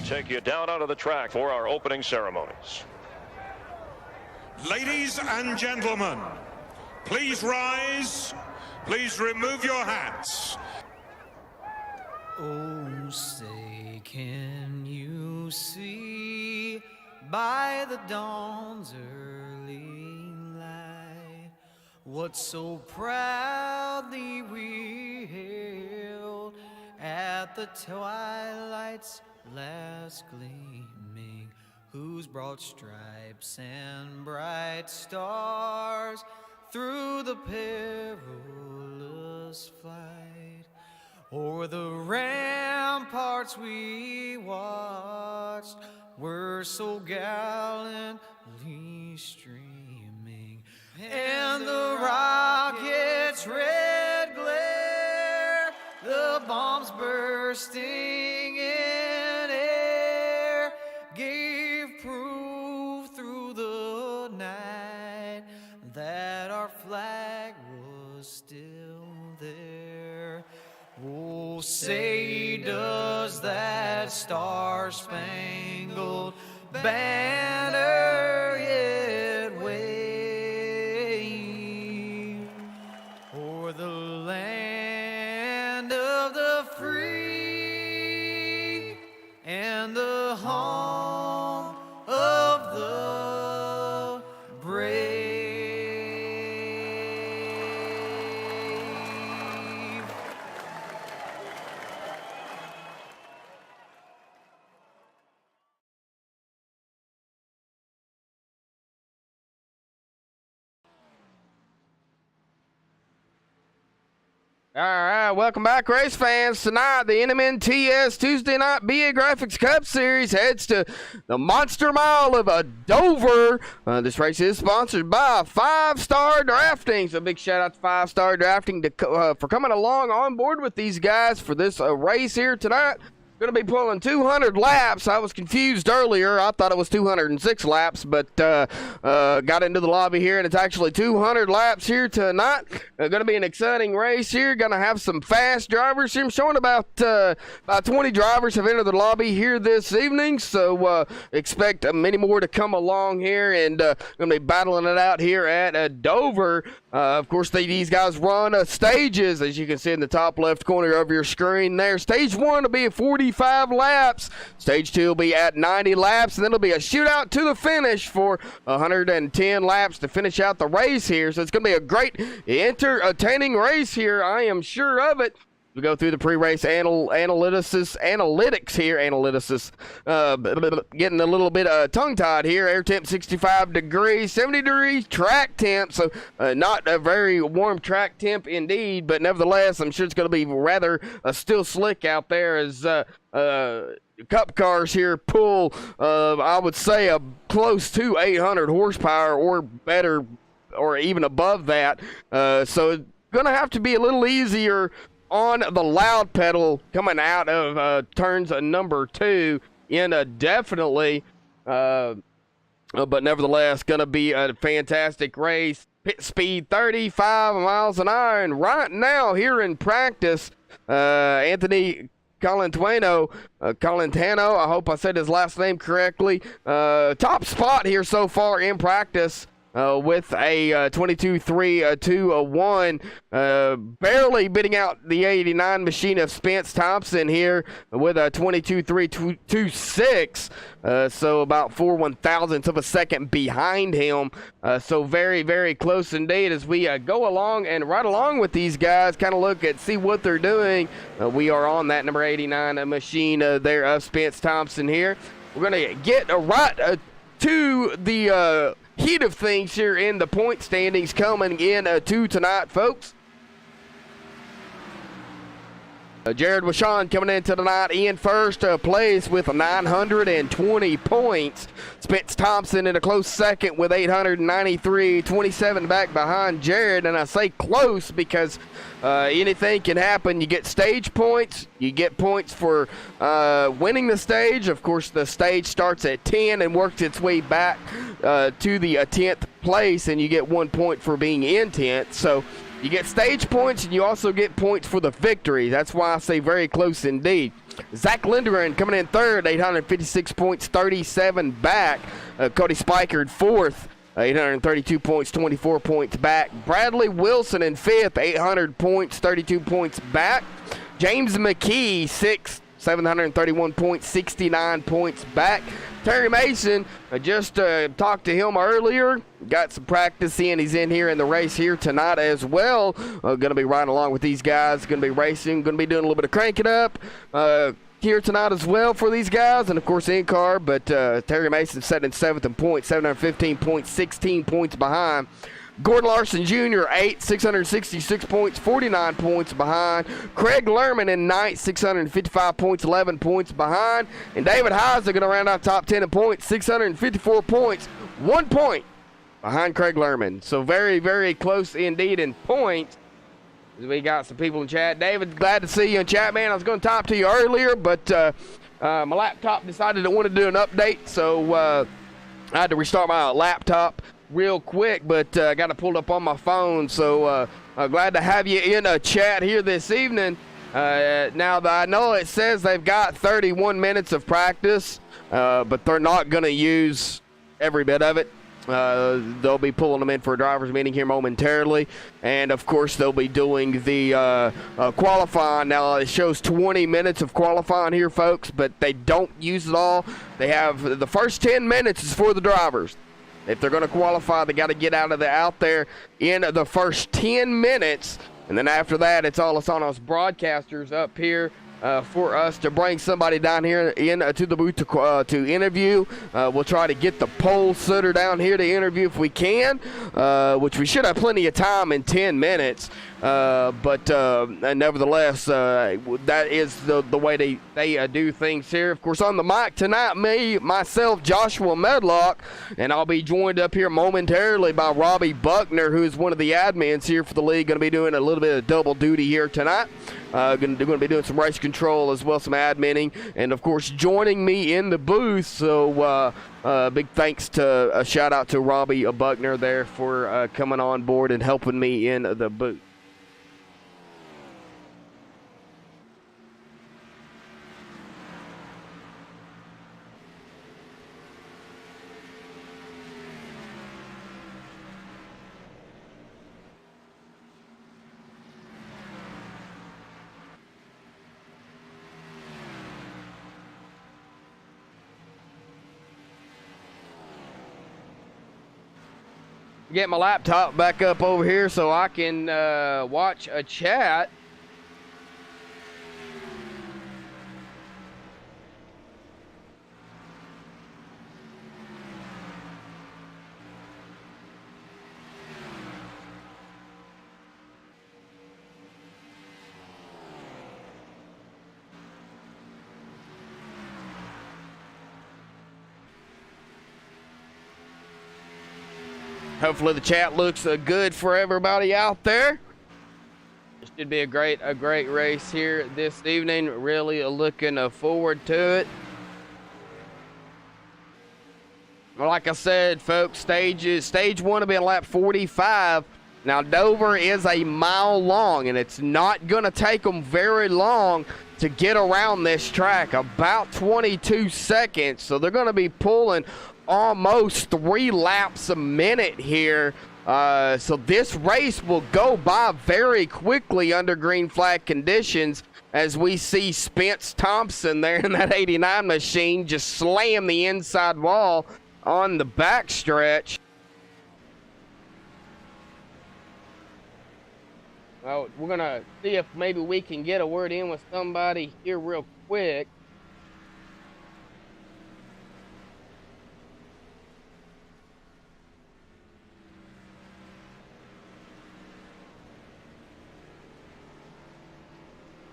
take you down onto the track for our opening ceremonies. Ladies and gentlemen, please rise. Please remove your hats. Oh, say, can you see by the dawn's early light what so proudly we hailed at the twilight's last gleaming, whose broad stripes and bright stars through the perilous flight o'er the ramparts we watched were so gallantly streaming, and the rocket's red glare, the bombs bursting in air, gave proof through the night that our flag was still there. Oh, say, does that star-spangled banner yet wave o'er the land of the free and the home of the brave? All right, welcome back, race fans. Tonight, the NMNTS Tuesday Night BA Graphics Cup Series heads to the Monster Mile of Dover. This race is sponsored by 5 Star Drafting. So, big shout out to 5 Star Drafting for coming along on board with these guys for this race here tonight. Going to be pulling 200 laps. I was confused earlier. I thought it was 206 laps, but got into the lobby here, and it's actually 200 laps here tonight. Going to be an exciting race here. Going to have some fast drivers here. I'm showing about 20 drivers have entered the lobby here this evening, so expect many more to come along here, and going to be battling it out here at Dover. Of course, these guys run stages, as you can see in the top left corner of your screen there. Stage 1 will be at 45 laps. Stage 2 will be at 90 laps, and then it'll be a shootout to the finish for 110 laps to finish out the race here. So it's going to be a great, entertaining race here. I am sure of it. We go through the pre-race analytics here. Getting a little bit tongue-tied here. Air temp 65 degrees, 70 degrees track temp. So not a very warm track temp indeed, but nevertheless, I'm sure it's going to be rather still slick out there as cup cars here pull, I would say, close to 800 horsepower or better, or even above that. So it's going to have to be a little easier on the loud pedal coming out of turns number 2 indefinitely, but nevertheless going to be a fantastic race. Pit speed 35 miles an hour, and right now here in practice, Anthony Colantano, I hope I said his last name correctly, top spot here so far in practice, with a 22.321, barely beating out the 89 machine of Spence Thompson here with a 22.326, so about 4/1000ths of a second behind him. So very, very close indeed as we go along and right along with these guys, kind of look at, see what they're doing. We are on that number 89 machine there of Spence Thompson here. We're going to get right to the heat of things here in the point standings coming in to tonight, folks. Jared Washon coming into tonight in first place with 920 points. Spence Thompson in a close second with 893, 27 back behind Jared. And I say close because anything can happen. You get stage points. You get points for winning the stage. Of course, the stage starts at 10 and works its way back to the 10th place, and you get 1 point for being in 10th. So you get stage points, and you also get points for the victory. That's why I say very close indeed. Zach Lindgren coming in third, 856 points, 37 back. Cody Spikard fourth, 832 points, 24 points back. Bradley Wilson in fifth, 800 points, 32 points back. James McKee sixth, 731 points, 69 points back. Terry Mason, I just talked to him earlier. Got some practice in. He's in here in the race here tonight as well. Going to be riding along with these guys. Going to be racing. Going to be doing a little bit of cranking up here tonight as well for these guys. And, of course, in-car. But Terry Mason set in seventh in points, 715 points, 16 points behind. Gordon Larson Jr., 8th, 666 points, 49 points behind. Craig Lerman in 9th, 655 points, 11 points behind. And David Heiser going to round out top 10 in points, 654 points, 1 point behind Craig Lerman. So very, very close indeed in points. We got some people in chat. David, glad to see you in chat, man. I was going to talk to you earlier, but my laptop decided it wanted to do an update, so I had to restart my laptop real quick, but I got it pulled up on my phone, so glad to have you in a chat here this evening. Now, I know it says they've got 31 minutes of practice, but they're not going to use every bit of it. They'll be pulling them in for a driver's meeting here momentarily, and of course they'll be doing the qualifying. Now it shows 20 minutes of qualifying here, folks, but they don't use it all. They have the first 10 minutes is for the drivers. If they're going to qualify, they got to get out there in the first 10 minutes. And then after that, it's all on us broadcasters up here for us to bring somebody down here to the booth to interview. We'll try to get the pole sitter down here to interview if we can, which we should have plenty of time in 10 minutes. But nevertheless, that is the way they do things here. Of course, on the mic tonight, myself, Joshua Medlock, and I'll be joined up here momentarily by Robbie Buckner, who is one of the admins here for the league. Going to be doing a little bit of double duty here tonight. Going to be doing some race control as well, some adminning, and of course joining me in the booth. So big thanks to a shout out to Robbie Buckner there for coming on board and helping me in the booth. Get my laptop back up over here so I can watch a chat. Hopefully the chat looks good for everybody out there. It should be a great race here this evening. Really looking forward to it. Well, like I said, folks, stage one will be in lap 45. Now, Dover is a mile long, and it's not going to take them very long to get around this track, about 22 seconds. So they're going to be pulling almost 3 laps a minute here. So this race will go by very quickly under green flag conditions as we see Spence Thompson there in that 89 machine just slam the inside wall on the backstretch. Well, we're going to see if maybe we can get a word in with somebody here real quick.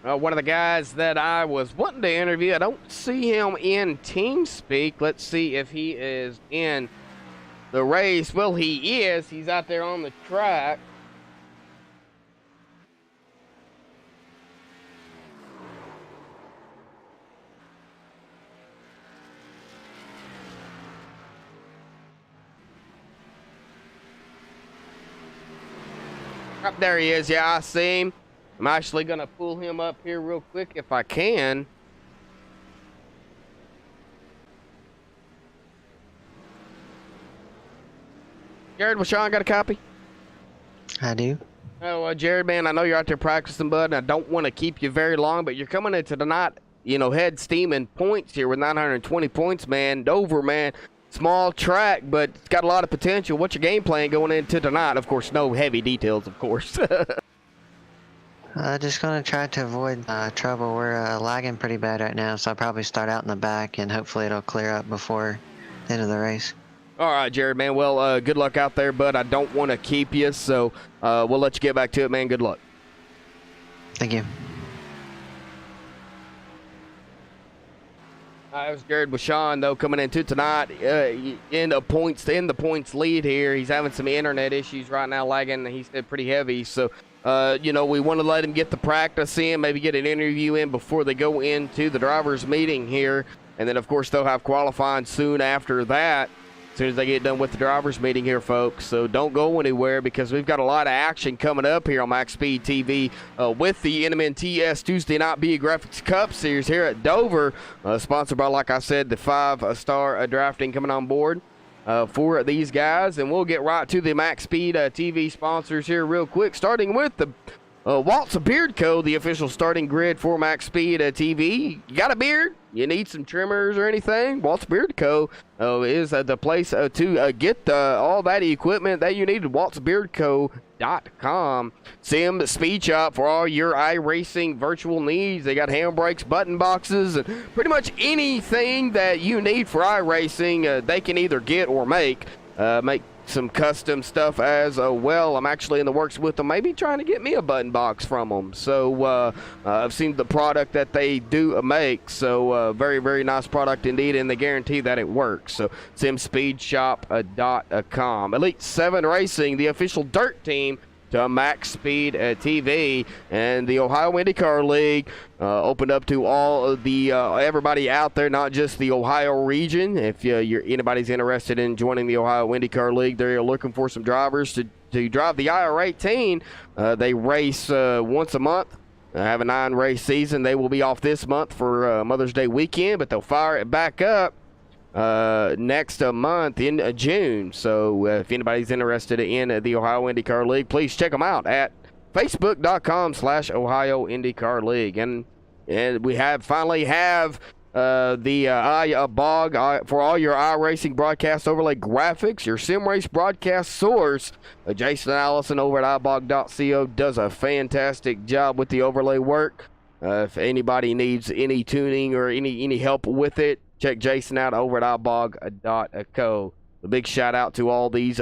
One of the guys that I was wanting to interview, I don't see him in TeamSpeak. Let's see if he is in the race. Well, he is. He's out there on the track. Up there he is. Yeah, I see him. I'm actually going to pull him up here real quick if I can. Jared Washawn got a copy? I do. Oh, Jared, man, I know you're out there practicing, bud, and I don't want to keep you very long, but you're coming into the night, head steaming points here with 920 points, man. Dover, man, small track, but it's got a lot of potential. What's your game plan going into tonight? Of course, no heavy details, of course. Just going to try to avoid trouble. We're lagging pretty bad right now, so I'll probably start out in the back, and hopefully it'll clear up before the end of the race. All right, Jared, man. Well, good luck out there, bud. I don't want to keep you, so we'll let you get back to it, man. Good luck. Thank you. That was Jared Washawn, though, coming into tonight in the points lead here. He's having some internet issues right now, lagging. He said pretty heavy, so we want to let him get the practice in, maybe get an interview in before they go into the drivers' meeting here, and then of course they'll have qualifying soon after that. As soon as they get done with the drivers' meeting here, folks. So don't go anywhere because we've got a lot of action coming up here on MaxSpeedTV with the NMNTS Tuesday Night BA Graphics Cup Series here at Dover. Sponsored by, like I said, the 5-star drafting coming on board for these guys. And we'll get right to the MaxSpeedTV sponsors here real quick, starting with the Waltz Beard Co., the official starting grid for MaxSpeedTV. You got a beard? You need some trimmers or anything? Waltz Beard Co. Is the place to get all that equipment that you need at waltzbeardco.com. Sim Speed Shop for all your iRacing virtual needs. They got handbrakes, button boxes, and pretty much anything that you need for iRacing, they can either get or make. Make some custom stuff as well. I'm actually in the works with them, maybe trying to get me a button box from them. So I've seen the product that they do make. So very, very nice product indeed, and they guarantee that it works. So simspeedshop.com. Elite 7 Racing, the official dirt team to MaxSpeedTV, and the Ohio IndyCar League opened up to all of the everybody out there, not just the Ohio region. If anybody's interested in joining the Ohio IndyCar League, they're looking for some drivers to drive the IR18. They race once a month. Have a 9-race season. They will be off this month for Mother's Day weekend, but they'll fire it back up next month in June. So if anybody's interested in the Ohio IndyCar League, please check them out at facebook.com/Ohio IndyCar League. And we finally have the iBog for all your iRacing broadcast overlay graphics, your sim race broadcast source. Jason Allison over at iBog.co does a fantastic job with the overlay work. If anybody needs any tuning or any help with it, check Jason out over at iBog.co. A big shout out to all these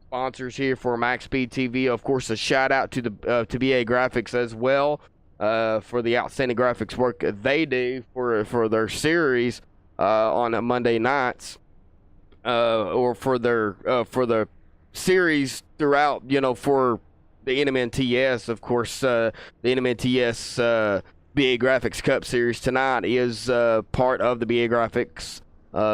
sponsors here for MaxSpeedTV. Of course, a shout out to the to BA Graphics as well for the outstanding graphics work they do for their series on Monday nights, or for the series throughout. For the NMNTS, of course, the NMNTS. BA Graphics Cup Series tonight is part of the BA Graphics,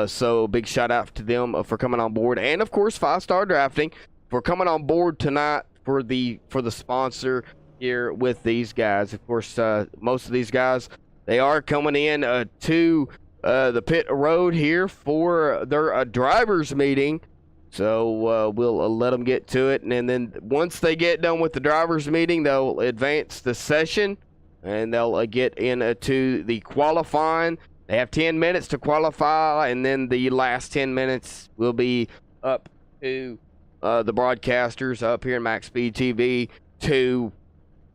so big shout out to them for coming on board, and of course 5-star drafting for coming on board tonight for the sponsor here with these guys. Of course, most of these guys, they are coming in to the pit road here for their drivers meeting. So we'll let them get to it, and then once they get done with the drivers meeting, they'll advance the session. And they'll get into the qualifying. They have 10 minutes to qualify, and then the last 10 minutes will be up to the broadcasters up here in MaxSpeedTV to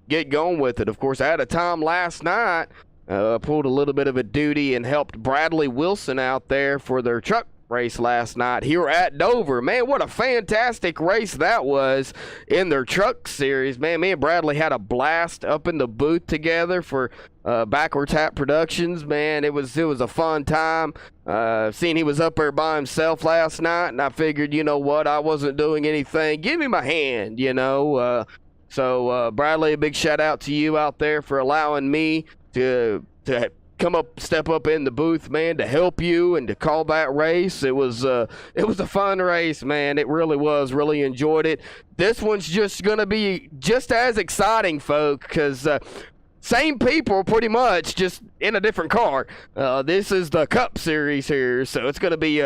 get going with it. Of course, I had a time last night, pulled a little bit of a duty and helped Bradley Wilson out there for their truck race last night here at Dover. Man, what a fantastic race that was in their truck series. Man, me and Bradley had a blast up in the booth together for Backwards Hat Productions. Man, it was a fun time. Seeing he was up there by himself last night, and I figured, you know what, I wasn't doing anything. Give him a hand, So Bradley, a big shout out to you out there for allowing me to step up in the booth, man, to help you and to call that race. It was a fun race, man. It really was. Really enjoyed it. This one's just gonna be just as exciting, folks, because same people pretty much, just in a different car. This is the Cup Series here, so it's gonna be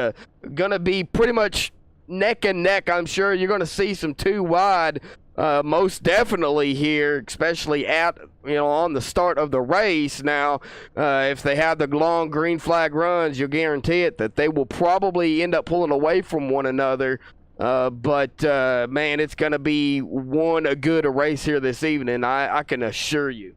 pretty much neck and neck. I'm sure you're going to see some two wide, most definitely here, especially on the start of the race. Now, if they have the long green flag runs, you'll guarantee it that they will probably end up pulling away from one another. But man, it's going to be a good race here this evening, I can assure you.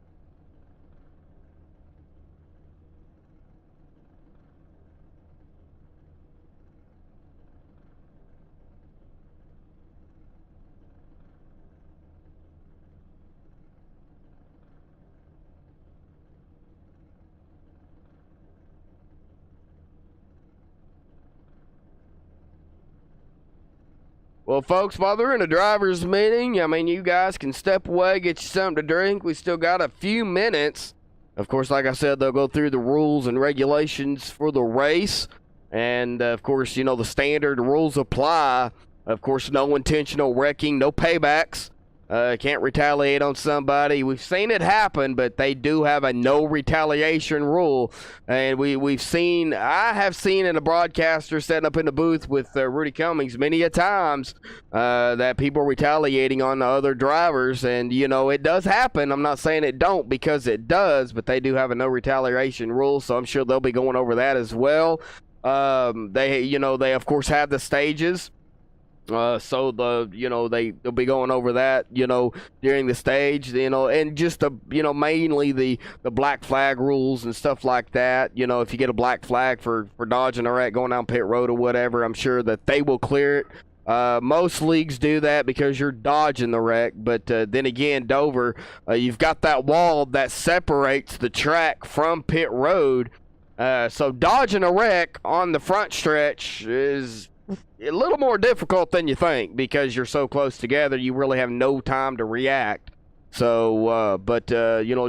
Well, folks, while they're in a driver's meeting, I mean, you guys can step away, get you something to drink. We still got a few minutes. Of course, like I said, they'll go through the rules and regulations for the race. And, of course, the standard rules apply. Of course, no intentional wrecking, no paybacks. Can't retaliate on somebody. We've seen it happen, but they do have a no retaliation rule. And I have seen in a broadcaster setting up in the booth with Rudy Cummings many a times that people are retaliating on the other drivers. And, it does happen. I'm not saying it don't, because it does, but they do have a no retaliation rule. So I'm sure they'll be going over that as well. They of course have the stages. So they'll be going over that, during the stage, and just mainly the black flag rules and stuff like that. If you get a black flag for dodging a wreck going down pit road or whatever, I'm sure that they will clear it. Most leagues do that because you're dodging the wreck, but then again, Dover, you've got that wall that separates the track from pit road. So dodging a wreck on the front stretch is a little more difficult than you think, because you're so close together, you really have no time to react. So,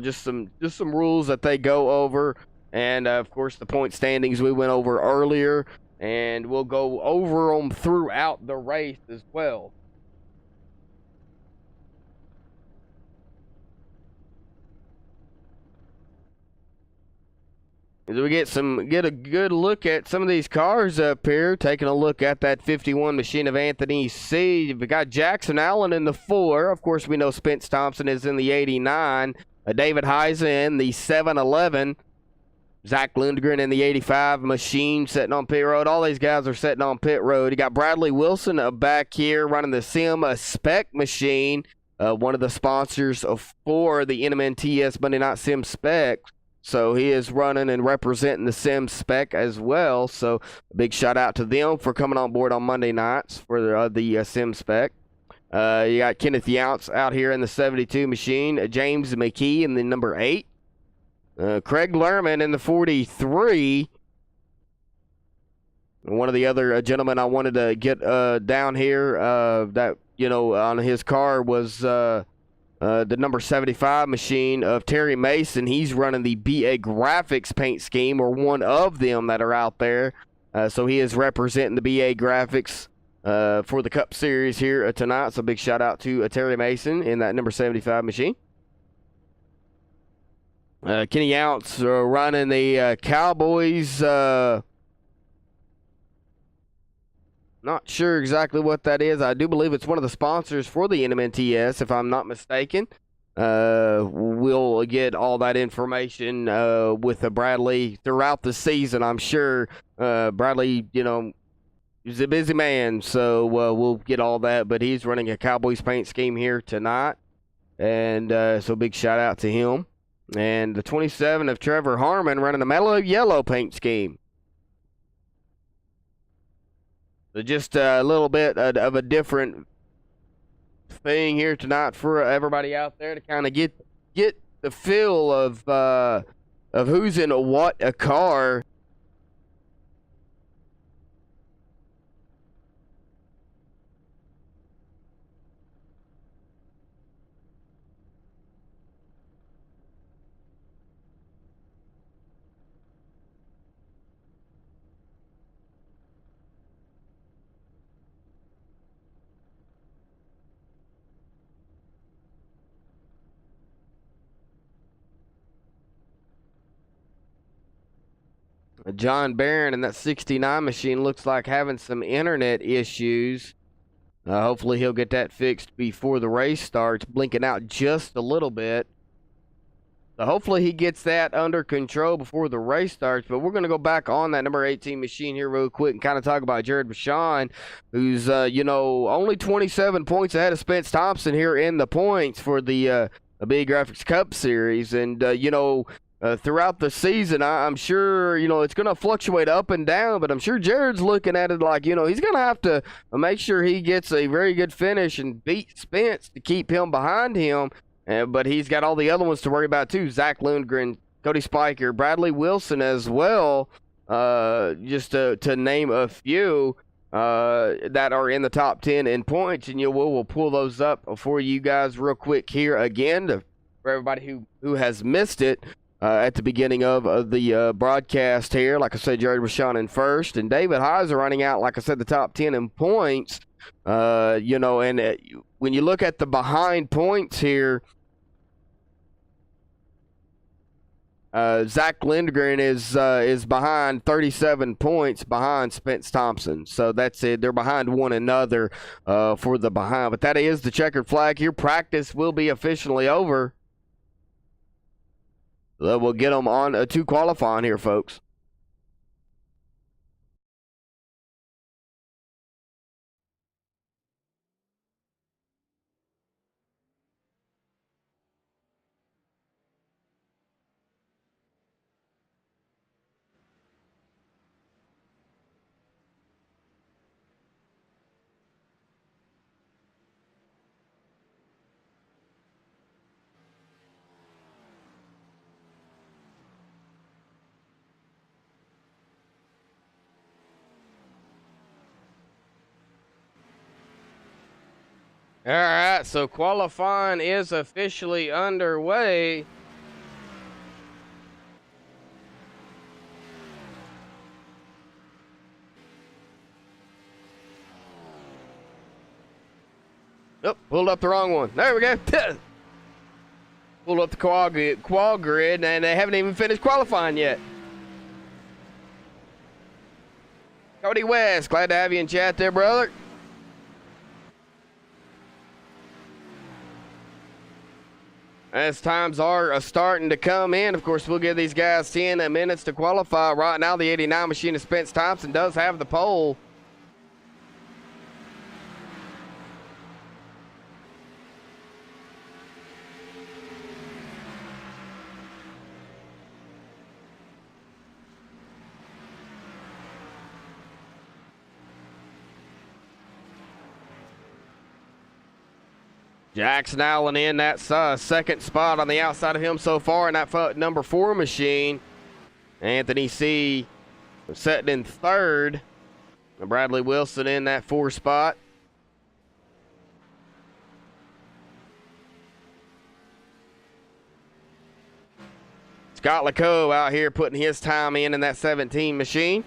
just some rules that they go over, and of course the point standings we went over earlier, and we'll go over them throughout the race as well. As we get a good look at some of these cars up here, taking a look at that 51 machine of Anthony C. We got Jackson Allen in the 4. Of course, we know Spence Thompson is in the 89. David Heisen in the 711. Zach Lundgren in the 85 machine sitting on pit road. All these guys are sitting on pit road. You got Bradley Wilson back here running the Sim Spec machine, one of the sponsors for the NMNTS Monday Night Sim Spec. So he is running and representing the Sim Spec as well. So a big shout out to them for coming on board on Monday nights for the Sim Spec. You got Kenneth Younts out here in the 72 machine. James McKee in the number 8. Craig Lerman in the 43. One of the other gentlemen I wanted to get down here that, on his car was the number 75 machine of Terry Mason. He's running the BA Graphics paint scheme, or one of them that are out there. So he is representing the BA Graphics for the Cup Series here tonight. So big shout out to Terry Mason in that number 75 machine. Kenny Younts running the Cowboys. Not sure exactly what that is. I do believe it's one of the sponsors for the NMNTS, if I'm not mistaken. We'll get all that information with Bradley throughout the season, I'm sure. Bradley, he's a busy man, so we'll get all that. But he's running a Cowboys paint scheme here tonight. And so big shout out to him. And the 27 of Trevor Harmon running a mellow yellow paint scheme. So just a little bit of a different thing here tonight for everybody out there to kind of get the feel of who's in what a car. John Barron in that 69 machine looks like having some internet issues. Hopefully he'll get that fixed before the race starts, blinking out just a little bit. So hopefully he gets that under control before the race starts. But we're going to go back on that number 18 machine here real quick and kind of talk about Jared Bashan, who's, only 27 points ahead of Spence Thompson here in the points for the Big Graphics Cup Series. And, throughout the season, I'm sure, it's going to fluctuate up and down, but I'm sure Jared's looking at it like, he's going to have to make sure he gets a very good finish and beat Spence to keep him behind him. But he's got all the other ones to worry about, too. Zach Lundgren, Cody Spiker, Bradley Wilson as well, just to name a few that are in the top 10 in points. And we'll pull those up for you guys real quick here again for everybody who has missed it at the beginning of the broadcast here. Like I said, Jared Bashan in first. And David Heiser running out, like I said, the top 10 in points. When you look at the behind points here, Zach Lindgren is behind 37 points behind Spence Thompson. So that's it. They're behind one another for the behind. But that is the checkered flag here. Practice will be officially over. So we'll get them on to qualifying here, folks. All right, so qualifying is officially underway. Oh, pulled up the wrong one. There we go. Pulled up the qual grid, and they haven't even finished qualifying yet. Cody West, glad to have you in chat there, brother. As times are starting to come in, of course, we'll give these guys 10 minutes to qualify. Right now, the 89 machine of Spence Thompson does have the pole. Jackson Allen in that second spot on the outside of him so far in that number 4 machine. Anthony C. sitting in third. Bradley Wilson in that 4 spot. Scott LeCoe out here putting his time in that 17 machine.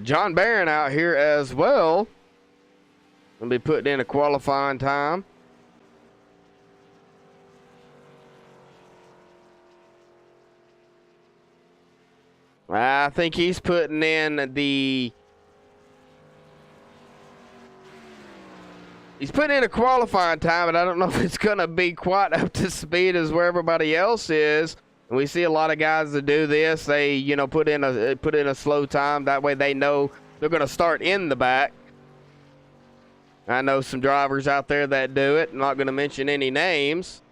John Barron out here as well. Gonna be putting in a qualifying time. I think he's putting in the... He's putting in a qualifying time, but I don't know if it's gonna be quite up to speed as where everybody else is. And we see a lot of guys that do this. They, put in a slow time. That way they know they're going to start in the back. I know some drivers out there that do it. I'm not going to mention any names.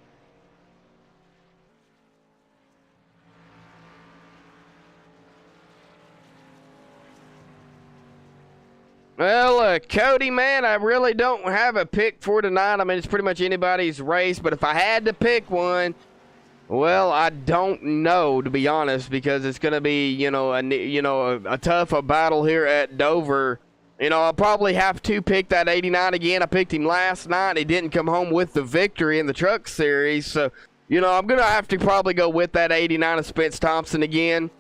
Well, Cody, man, I really don't have a pick for tonight. I mean, it's pretty much anybody's race. But if I had to pick one, well, I don't know, to be honest, because it's going to be, a tough battle here at Dover. I'll probably have to pick that 89 again. I picked him last night. He didn't come home with the victory in the Truck Series. So, I'm going to have to probably go with that 89 of Spence Thompson again.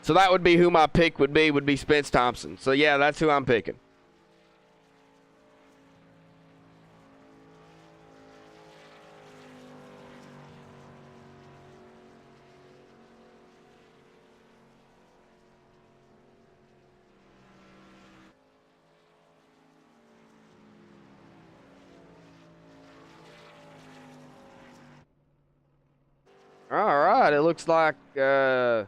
So that would be who my pick would be Spence Thompson. So yeah, that's who I'm picking. All right, it looks like for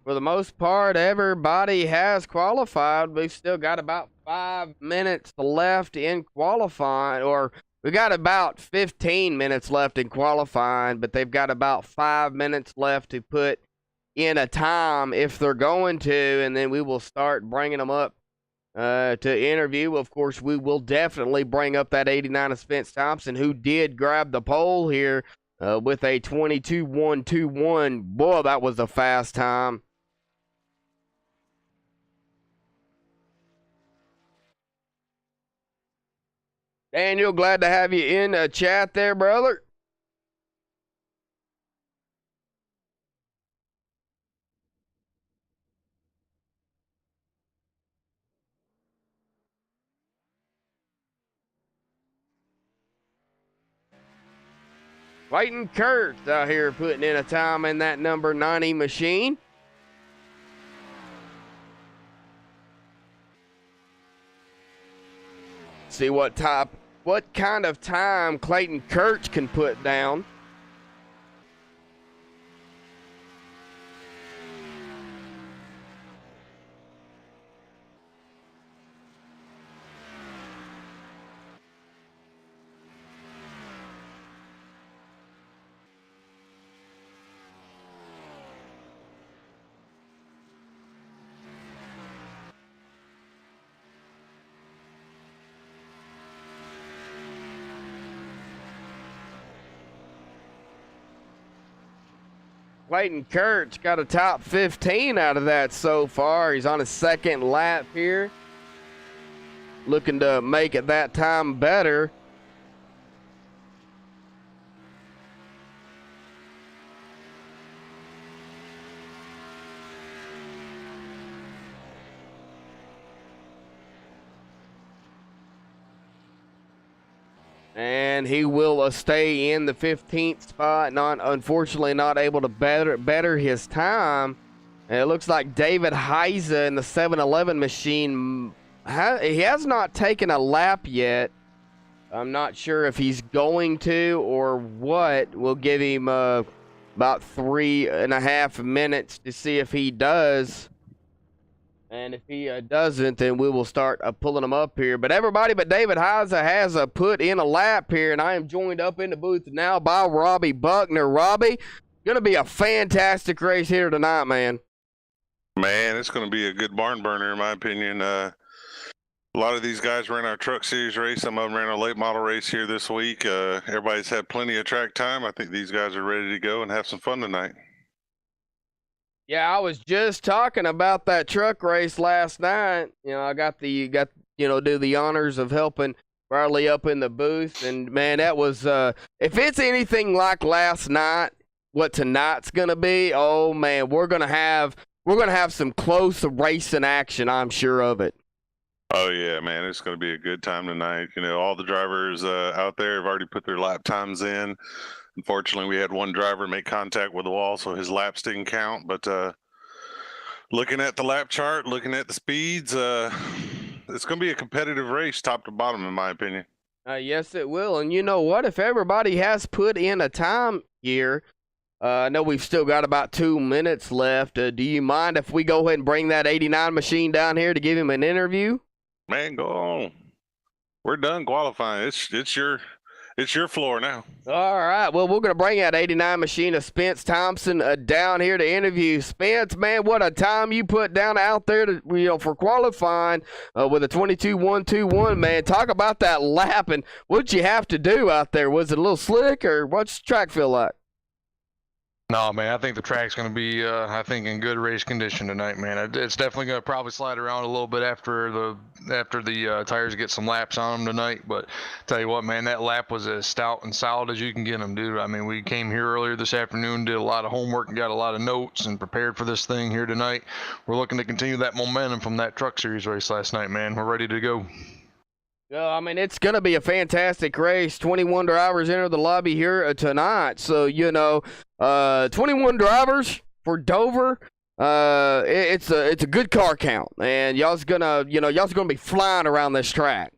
the most part, everybody has qualified. We've still got about 5 minutes left in qualifying, or we got about 15 minutes left in qualifying, but they've got about 5 minutes left to put in a time if they're going to, and then we will start bringing them up to interview. Of course, we will definitely bring up that 89 of Spence Thompson, who did grab the pole here with a 22.121. Boy, that was a fast time. Daniel, glad to have you in the chat there, brother. Clayton Kurtz out here putting in a time in that number 90 machine. See what kind of time Clayton Kurtz can put down. Clayton Kurtz got a top 15 out of that so far. He's on his second lap here. Looking to make it that time better. And he will stay in the 15th spot, unfortunately not able to better his time. And it looks like David Heise in the 711 machine, he has not taken a lap yet. I'm not sure if he's going to or what. We'll give him about 3.5 minutes to see if he does. And if he doesn't, then we will start pulling him up here. But everybody but David Heise has put in a lap here, and I am joined up in the booth now by Robbie Buckner. Robbie, going to be a fantastic race here tonight, man. Man, it's going to be a good barn burner, in my opinion. A lot of these guys ran our Truck Series race. Some of them ran our late model race here this week. Everybody's had plenty of track time. I think these guys are ready to go and have some fun tonight. Yeah, I was just talking about that truck race last night. You know, I got do the honors of helping Bradley up in the booth, and man, that was if it's anything like last night, what tonight's gonna be, oh man, we're gonna have some close racing action. I'm sure of it. Oh yeah, man, it's gonna be a good time tonight. You know, all the drivers out there have already put their lap times in. Unfortunately, we had one driver make contact with the wall, so his laps didn't count. But looking at the lap chart, looking at the speeds, it's going to be a competitive race top to bottom, in my opinion. Yes, it will. And you know what? If everybody has put in a time here, I know we've still got about 2 minutes left. Do you mind if we go ahead and bring that 89 machine down here to give him an interview? Man, go on. We're done qualifying. It's your floor now. All right. Well, we're going to bring that 89 machine of Spence Thompson down here to interview. Spence, man, what a time you put down out there for qualifying with a 22.121, man. Talk about that lap and what you have to do out there. Was it a little slick, or what's the track feel like? No, man, I think the track's going to be, I think, in good race condition tonight, man. It's definitely going to probably slide around a little bit after the tires get some laps on them tonight. But tell you what, man, that lap was as stout and solid as you can get them, dude. I mean, we came here earlier this afternoon, did a lot of homework, and got a lot of notes, and prepared for this thing here tonight. We're looking to continue that momentum from that Truck Series race last night, man. We're ready to go. I mean, it's going to be a fantastic race. 21 drivers enter the lobby here tonight. So, 21 drivers for Dover. It's a good car count, and y'all's gonna be flying around this track.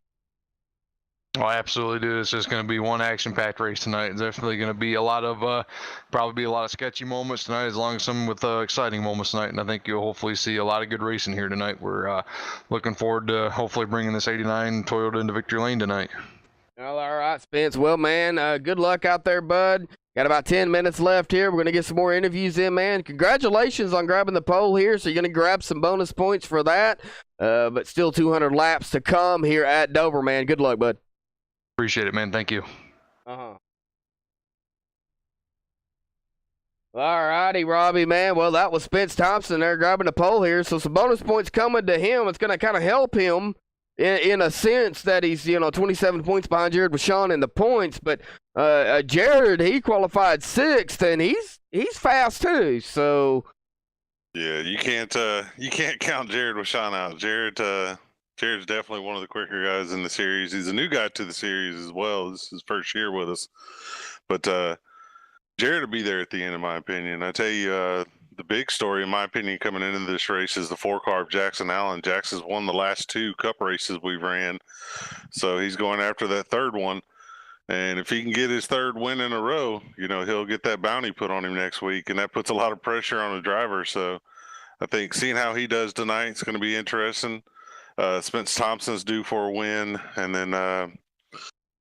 Oh, absolutely, dude. It's just going to be one action-packed race tonight. It's definitely going to be a lot of, probably a lot of sketchy moments tonight, as long as some with exciting moments tonight. And I think you'll hopefully see a lot of good racing here tonight. We're looking forward to hopefully bringing this '89 Toyota into victory lane tonight. Well, all right, Spence. Well, man, good luck out there, bud. Got about 10 minutes left here. We're going to get some more interviews in, man. Congratulations on grabbing the pole here. So you're going to grab some bonus points for that. But still 200 laps to come here at Dover, man. Good luck, bud. Appreciate it, man. Thank you. All righty, Robbie, man. Well, that was Spence Thompson there grabbing the pole here. So some bonus points coming to him. It's going to kind of help him in a sense that he's, 27 points behind Jared Vachon in the points. But Jared, he qualified 6th, and he's fast too. So yeah, you can't count Jared Vachon out. Jared's definitely one of the quicker guys in the series. He's a new guy to the series as well. This is his first year with us. But Jared will be there at the end, in my opinion. I tell you, the big story, in my opinion, coming into this race is the 4-car of Jackson Allen. Jackson's won the last 2 Cup races we've ran. So he's going after that 3rd one. And if he can get his 3rd win in a row, he'll get that bounty put on him next week. And that puts a lot of pressure on the driver. So I think seeing how he does tonight is going to be interesting. Spence Thompson's due for a win. And then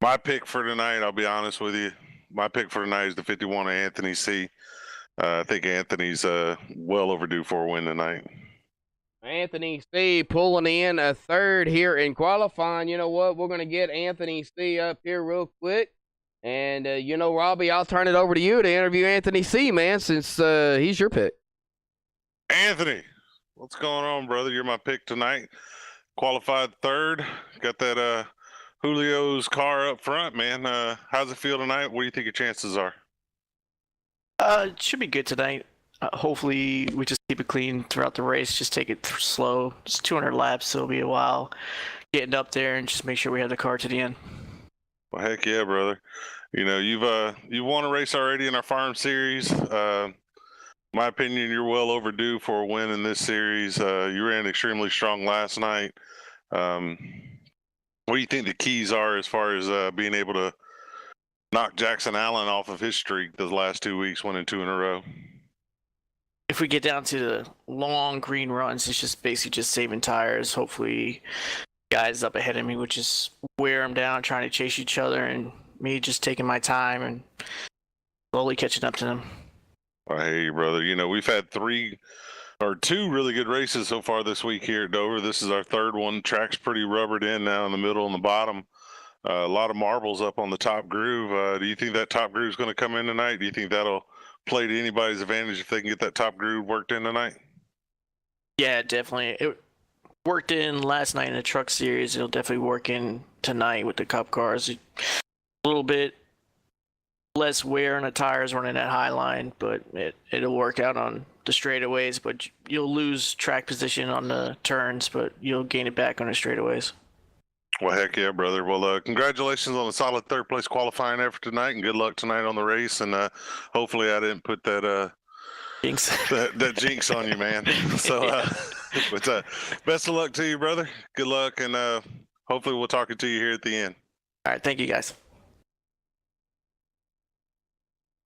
my pick for tonight, I'll be honest with you, my pick for tonight is the 51 of Anthony C. I think Anthony's well overdue for a win tonight. Anthony C pulling in a 3rd here in qualifying. You know what? We're going to get Anthony C up here real quick. And, Robbie, I'll turn it over to you to interview Anthony C, man, since he's your pick. Anthony, what's going on, brother? You're my pick tonight. Qualified 3rd. Got that Julio's car up front, man. How's it feel tonight? What do you think your chances are? It should be good tonight. Hopefully, we just keep it clean throughout the race. Just take it slow. It's 200 laps, so it'll be a while getting up there, and just make sure we have the car to the end. Well, heck yeah, brother. You've won a race already in our farm series. My opinion, you're well overdue for a win in this series. You ran extremely strong last night. What do you think the keys are as far as being able to knock Jackson Allen off of his streak those last 2 weeks, winning 2 in a row? If we get down to the long green runs, it's just basically just saving tires. Hopefully, guys up ahead of me would just wear them down, trying to chase each other, and me just taking my time and slowly catching up to them. I hear you, brother. We've had 2 really good races so far this week here at Dover. This is our 3rd one. Track's pretty rubbered in now in the middle and the bottom. A lot of marbles up on the top groove. Do you think that top groove is going to come in tonight? Do you think that'll play to anybody's advantage if they can get that top groove worked in tonight? Yeah, definitely. It worked in last night in the Truck Series. It'll definitely work in tonight with the Cup cars. A little bit less wear on the tires running that high line, but it'll work out on the straightaways. But you'll lose track position on the turns, but you'll gain it back on the straightaways. Well, heck yeah, brother. Well, congratulations on a solid 3rd place qualifying effort tonight, and good luck tonight on the race. And hopefully I didn't put that jinx that jinx on you, man. So, but best of luck to you, brother. Good luck, and hopefully we'll talk to you here at the end. All right, thank you, guys.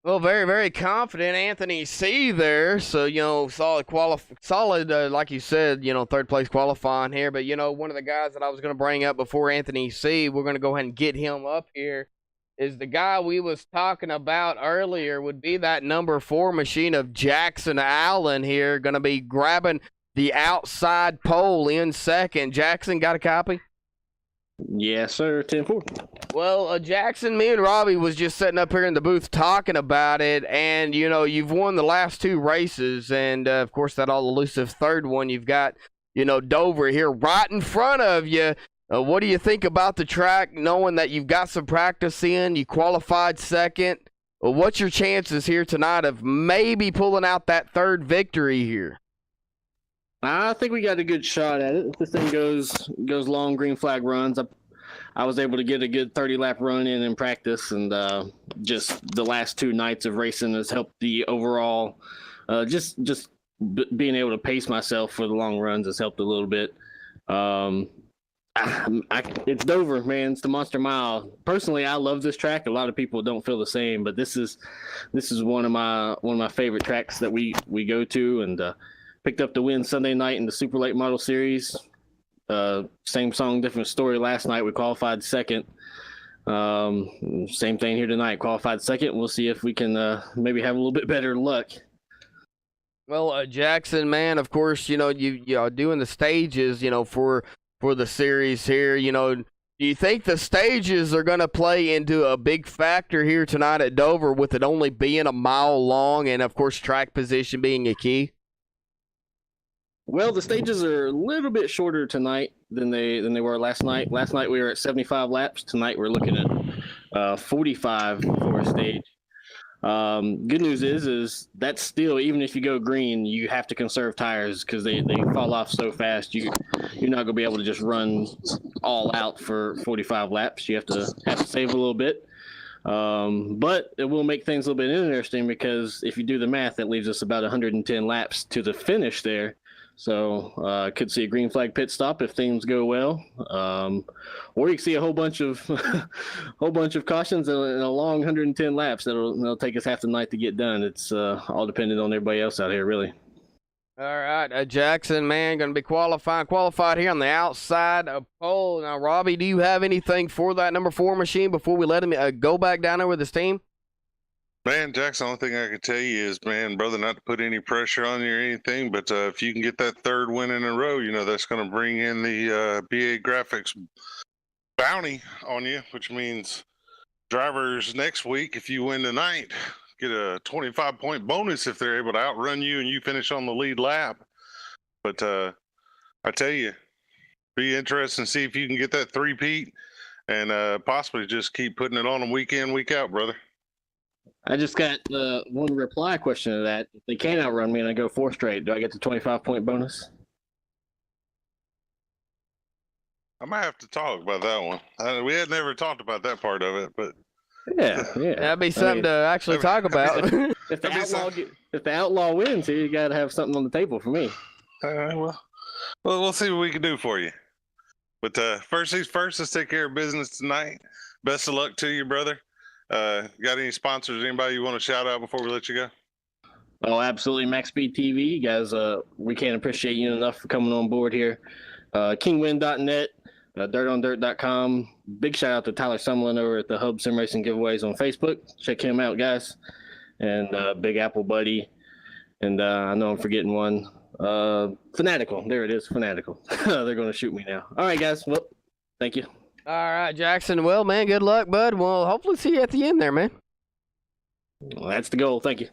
Well, very, very confident Anthony C there. So, solid, like you said, 3rd place qualifying here. But, one of the guys that I was going to bring up before Anthony C, we're going to go ahead and get him up here, is the guy we was talking about earlier would be that number 4 machine of Jackson Allen here, going to be grabbing the outside pole in 2nd. Jackson, got a copy? Yes, sir. 10-4. Well, Jackson, me and Robbie was just sitting up here in the booth talking about it, and you've won the last 2 races, and of course that all elusive third one. You've got Dover here right in front of you. What do you think about the track, knowing that you've got some practice in? You qualified second. What's your chances here tonight of maybe pulling out that third victory here? I think we got a good shot at it. If this thing goes long, green flag runs. I was able to get a good 30-lap run in practice, and just the last 2 nights of racing has helped the overall. Being able to pace myself for the long runs has helped a little bit. It's Dover, man. It's the Monster Mile. Personally, I love this track. A lot of people don't feel the same, but this is one of my favorite tracks that we go to, and picked up the win Sunday night in the Super Late Model Series. Same song, different story. Last night we qualified second. Same thing here tonight. Qualified second. We'll see if we can maybe have a little bit better luck. Well, Jackson, man, of course, you are doing the stages, for the series here. Do you think the stages are going to play into a big factor here tonight at Dover, with it only being a mile long, and of course track position being a key? Well, the stages are a little bit shorter tonight than they were last night. Last night we were at 75 laps. Tonight we're looking at 45 for a stage. Good news is that's still, even if you go green, you have to conserve tires because they fall off so fast. You're not going to be able to just run all out for 45 laps. You have to save a little bit. But it will make things a little bit interesting, because if you do the math, that leaves us about 110 laps to the finish there. So could see a green flag pit stop if things go well, or you can see a whole bunch of cautions and a long 110 laps that'll take us half the night to get done. It's all dependent on everybody else out here, really. All right, Jackson, man, going to be qualified here on the outside of pole. Now, Robbie, do you have anything for that number 4 machine before we let him go back down there with his team? Man, Jackson, the only thing I can tell you is, man, brother, not to put any pressure on you or anything, but if you can get that 3rd win in a row, that's going to bring in the BA Graphics bounty on you, which means drivers next week, if you win tonight, get a 25-point bonus if they're able to outrun you and you finish on the lead lap. But I tell you, be interested and see if you can get that 3-peat and possibly just keep putting it on them week in, week out, brother. I just got one reply question to that. If they can't outrun me and I go 4 straight, do I get the 25-point bonus? I might have to talk about that one. We had never talked about that part of it, but yeah, that'd be something to actually talk about. If the outlaw wins, here you got to have something on the table for me. Well, we'll see what we can do for you. But first things first, let's take care of business tonight. Best of luck to you, brother. Got any sponsors, anybody you want to shout out before we let you go? Oh, absolutely. MaxSpeedTV, guys. We can't appreciate you enough for coming on board here. Kingwin.net, dirtondirt.com. Big shout out to Tyler Sumlin over at the Hub Sim Racing Giveaways on Facebook. Check him out, guys. And Big Apple Buddy. And I know I'm forgetting one. Fanatical. There it is. Fanatical. They're going to shoot me now. All right, guys. Well, thank you. All right, Jackson. Well, man, good luck, bud. We'll hopefully see you at the end there, man. Well, that's the goal. Thank you.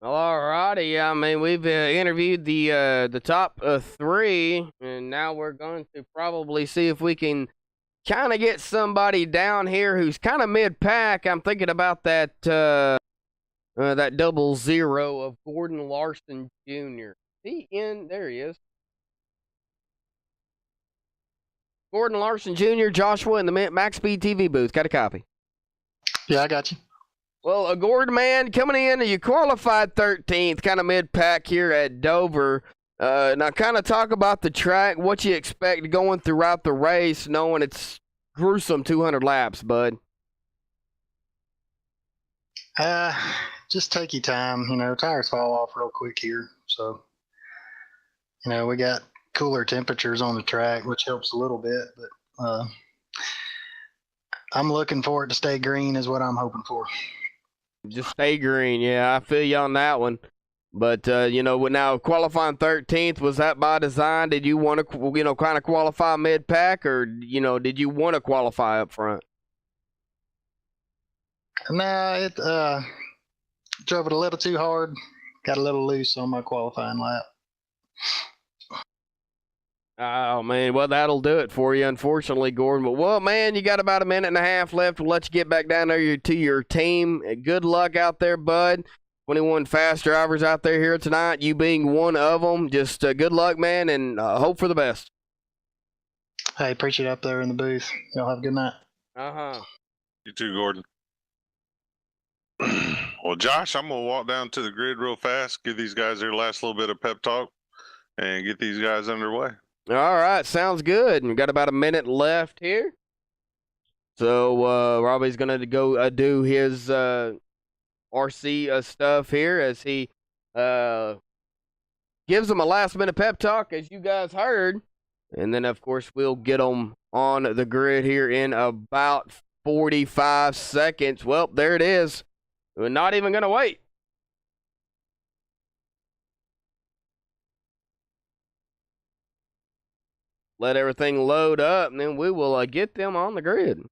Well, all righty. I mean, we've interviewed the top 3, and now we're going to probably see if we can kind of get somebody down here who's kind of mid-pack. I'm thinking about that 00 of Gordon Larson Jr. There he is. Gordon Larson Jr., Joshua in the MaxSpeedTV booth. Got a copy? Yeah, I got you. Well, Gordon, man, coming in, you qualified 13th, kind of mid-pack here at Dover. Now, kind of talk about the track, what you expect going throughout the race, knowing it's gruesome 200 laps, bud. Just take your time. Tires fall off real quick here, so we got cooler temperatures on the track, which helps a little bit, but I'm looking for it to stay green is what I'm hoping for. Just stay green. Yeah, I feel you on that one. But, now qualifying 13th, was that by design? Did you want to, kind of qualify mid-pack, or, did you want to qualify up front? Nah, it drove it a little too hard. Got a little loose on my qualifying lap. Oh, man. Well, that'll do it for you, unfortunately, Gordon. But, well, man, you got about a minute and a half left. We'll let you get back down there to your team. Good luck out there, bud. 21 fast drivers out there here tonight, you being one of them. Just good luck, man, and hope for the best. Hey, appreciate it up there in the booth. Y'all have a good night. Uh-huh. You too, Gordon. Well, Josh, I'm going to walk down to the grid real fast, give these guys their last little bit of pep talk, and get these guys underway. All right, sounds good. We've got about a minute left here. So Robbie's going to go do his RC stuff here as he gives them a last-minute pep talk, as you guys heard. And then, of course, we'll get them on the grid here in about 45 seconds. Well, there it is. We're not even going to wait. Let everything load up, and then we will get them on the grid.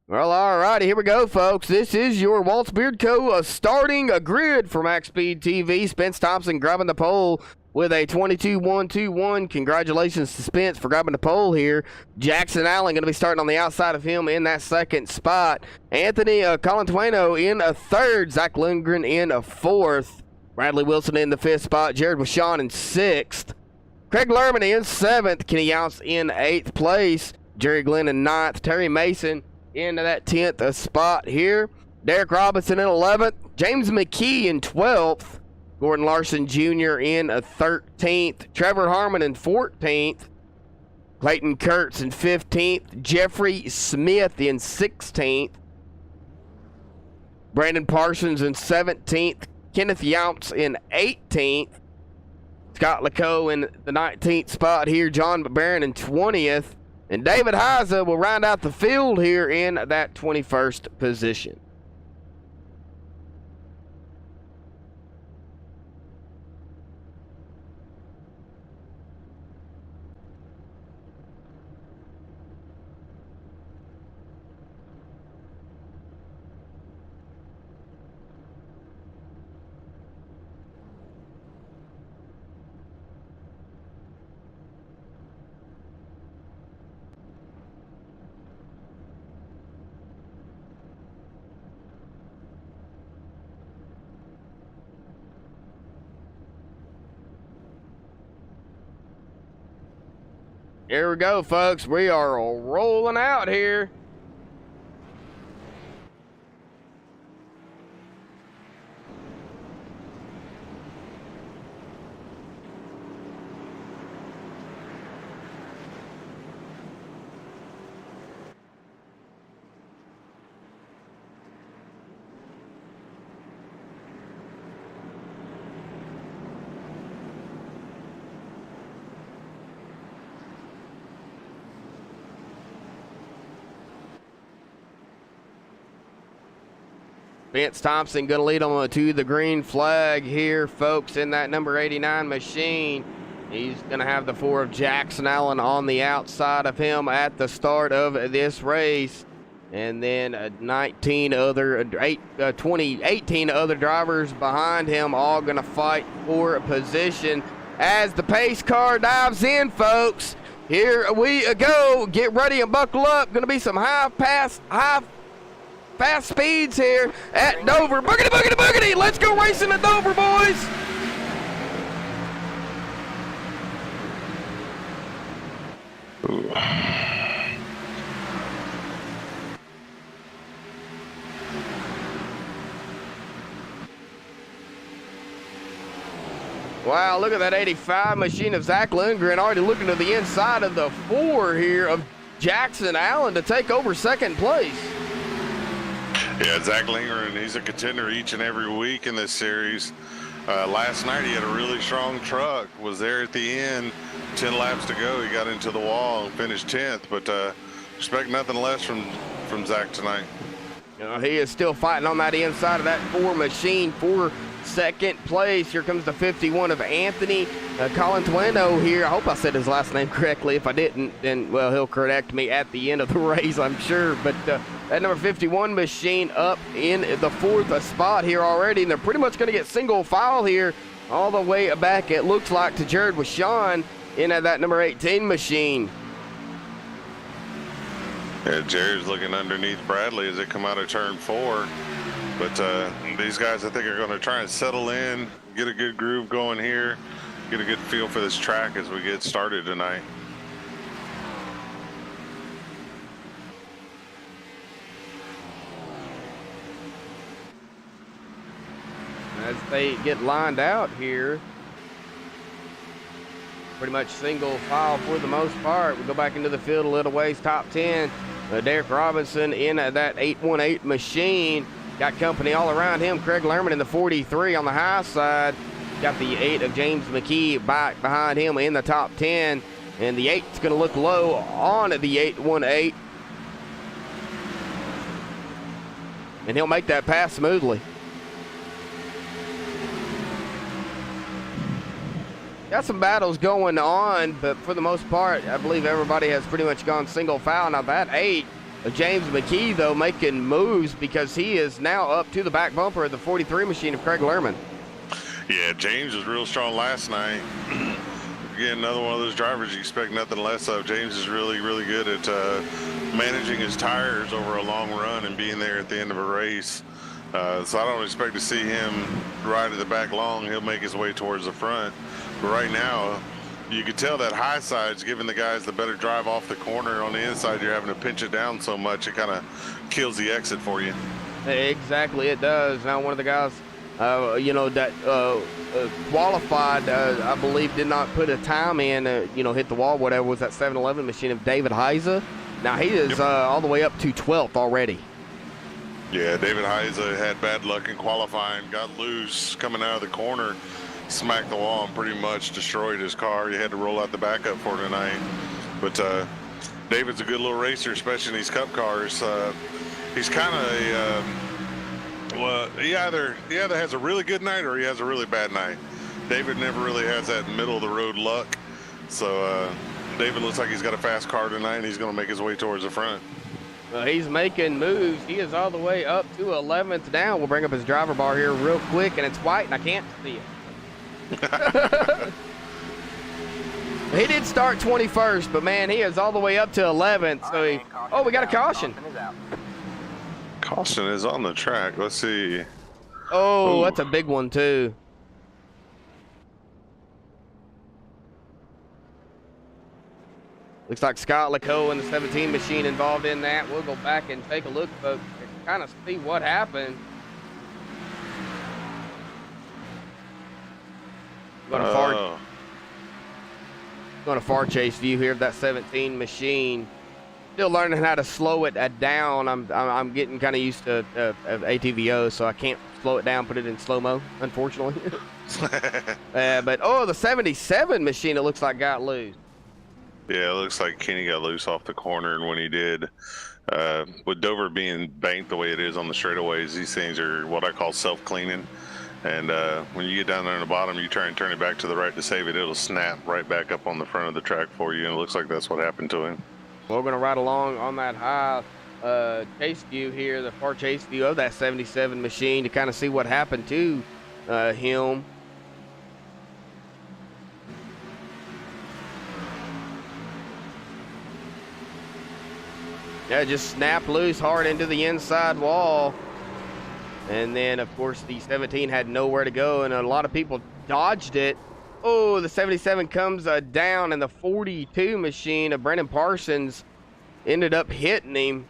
Well, all righty, here we go, folks. This is your Waltz Beard Co. Starting a grid for MaxSpeedTV. Spence Thompson grabbing the pole with a 22-1-2-1. Congratulations to Spence for grabbing the pole here. Jackson Allen going to be starting on the outside of him in that second spot. Anthony Colantueno in a third. Zach Lundgren in a fourth. Bradley Wilson in the fifth spot. Jared Washon in sixth. Craig Lerman in seventh. Kenny Younce in eighth place. Jerry Glenn in ninth. Terry Mason into that 10th spot here. Derek Robinson in 11th. James McKee in 12th. Gordon Larson Jr. in 13th. Trevor Harmon in 14th. Clayton Kurtz in 15th. Jeffrey Smith in 16th. Brandon Parsons in 17th. Kenneth Younce in 18th. Scott Lacoe in the 19th spot here. John Barron in 20th. And David Heiza will round out the field here in that 21st position. Here we go, folks. We are rolling out here. Spence Thompson going to lead them to the green flag here, folks, in that number 89 machine. He's going to have the 4 of Jackson Allen on the outside of him at the start of this race. And then 18 other drivers behind him, all going to fight for position as the pace car dives in, folks. Here we go. Get ready and buckle up. Going to be some fast speeds here at Dover. Boogity, boogity, boogity. Let's go racing at Dover, boys. Wow, look at that 85 machine of Zach Lundgren already looking to the inside of the 4 here of Jackson Allen to take over second place. Yeah, Zach Lundgren, he's a contender each and every week in this series. Last night he had a really strong truck, was there at the end, 10 laps to go. He got into the wall and finished 10th, but expect nothing less from Zach tonight. He is still fighting on that inside of that 4 machine for second place. Here comes the 51 of Anthony Colantueno here. I hope I said his last name correctly. If I didn't, then, well, he'll correct me at the end of the race, I'm sure. But that number 51 machine up in the fourth spot here already, and they're pretty much going to get single file here all the way back, it looks like, to Jared Washawn in that number 18 machine. Yeah, Jared's looking underneath Bradley as they come out of turn 4. But these guys, I think, are going to try and settle in, get a good groove going here, get a good feel for this track as we get started tonight. As they get lined out here, pretty much single file for the most part. We go back into the field a little ways, top 10. Derek Robinson in that 818 machine. Got company all around him. Craig Lerman in the 43 on the high side. Got the 8 of James McKee back behind him in the top 10. And the 8's going to look low on the 818. And he'll make that pass smoothly. Got some battles going on, but for the most part, I believe everybody has pretty much gone single file. Now that 8 of James McKee, though, making moves because he is now up to the back bumper of the 43 machine of Craig Lerman. Yeah, James was real strong last night. Again, another one of those drivers you expect nothing less of. James is really, really good at managing his tires over a long run and being there at the end of a race. So I don't expect to see him ride at the back long. He'll make his way towards the front. But right now, you can tell that high side's giving the guys the better drive off the corner. On the inside, you're having to pinch it down so much, it kind of kills the exit for you. Exactly, it does. Now, one of the guys, that qualified, I believe, did not put a time in, hit the wall, whatever, was that 7-Eleven machine of David Heiza. Now, he is all the way up to 12th already. Yeah, David Heiza had bad luck in qualifying, got loose coming out of the corner, smacked the wall and pretty much destroyed his car. He had to roll out the backup for tonight. But David's a good little racer, especially in these cup cars. He's kind of he either has a really good night or he has a really bad night. David never really has that middle of the road luck. So David looks like he's got a fast car tonight and he's going to make his way towards the front. He's making moves. He is all the way up to 11th now. We'll bring up his driver bar here real quick, and it's white and I can't see it. He did start 21st, but man, he is all the way up to 11th. So we got a caution. Caution is on the track. Let's see. Oh, that's a big one too. Looks like Scott Lacoe and the 17 machine involved in that. We'll go back and take a look, folks, and kind of see what happened. Going to far chase view here of that 17 machine. Still learning how to slow it down. I'm getting kind of used to ATVO, so I can't slow it down, put it in slow-mo, unfortunately. But the 77 machine, it looks like, got loose. Yeah, it looks like Kenny got loose off the corner, and when he did, with Dover being banked the way it is on the straightaways, these things are what I call self-cleaning. And when you get down there on the bottom, you try and turn it back to the right to save it, it'll snap right back up on the front of the track for you, and it looks like that's what happened to him. We're going to ride along on that high chase view here, the far chase view of that 77 machine to kind of see what happened to him. Yeah, just snapped loose hard into the inside wall. And then, of course, the 17 had nowhere to go, and a lot of people dodged it. Oh, the 77 comes down, and the 42 machine of Brendan Parsons ended up hitting him.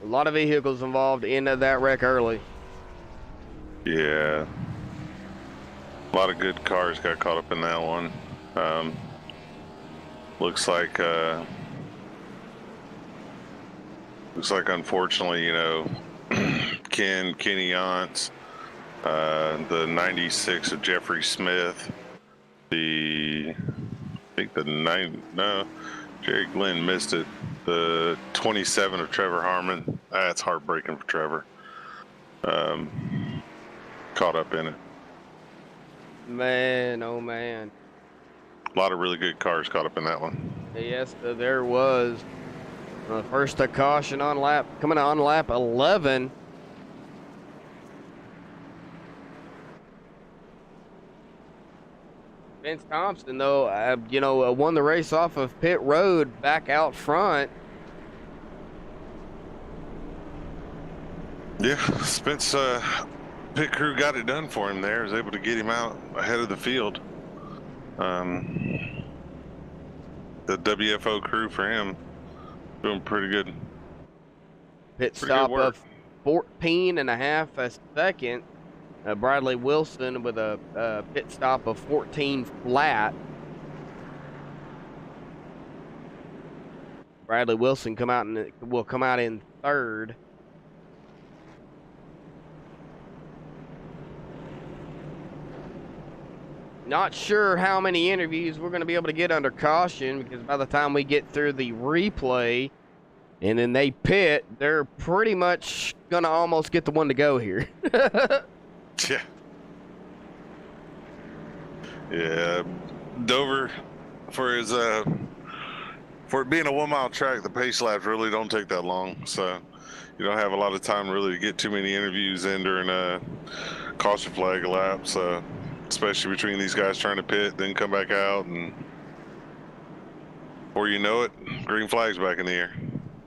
A lot of vehicles involved in that wreck early. Yeah. A lot of good cars got caught up in that one. Looks like unfortunately, Kenny Yance, the 96 of Jeffrey Smith, Jerry Glenn missed it, the 27 of Trevor Harmon. That's heartbreaking for Trevor. caught up in it. Man, oh man. A lot of really good cars caught up in that one. Yes, there was. First a caution on lap, coming on lap 11. Vince Thompson, though, won the race off of pit road back out front. Yeah, Spence pit crew got it done for him there. Was able to get him out ahead of the field. The WFO crew for him doing pretty good. Pit stop of 14.5 seconds. Bradley Wilson with a pit stop of 14 flat. Bradley Wilson will come out in third. Not sure how many interviews we're going to be able to get under caution, because by the time we get through the replay and then they pit, they're pretty much going to almost get the one to go here. Yeah. Yeah. Dover, for it being a 1 mile track, the pace laps really don't take that long. So you don't have a lot of time really to get too many interviews in during a caution flag lap. So especially between these guys trying to pit, then come back out, and before you know it, green flag's back in the air.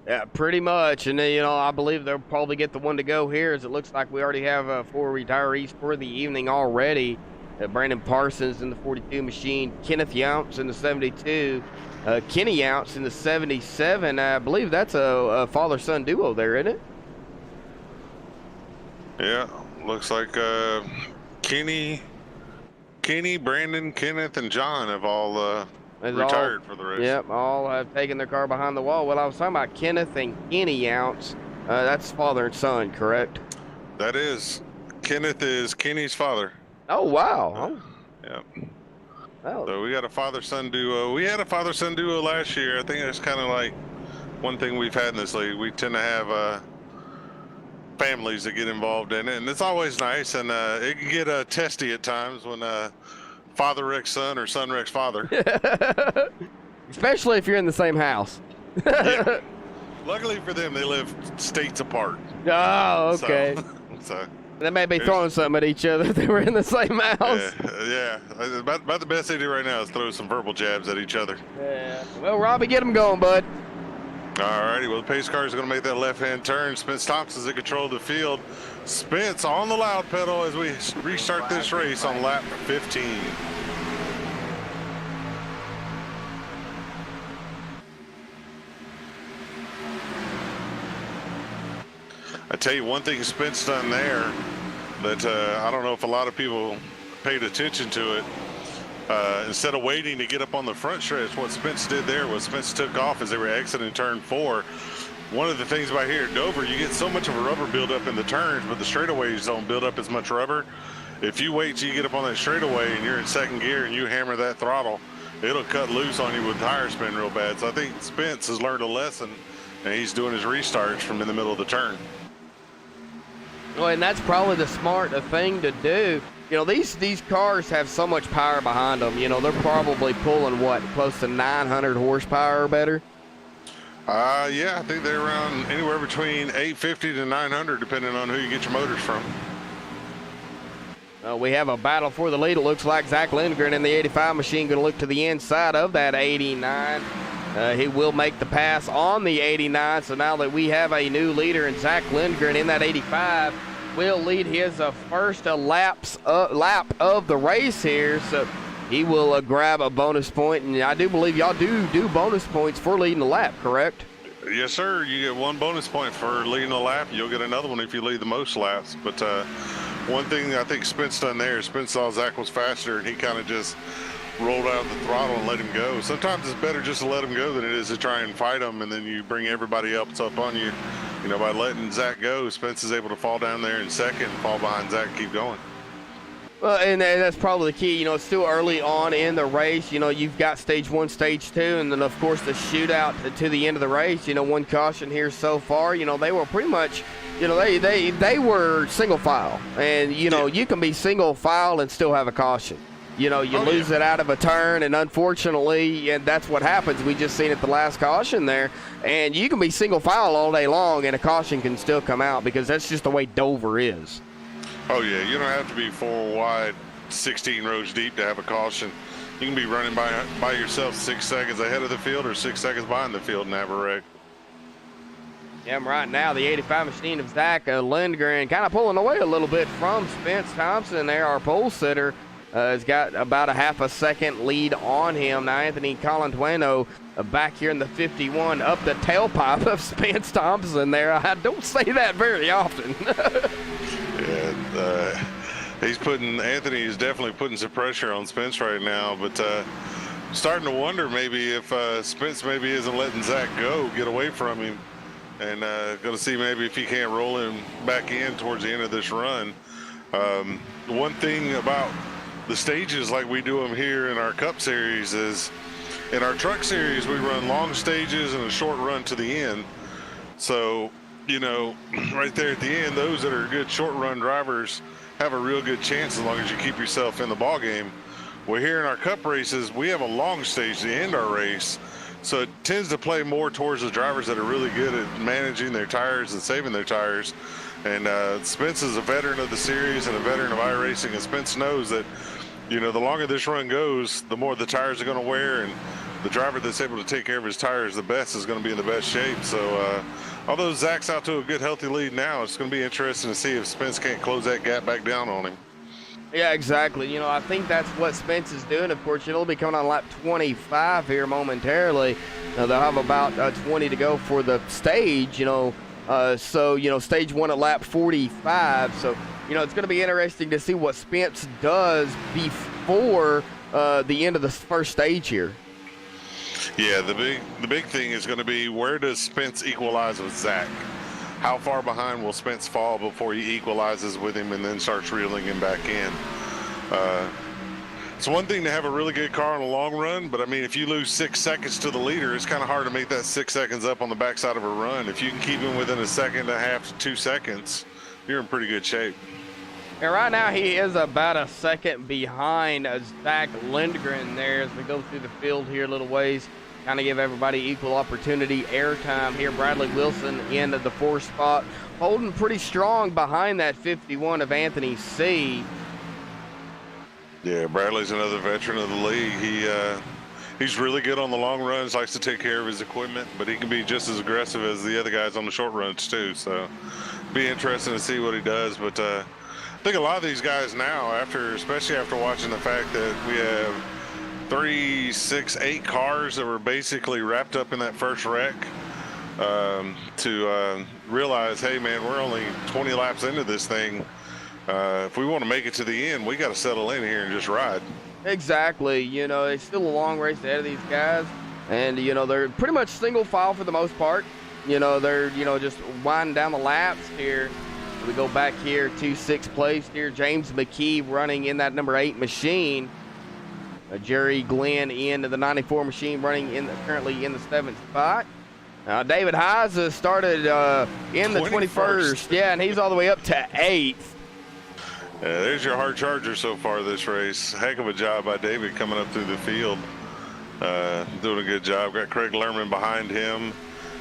Yeah, pretty much. And then, I believe they'll probably get the one to go here, as it looks like we already have 4 retirees for the evening already. Brandon Parsons in the 42 machine, Kenneth Younts in the 72, Kenny Younts in the 77. I believe that's a father-son duo there, isn't it? Yeah, looks like Kenny, Brandon, Kenneth, and John have all retired for the race. Yep, all have taken their car behind the wall. Well, I was talking about Kenneth and Kenny Younts. That's father and son, correct? That is. Kenneth is Kenny's father. Oh, wow. Yep. Oh. So we got a father-son duo. We had a father-son duo last year. I think that's kind of like one thing we've had in this league. We tend to have families that get involved in it, and it's always nice, and it can get testy at times when father wrecks son or son wrecks father. Especially if you're in the same house. Yeah. Luckily for them, they live states apart. Oh, okay. So they may be throwing something at each other if they were in the same house. Yeah. About the best they do right now is throw some verbal jabs at each other. Yeah. Well, Robbie, get them going, bud. Alrighty, well, the pace car is going to make that left-hand turn. Spence Thompson's in control of the field. Spence on the loud pedal as we restart this race on lap 15. I tell you one thing Spence done there that I don't know if a lot of people paid attention to it. Instead of waiting to get up on the front stretch, what Spence did there was Spence took off as they were exiting turn 4. One of the things about here at Dover, you get so much of a rubber buildup in the turns, but the straightaways don't build up as much rubber. If you wait till you get up on that straightaway and you're in second gear and you hammer that throttle, it'll cut loose on you with tire spin real bad. So I think Spence has learned a lesson, and he's doing his restarts from in the middle of the turn. Well, and that's probably the smart thing to do. These cars have so much power behind them. They're probably pulling, close to 900 horsepower or better? Yeah, I think they're around anywhere between 850 to 900, depending on who you get your motors from. We have a battle for the lead. It looks like Zach Lindgren in the 85 machine going to look to the inside of that 89. He will make the pass on the 89. So now that we have a new leader in Zach Lindgren in that 85, will lead his first lap of the race here. So he will grab a bonus point, and I do believe y'all do bonus points for leading the lap, correct? Yes, sir. You get 1 bonus point for leading the lap. You'll get another one if you lead the most laps. But one thing I think Spence done there, Spence saw Zach was faster, and he kind of just rolled out the throttle and let him go. Sometimes it's better just to let him go than it is to try and fight him, and then you bring everybody else up on you. By letting Zach go, Spence is able to fall down there in second and fall behind Zach and keep going. Well, and that's probably the key. It's still early on in the race. You've got stage 1, stage 2, and then, of course, the shootout to the end of the race. 1 caution here so far. They were pretty much, You know, they were single file, and you know you can be single file and still have a caution. You know, you lose it out of a turn, and unfortunately, and that's what happens. We just seen it the last caution there, and you can be single file all day long, and a caution can still come out because that's just the way Dover is. Oh yeah, you don't have to be 4 wide, 16 rows deep to have a caution. You can be running by yourself 6 seconds ahead of the field or 6 seconds behind the field and have a wreck. Yeah, right now the 85 machine of Zach Lindgren kind of pulling away a little bit from Spence Thompson there, our pole sitter. Has got about a half a second lead on him. Now Anthony Colantueno back here in the 51 up the tailpipe of Spence Thompson there. I don't say that very often. Yeah, Anthony is definitely putting some pressure on Spence right now, but starting to wonder maybe if Spence maybe isn't letting Zach get away from him, and going to see maybe if he can't roll him back in towards the end of this run. One thing about the stages like we do them here in our Cup Series is in our Truck Series we run long stages and a short run to the end. So, you know, right there at the end, those that are good short run drivers have a real good chance as long as you keep yourself in the ball game. Well, here in our Cup races, we have a long stage to end our race. So it tends to play more towards the drivers that are really good at managing their tires and saving their tires. And Spence is a veteran of the series and a veteran of iRacing, and Spence knows that, you know, the longer this run goes, the more the tires are going to wear, and the driver that's able to take care of his tires the best is going to be in the best shape. So although Zach's out to a good, healthy lead now, it's going to be interesting to see if Spence can't close that gap back down on him. Yeah, exactly. You know, I think that's what Spence is doing. Of course, he'll be coming on lap 25 here momentarily. They'll have about 20 to go for the stage, you know. So, you know, stage 1 at lap 45. So, you know, it's going to be interesting to see what Spence does before the end of the first stage here. Yeah, the big thing is going to be, where does Spence equalize with Zach? How far behind will Spence fall before he equalizes with him and then starts reeling him back in? It's one thing to have a really good car on a long run, but I mean, if you lose 6 seconds to the leader, it's kind of hard to make that 6 seconds up on the backside of a run. If you can keep him within a second and a half to 2 seconds, you're in pretty good shape. And right now he is about a second behind Zach Lindgren there as we go through the field here a little ways. Kind of give everybody equal opportunity airtime here. Bradley Wilson in the 4th spot, holding pretty strong behind that 51 of Anthony C. Yeah, Bradley's another veteran of the league. He's really good on the long runs, likes to take care of his equipment, but he can be just as aggressive as the other guys on the short runs too. So be interesting to see what he does. But I think a lot of these guys now, especially after watching the fact that we have 3, 6, 8 cars that were basically wrapped up in that first wreck, to realize, hey man, we're only 20 laps into this thing. If we want to make it to the end, we got to settle in here and just ride. Exactly. You know, it's still a long race ahead of these guys, and you know they're pretty much single file for the most part. You know, they're just winding down the laps here. We go back here to 6th place here. James McKee running in that number 8 machine. Jerry Glenn in the 94 machine running currently in the 7th spot. David Heiser started in the 21st. Yeah, and he's all the way up to 8th. There's your hard charger so far this race. Heck of a job by David coming up through the field. Doing a good job. Got Craig Lerman behind him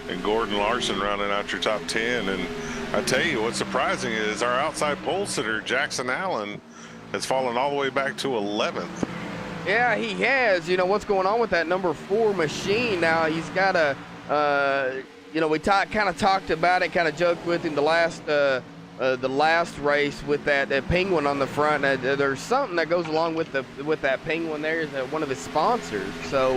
and Gordon Larson rounding out your top 10. And I tell you what's surprising is our outside pole sitter, Jackson Allen, has fallen all the way back to 11th. Yeah, he has. You know, what's going on with that number 4 machine now? He's got a, you know, we kind of talked about it, kind of joked with him the last race with that penguin on the front. There's something that goes along with that penguin there, is one of his sponsors. So,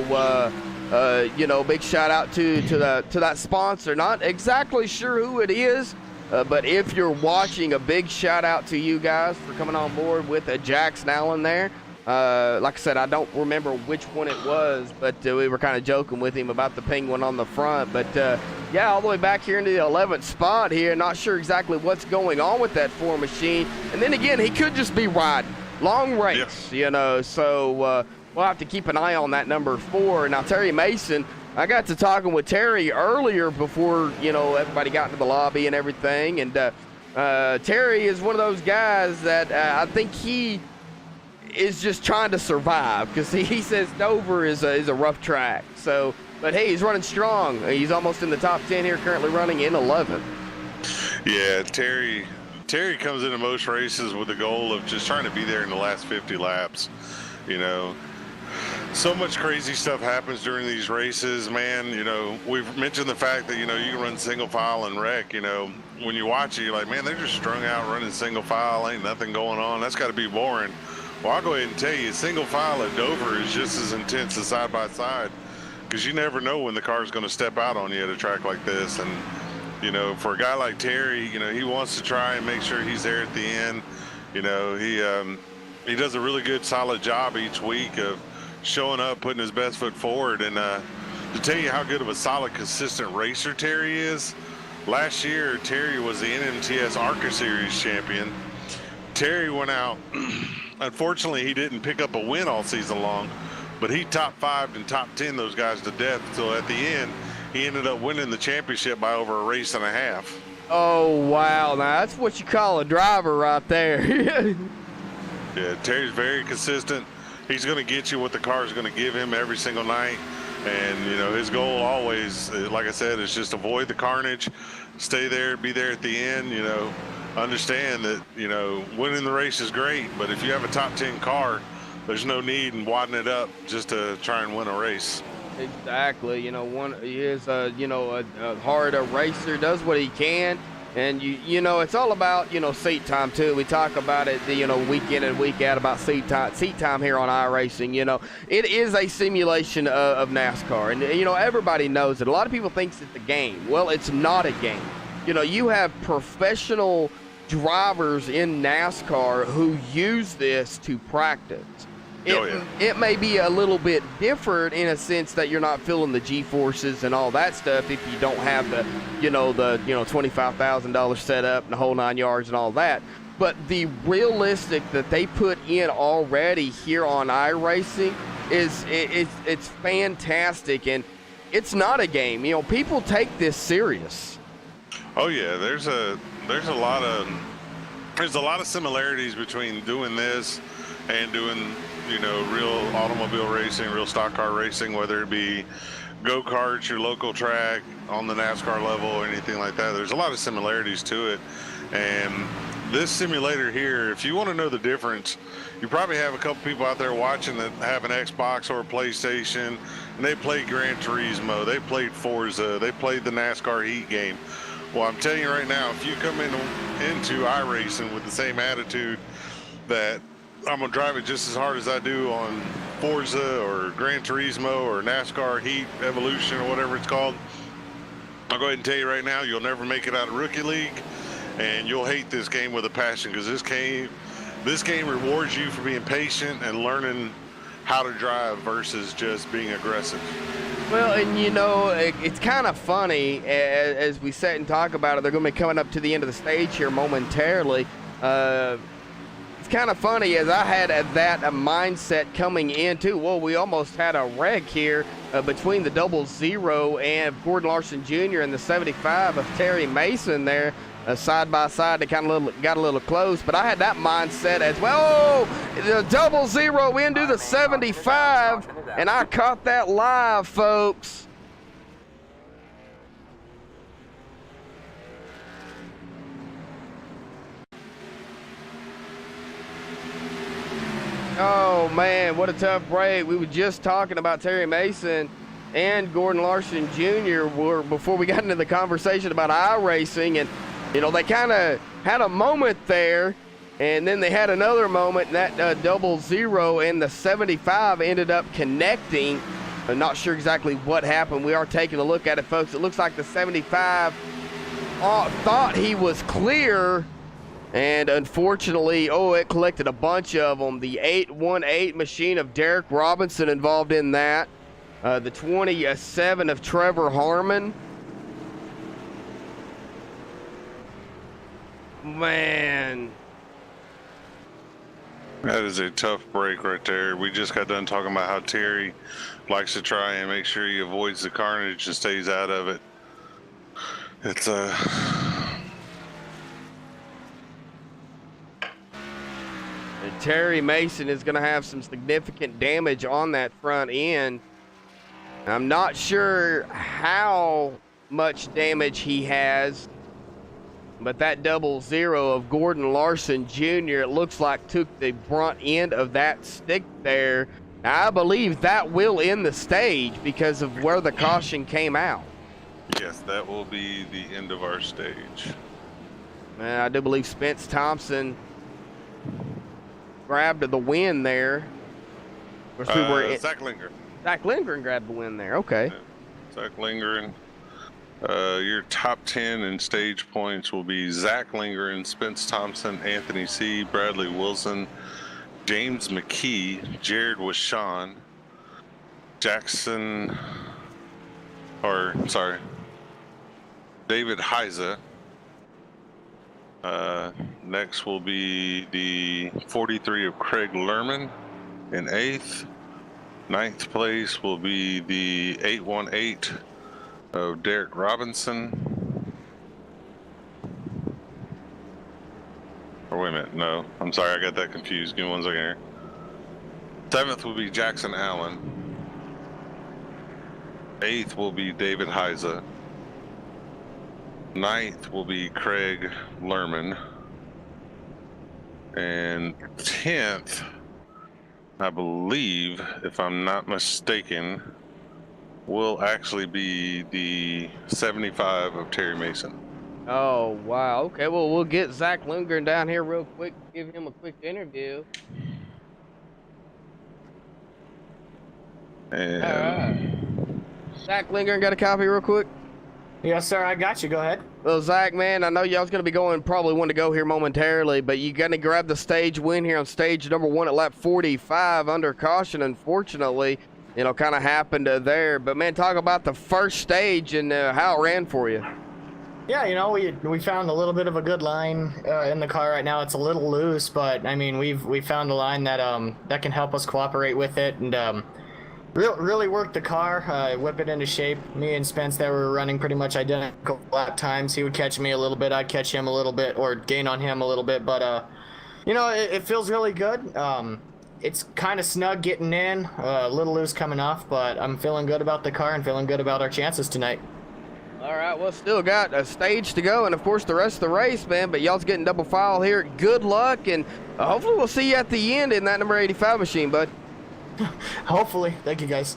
you know, big shout out to that sponsor. Not exactly sure who it is, but if you're watching, a big shout out to you guys for coming on board with Jackson Allen there. Like I said, I don't remember which one it was, but we were kind of joking with him about the penguin on the front. But yeah, all the way back here into the 11th spot here. Not sure exactly what's going on with that 4 machine. And then again, he could just be riding. Long race, you know. So we'll have to keep an eye on that number 4. Now, Terry Mason I got to talking with Terry earlier before, you know, everybody got into the lobby and everything. And Terry is one of those guys that I think he is just trying to survive, because he says Dover is a rough track. So, but hey, he's running strong. He's almost in the top 10 here, currently running in 11th. Yeah, Terry comes into most races with the goal of just trying to be there in the last 50 laps. You know, so much crazy stuff happens during these races, man. You know, we've mentioned the fact that, you know, you can run single file and wreck. You know, when you watch it, you're like, man, they're just strung out running single file. Ain't nothing going on. That's got to be boring. Well, I'll go ahead and tell you, single file at Dover is just as intense as side by side, because you never know when the car's going to step out on you at a track like this. And, you know, for a guy like Terry, you know, he wants to try and make sure he's there at the end. You know, he does a really good, solid job each week of showing up, putting his best foot forward. And to tell you how good of a solid, consistent racer Terry is, last year Terry was the NMTS ARCA Series champion. Terry went out. Unfortunately, he didn't pick up a win all season long, but he top 5 and top 10 those guys to death. So at the end, he ended up winning the championship by over a race and a half. Oh, wow. Now, that's what you call a driver right there. Yeah, Terry's very consistent. He's going to get you what the car is going to give him every single night. And, you know, his goal always, like I said, is just avoid the carnage, stay there, be there at the end. You know, understand that, you know, winning the race is great, but if you have a top 10 car, there's no need in wadding it up just to try and win a race. Exactly. You know, he is a hard racer, does what he can. And you know, it's all about, you know, seat time too. We talk about it, you know, week in and week out about seat time here on iRacing. You know, it is a simulation of NASCAR, and you know, everybody knows it. A lot of people think it's a game. Well, it's not a game. You know, you have professional drivers in NASCAR who use this to practice. It may be a little bit different in a sense that you're not feeling the G-forces and all that stuff if you don't have the $25,000 setup and the whole 9 yards and all that. But the realistic that they put in already here on iRacing it's fantastic, and it's not a game. You know, people take this serious. Oh yeah, there's a lot of similarities between doing this and doing, you know, real automobile racing, real stock car racing, whether it be go-karts, your local track, on the NASCAR level, or anything like that. There's a lot of similarities to it. And this simulator here, if you want to know the difference, you probably have a couple people out there watching that have an Xbox or a PlayStation, and they play Gran Turismo, they played Forza, they played the NASCAR Heat game. Well, I'm telling you right now, if you come into iRacing with the same attitude that I'm going to drive it just as hard as I do on Forza or Gran Turismo or NASCAR Heat Evolution or whatever it's called, I'll go ahead and tell you right now, you'll never make it out of Rookie League, and you'll hate this game with a passion, because this game rewards you for being patient and learning how to drive versus just being aggressive. Well, and you know, it's kind of funny as we sit and talk about it. They're going to be coming up to the end of the stage here momentarily. It's kind of funny, as I had that mindset coming into, well, we almost had a wreck here between the 00 and Gordon Larson Jr. and the 75 of Terry Mason there, side by side. They kind of got a little close, but I had that mindset as well. Oh, the 00 into the 75, and I caught that live, folks. Oh, man, what a tough break. We were just talking about Terry Mason and Gordon Larson Jr. before we got into the conversation about iRacing, and, you know, they kind of had a moment there, and then they had another moment, and that 00 and the 75 ended up connecting. I'm not sure exactly what happened. We are taking a look at it, folks. It looks like the 75 thought he was clear, and unfortunately, it collected a bunch of them. The 818 machine of Derek Robinson involved in that. The 27 of Trevor Harmon. Man. That is a tough break right there. We just got done talking about how Terry likes to try and make sure he avoids the carnage and stays out of it. It's And Terry Mason is going to have some significant damage on that front end. I'm not sure how much damage he has, but that 00 of Gordon Larson Jr., it looks like took the brunt end of that stick there. Now, I believe that will end the stage because of where the caution came out. yes, that will be the end of our stage. And I do believe Spence Thompson grabbed the win there. Of course, Zach Lindgren. Zach Lindgren grabbed the win there. Okay. Yeah. Zach Lindgren. Your top 10 in stage points will be Zach Lindgren, Spence Thompson, Anthony C., Bradley Wilson, James McKee, Jared Wishon, David Heiza. Next will be the 43 of Craig Lerman in 8th. 9th place will be the 818 of Derek Robinson. Or wait a minute, no, I'm sorry, I got that confused. Give me 1 second here. 7th will be Jackson Allen. 8th will be David Heiza. 9th will be Craig Lerman. And 10th, I believe, if I'm not mistaken, will actually be the 75 of Terry Mason. Oh, wow. Okay, well, we'll get Zach Lindgren down here real quick, give him a quick interview. And Zach Lindgren, got a copy real quick? Yes, sir. I got you. Go ahead. Well, Zach, man, I know y'all's going to be going, probably want to go here momentarily, but you going to grab the stage win here on stage number 1 at lap 45 under caution, unfortunately. You know, kind of happened there. But, man, talk about the first stage and how it ran for you. Yeah, you know, we found a little bit of a good line in the car right now. It's a little loose, but, I mean, we found a line that that can help us cooperate with it and really worked the car, whip it into shape. Me and Spence, that were running pretty much identical lap times. He would catch me a little bit, I'd catch him a little bit, or gain on him a little bit. But, you know, it feels really good. It's kind of snug getting in, a little loose coming off, but I'm feeling good about the car and feeling good about our chances tonight. All right, well, still got a stage to go, and, of course, the rest of the race, man. But y'all's getting double file here. Good luck, and hopefully we'll see you at the end in that number 85 machine, bud. Hopefully. Thank you, guys.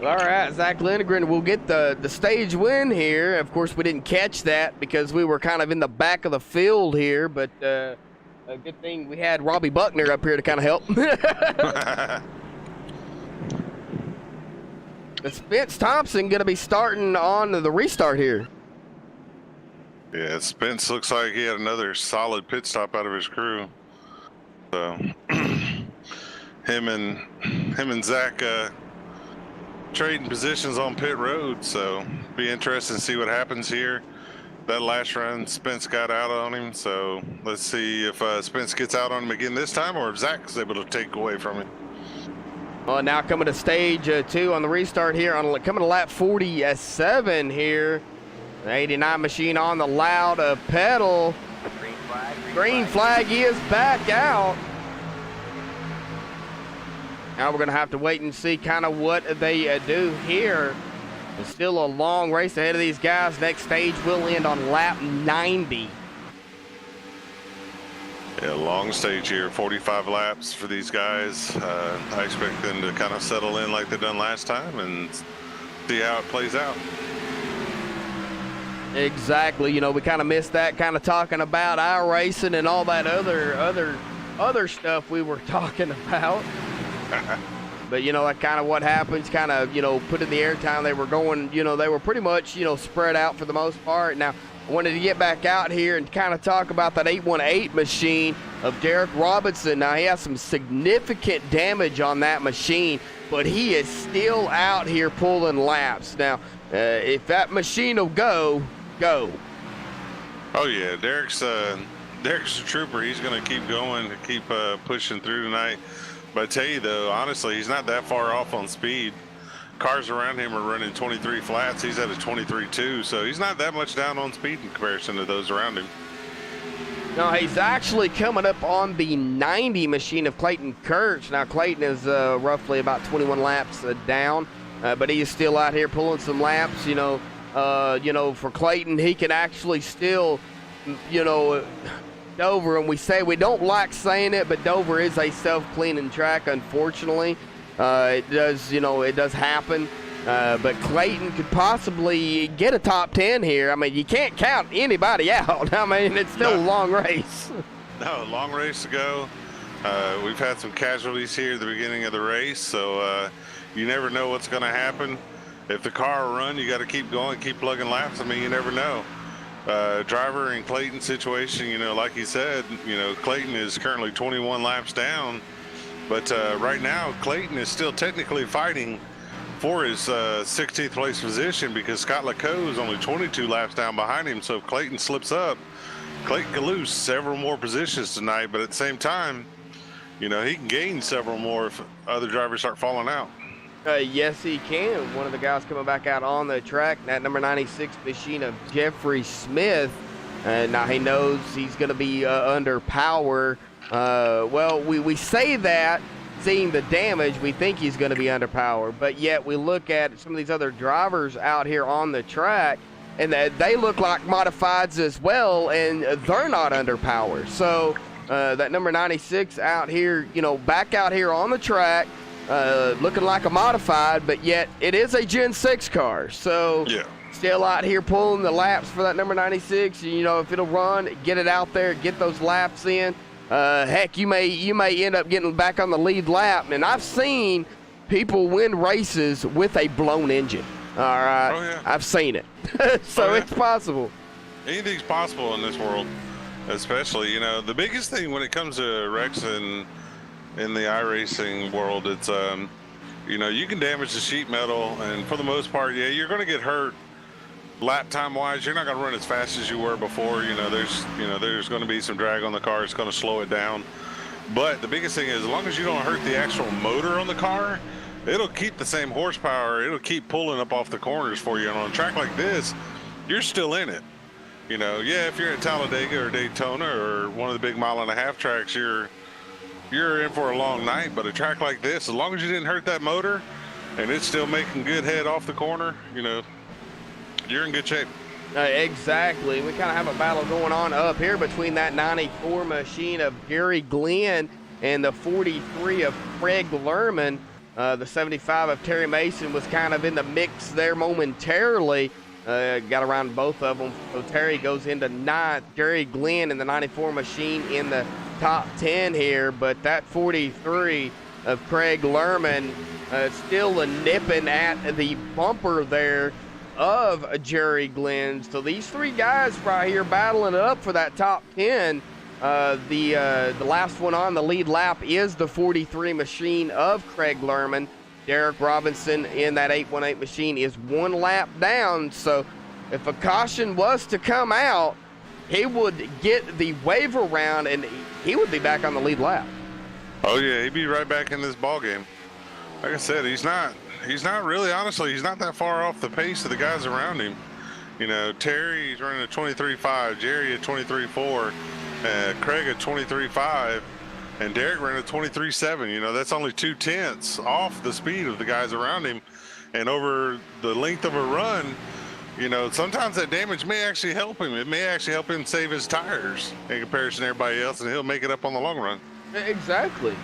All right, Zach Lindgren will get the stage win here. Of course, we didn't catch that because we were kind of in the back of the field here, but a good thing we had Robbie Buckner up here to kind of help. But Spence Thompson going to be starting on the restart here. yeah, Spence looks like he had another solid pit stop out of his crew. So him and Zach trading positions on pit road. So be interesting to see what happens here. That last run, Spence got out on him. So let's see if Spence gets out on him again this time, or if Zach's able to take away from him. Well, now coming to stage 2 on the restart here, coming to lap 47 here. The 89 machine on the loud pedal. Green flag is back out. Now we're going to have to wait and see kind of what they do here. It's still a long race ahead of these guys. Next stage will end on lap 90. Yeah, long stage here, 45 laps for these guys. I expect them to kind of settle in like they've done last time and see how it plays out. Exactly. You know, we kind of missed that, kind of talking about our racing and all that other stuff we were talking about. But, you know, that kind of what happens, kind of, you know, put in the airtime. They were going, you know, they were pretty much, you know, spread out for the most part. Now, I wanted to get back out here and kind of talk about that 818 machine of Derek Robinson. Now, he has some significant damage on that machine, but he is still out here pulling laps. Now, if that machine will go. Oh, yeah. Derek's a trooper. He's going to keep going, keep pushing through tonight. But I tell you, though, honestly, he's not that far off on speed. Cars around him are running 23 flats. He's at a 23.2, so he's not that much down on speed in comparison to those around him. No, he's actually coming up on the 90 machine of Clayton Kirch. Now, Clayton is roughly about 21 laps down, but he is still out here pulling some laps. For Clayton, he can actually still, Dover, and we don't like saying it, but Dover is a self-cleaning track, unfortunately. It does happen. But Clayton could possibly get a top 10 here. I mean, you can't count anybody out. I mean, it's still a long race. No, long race to go. We've had some casualties here at the beginning of the race, so you never know what's going to happen. If the car will run, you got to keep going, keep plugging laps. I mean, you never know. Driver in Clayton's situation, like he said, Clayton is currently 21 laps down. But right now, Clayton is still technically fighting for his 16th place position because Scott LeCaux is only 22 laps down behind him. So if Clayton slips up, Clayton can lose several more positions tonight. But at the same time, he can gain several more if other drivers start falling out. Yes, he can. One of the guys coming back out on the track, that number 96 machine of Jeffrey Smith. Now he knows he's going to be under power. We say that, seeing the damage, we think he's going to be underpowered, but yet we look at some of these other drivers out here on the track, and they look like modifieds as well, and they're not underpowered. So that number 96 out here, back out here on the track, looking like a modified, but yet it is a Gen 6 car. So yeah. Still out here pulling the laps for that number 96. If it'll run, get it out there, get those laps in. Heck, you may end up getting back on the lead lap. And I've seen people win races with a blown engine. All right. Oh, yeah. I've seen it. So it's possible. Anything's possible in this world, especially, the biggest thing when it comes to wrecks in the iRacing world, it's, you can damage the sheet metal. And for the most part, yeah, you're going to get hurt. Lap time wise, you're not going to run as fast as you were before. There's going to be some drag on the car. It's going to slow it down. But the biggest thing is, as long as you don't hurt the actual motor on the car, it'll keep the same horsepower. It'll keep pulling up off the corners for you. And on a track like this, you're still in it. If you're at Talladega or Daytona or one of the big mile-and-a-half tracks, you're in for a long night. But a track like this, as long as you didn't hurt that motor and it's still making good head off the corner, you're in good shape. Exactly. We kind of have a battle going on up here between that 94 machine of Gary Glenn and the 43 of Craig Lerman. The 75 of Terry Mason was kind of in the mix there momentarily. Got around both of them. So Terry goes into 9th. Gary Glenn in the 94 machine in the top 10 here. But that 43 of Craig Lerman still nipping at the bumper there of Jerry Glenn. So these three guys right here battling it up for that top 10. The last one on the lead lap is the 43 machine of Craig Lerman. Derek Robinson in that 818 machine is 1 lap down. So if a caution was to come out, he would get the waiver round and he would be back on the lead lap. Oh yeah, he'd be right back in this ball game. Like I said, he's not really, honestly, he's not that far off the pace of the guys around him. Terry, he's running a 23.5, Jerry at 23.4, Craig at 23.5, and Derek ran a 23.7. That's only 0.2 off the speed of the guys around him. And over the length of a run, sometimes that damage may actually help him. It may actually help him save his tires in comparison to everybody else, and he'll make it up on the long run. Exactly.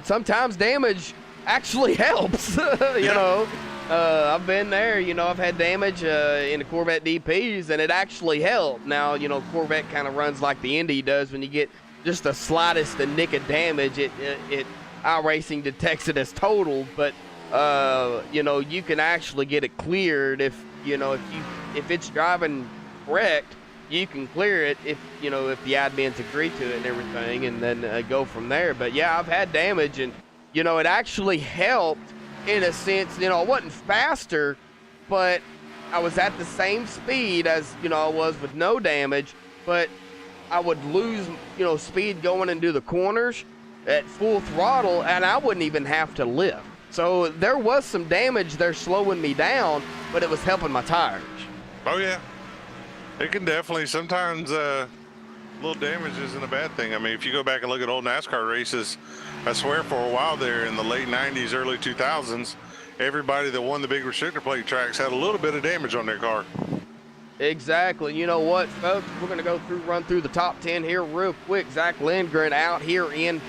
Sometimes damage actually helps. I've been there. I've had damage in the Corvette DPs, and it actually helped. Now, Corvette kind of runs like the Indy does. When you get just the slightest nick of damage, it iRacing detects it as totaled. But you can actually get it cleared if you if it's driving correct, you can clear it if the admins agree to it and everything, and then go from there. But yeah, I've had damage, and it actually helped in a sense. I wasn't faster, but I was at the same speed as I was with no damage, but I would lose speed going into the corners at full throttle, and I wouldn't even have to lift. So there was some damage there slowing me down, but it was helping my tires. Oh yeah, it can definitely sometimes little damage isn't a bad thing. I mean, if you go back and look at old NASCAR races, I swear for a while there in the late 90s, early 2000s, everybody that won the big restrictor plate tracks had a little bit of damage on their car. Exactly. You know what, folks? We're going to run through the top 10 here real quick. Zach Lindgren out here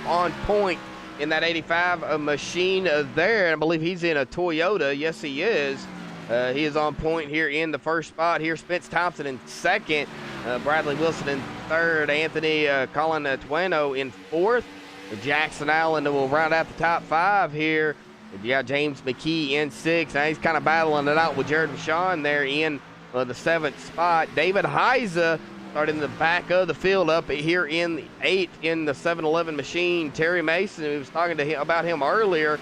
on point in that 85 machine there. I believe he's in a Toyota. Yes, he is. He is on point here in the first spot here. Spence Thompson in second. Bradley Wilson in third. Anthony Colin Tueno in fourth. Jackson Allen will round out the top 5 here. You got James McKee in 6th. Now he's kind of battling it out with Jared Vachon there in the 7th spot. David Heiza started in the back of the field up here in the 8th in the 7-Eleven machine. Terry Mason, we was talking to him about him earlier.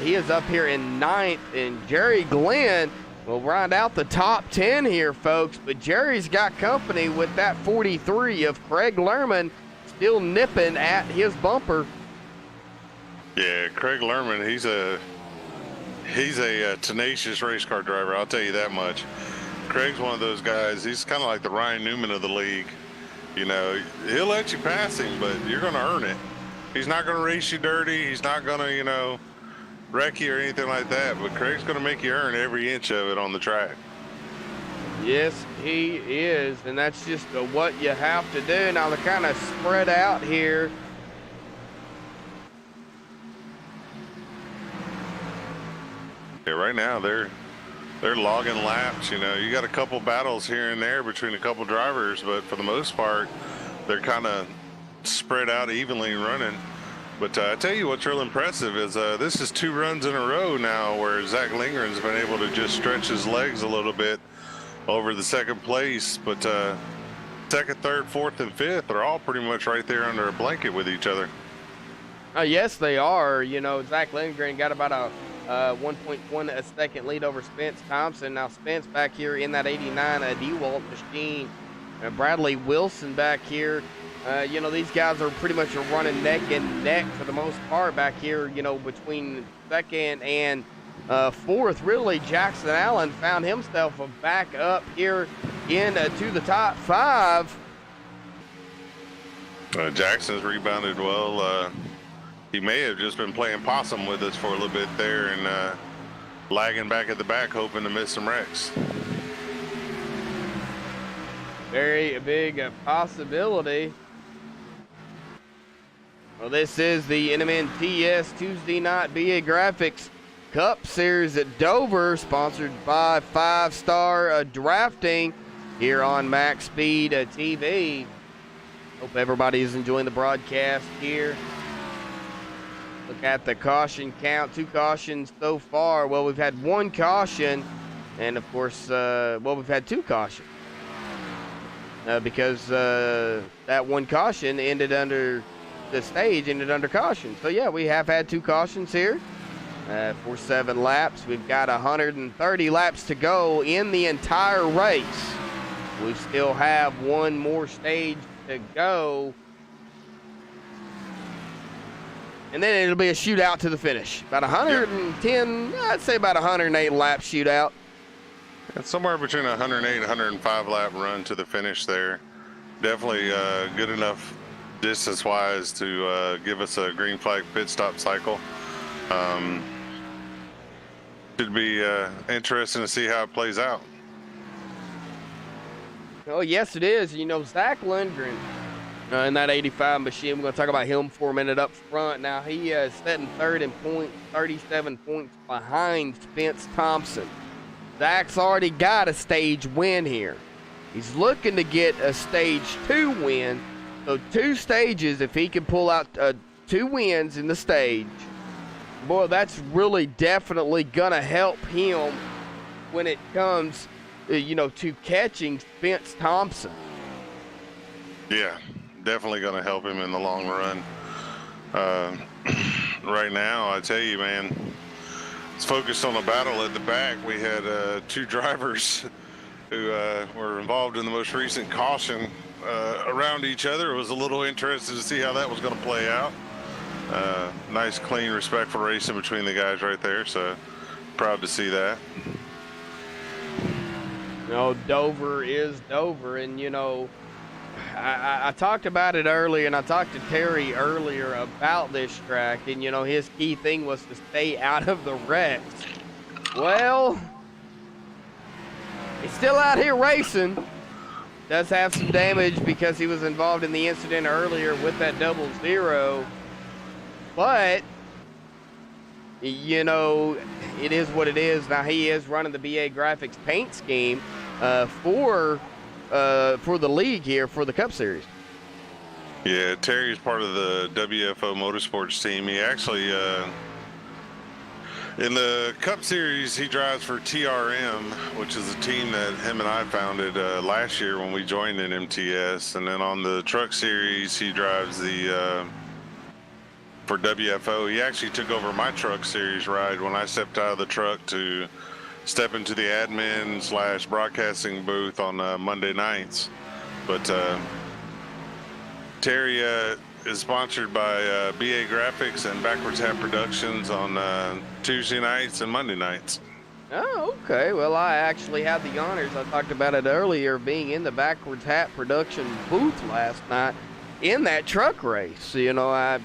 He is up here in 9th, and Jerry Glenn will round out the top 10 here, folks. But Jerry's got company with that 43 of Craig Lerman still nipping at his bumper. Yeah, Craig Lerman, he's a tenacious race car driver, I'll tell you that much. Craig's one of those guys, he's kind of like the Ryan Newman of the league. He'll let you pass him, but you're going to earn it. He's not going to race you dirty. He's not going to, wreck you or anything like that, but Craig's going to make you earn every inch of it on the track. Yes, he is, and that's just what you have to do. Now they're kind of spread out here. Yeah, right now they're logging laps. You got a couple battles here and there between a couple drivers, but for the most part, they're kind of spread out evenly running. But I tell you what's real impressive is this is 2 runs in a row now where Zach Lindgren's been able to just stretch his legs a little bit over the second place. But second, third, fourth, and fifth are all pretty much right there under a blanket with each other. Yes, they are. Zach Lindgren got about a 1.1 second lead over Spence Thompson. Now Spence back here in that 89 DeWalt machine. Bradley Wilson back here. These guys are pretty much running neck and neck for the most part back here, between second and fourth. Really, Jackson Allen found himself back up here to the top 5. Jackson's rebounded well. He may have just been playing possum with us for a little bit there and lagging back at the back, hoping to miss some wrecks. Very big possibility. Well, this is the NMNTS Tuesday Night BA Graphics Cup Series at Dover, sponsored by 5-Star Drafting here on MaxSpeedTV. Hope everybody is enjoying the broadcast here. Look at the caution count. 2 cautions so far. Well, we've had 1 caution, and of course, we've had 2 cautions. Because that 1 caution ended under caution. So yeah, we have had 2 cautions here for 7 laps. We've got 130 laps to go in the entire race. We still have 1 more stage to go. And then it'll be a shootout to the finish. About 110, I'd say about 108 lap shootout. It's somewhere between 108 and 105 lap run to the finish there. Definitely good enough distance-wise to give us a green flag pit stop cycle. Should be interesting to see how it plays out. Oh, yes, it is. Zach Lindgren in that 85 machine. We're going to talk about him for a minute up front. Now, he is setting third in points, 37 points behind Spence Thompson. Zach's already got a stage win here. He's looking to get a stage 2 win. So 2 stages, if he can pull out 2 wins in the stage, boy, that's really definitely going to help him when it comes to catching Spence Thompson. Yeah, definitely going to help him in the long run. Right now, I tell you, man, it's focused on the battle at the back. We had 2 drivers who were involved in the most recent caution around each other. It was a little interesting to see how that was going to play out. Nice, clean, respectful racing between the guys right there. So proud to see that. Dover is Dover, and I talked about it earlier, and I talked to Terry earlier about this track, and his key thing was to stay out of the wrecks. Well, he's still out here racing. Does have some damage because he was involved in the incident earlier with that 00, but it is what it is. Now he is running the BA Graphics paint scheme for the league here for the Cup Series. Yeah, Terry's part of the WFO Motorsports team. He actually, in the Cup Series, he drives for TRM, which is a team that him and I founded last year when we joined in MTS. And then on the Truck Series, he drives for WFO. He actually took over my Truck Series ride when I stepped out of the truck to step into the admin / broadcasting booth on Monday nights. But Terry is sponsored by BA Graphics and Backwards Hat Productions on Tuesday nights and Monday nights. Oh, okay. Well, I actually had the honors, I talked about it earlier, being in the Backwards Hat Production booth last night in that truck race. I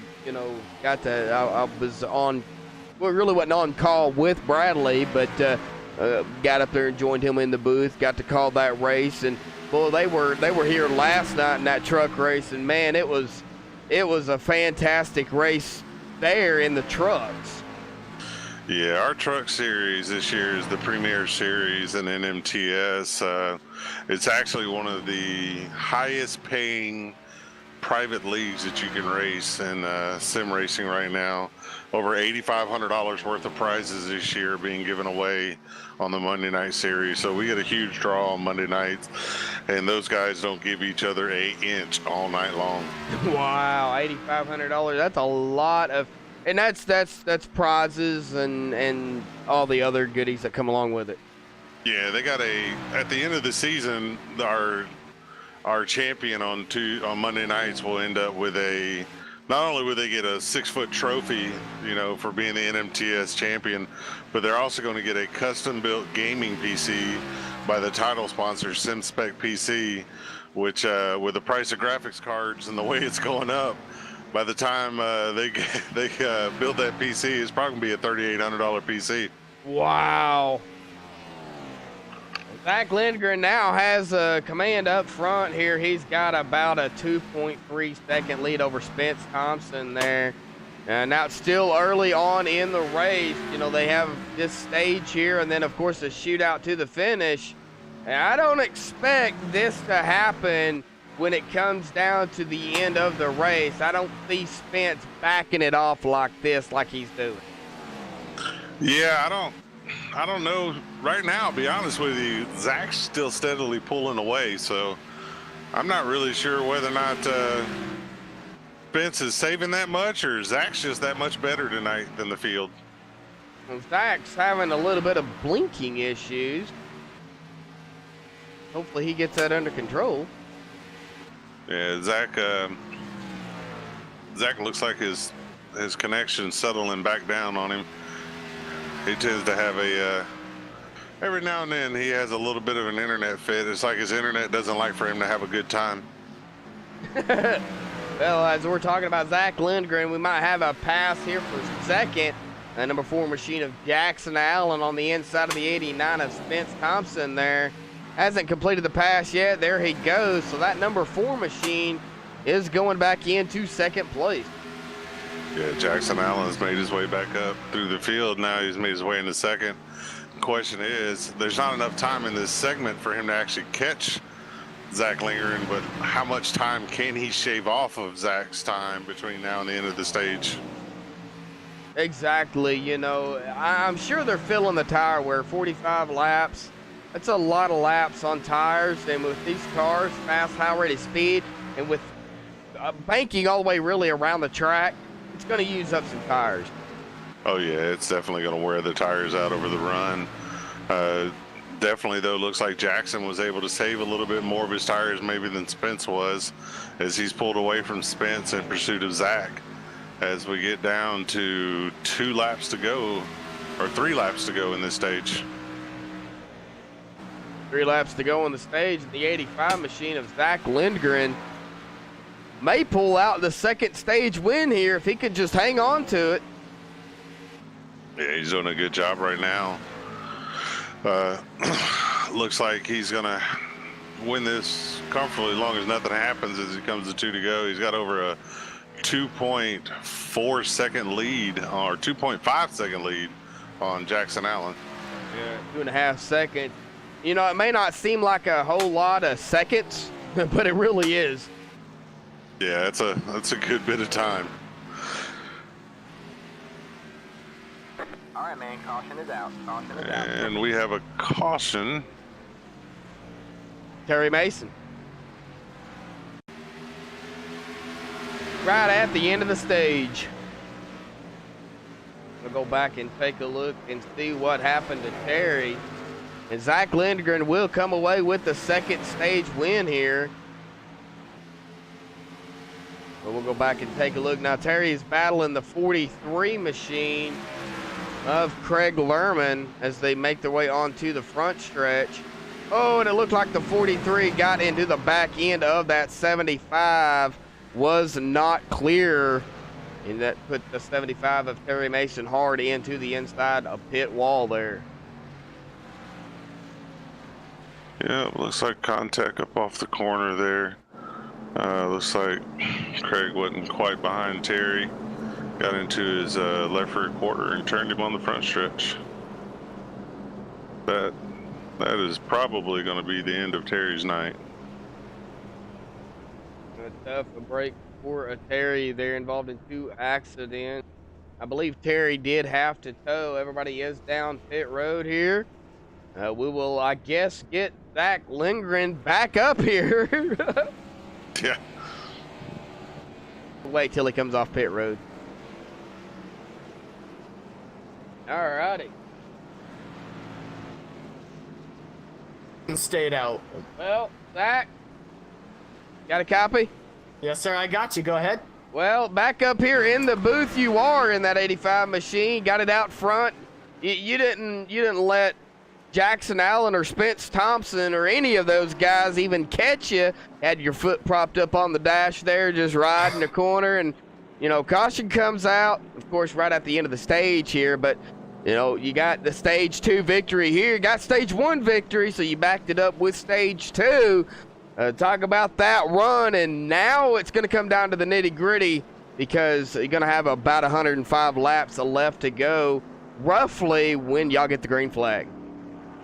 was on, well, really wasn't on call with Bradley, but got up there and joined him in the booth, got to call that race, and boy, they were here last night in that truck race, and man, it was a fantastic race there in the trucks. Yeah, our truck series this year is the premier series in NMTS. It's actually one of the highest paying private leagues that you can race in sim racing right now. Over $8,500 worth of prizes this year being given away on the Monday night series. So we get a huge draw on Monday nights, and those guys don't give each other an inch all night long. Wow, $8,500. That's a lot of, and that's prizes and all the other goodies that come along with it. Yeah, they got at the end of the season, our champion on Monday nights will end up with not only will they get a 6-foot trophy, for being the NMTS champion, but they're also going to get a custom-built gaming PC by the title sponsor, SimSpec PC, which with the price of graphics cards and the way it's going up, by the time they build that PC, it's probably going to be a $3,800 PC. Wow. Zach Lindgren now has a command up front here. He's got about a 2.3 second lead over Spence Thompson there. Now it's still early on in the race. They have this stage here and then, of course, a shootout to the finish. And I don't expect this to happen when it comes down to the end of the race. I don't see Spence backing it off like this, like he's doing. Yeah, I don't know. Right now, I'll be honest with you, Zach's still steadily pulling away, so I'm not really sure whether or not Spence is saving that much or Zach's just that much better tonight than the field. Well, Zach's having a little bit of blinking issues. Hopefully he gets that under control. Yeah, Zach looks like his connection's settling back down on him. He tends to have every now and then he has a little bit of an internet fit. It's like his internet doesn't like for him to have a good time. Well, as we're talking about Zach Lindgren, we might have a pass here for second. Number 4 machine of Jackson Allen on the inside of the 89 of Spence Thompson there. Hasn't completed the pass yet. There he goes. So that number 4 machine is going back into second place. Yeah, Jackson Allen's made his way back up through the field. Now he's made his way into second. Question is, there's not enough time in this segment for him to actually catch Zach Lindgren, but how much time can he shave off of Zach's time between now and the end of the stage? Exactly. I'm sure they're filling the tire where 45 laps That's a lot of laps on tires, and with these cars, fast, high-rated speed, and with banking all the way really around the track, it's going to use up some tires. Oh yeah, it's definitely going to wear the tires out over the run. Definitely though, looks like Jackson was able to save a little bit more of his tires maybe than Spence was, as he's pulled away from Spence in pursuit of Zach. As we get down to 2 laps to go, or 3 laps to go in this stage. 3 laps to go on the stage. The 85 machine of Zach Lindgren may pull out the second stage win here if he could just hang on to it. Yeah, he's doing a good job right now. Looks like he's going to win this comfortably as long as nothing happens as it comes to 2 to go. He's got over a 2.4 second lead, or 2.5 second lead on Jackson Allen. Yeah, 2.5 seconds. You know, it may not seem like a whole lot of seconds, but it really is. Yeah, that's a good bit of time. All right, man. Caution is out. Caution is out. And we have a caution. Terry Mason. Right at the end of the stage. We'll go back and take a look and see what happened to Terry. And Zach Lindgren will come away with the second stage win here. But we'll go back and take a look. Now Terry is battling the 43 machine of Craig Lerman as they make their way onto the front stretch. Oh, and it looked like the 43 got into the back end of that 75. Was not clear, and that put the 75 of Terry Mason hard into the inside of pit wall there. Yeah, it looks like contact up off the corner there. Looks like Craig wasn't quite behind Terry. Got into his left rear quarter and turned him on the front stretch. That is probably going to be the end of Terry's night. Tough a break for a Terry. They're involved in 2 accidents. I believe Terry did have to tow. Everybody is down pit road here. We will, I guess, get Zach Lindgren back up here. Yeah. Wait till he comes off pit road. All righty. Stayed out. Well, Zach, got a copy? Yes, sir. I got you. Go ahead. Well, back up here in the booth you are in that 85 machine. Got it out front. You didn't let Jackson Allen or Spence Thompson or any of those guys even catch you. Had your foot propped up on the dash there, just riding the corner. And, you know, caution comes out, of course, right at the end of the stage here. But, you know, you got the stage 2 victory here. You got stage 1 victory, so you backed it up with stage 2. Talk about that run, and now it's going to come down to the nitty-gritty because you're going to have about 105 laps left to go, roughly, when y'all get the green flag.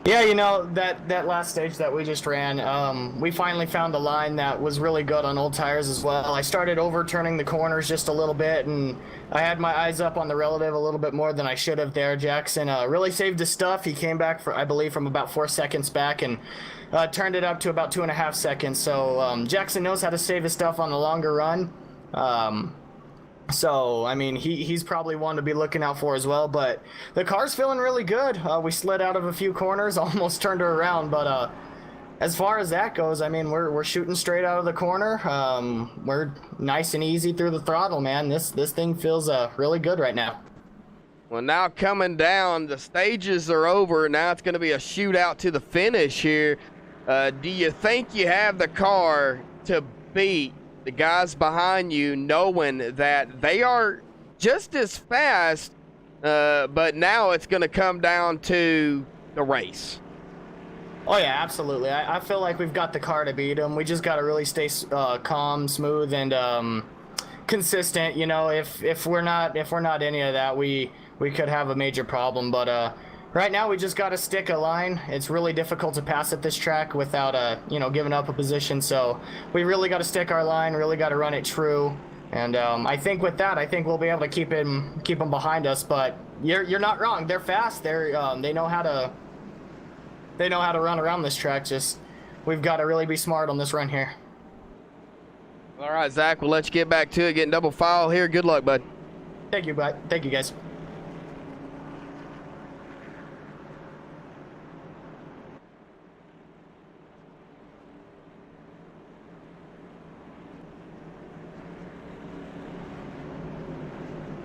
Yeah, you know, that last stage that we just ran, we finally found a line that was really good on old tires as well. I started overturning the corners just a little bit, and I had my eyes up on the relative a little bit more than I should have there. Jackson really saved his stuff. He came back, I believe, from about 4 seconds back and turned it up to about 2.5 seconds. So Jackson knows how to save his stuff on the longer run. So, I mean, he's probably one to be looking out for as well, but the car's feeling really good. We slid out of a few corners, almost turned her around, but as far as that goes, I mean, we're shooting straight out of the corner. We're nice and easy through the throttle, man. This thing feels really good right now. Well, now coming down, the stages are over. Now it's going to be a shootout to the finish here. Do you think you have the car to beat the guys behind you, knowing that they are just as fast, but now it's going to come down to the race? Oh, yeah, absolutely. I feel like we've got the car to beat them. We just got to really stay calm, smooth, and consistent. You know, if we're not any of that, we could have a major problem. But right now, we just got to stick a line. It's really difficult to pass at this track without, giving up a position. So we really got to stick our line, really got to run it true. And I think with that, I think we'll be able to keep them behind us. But you're not wrong. They're fast. They know how to they know how to run around this track. Just we've got to really be smart on this run here. All right, Zach, we'll let you get back to it. Getting double file here. Good luck, bud. Thank you, bud. Thank you, guys.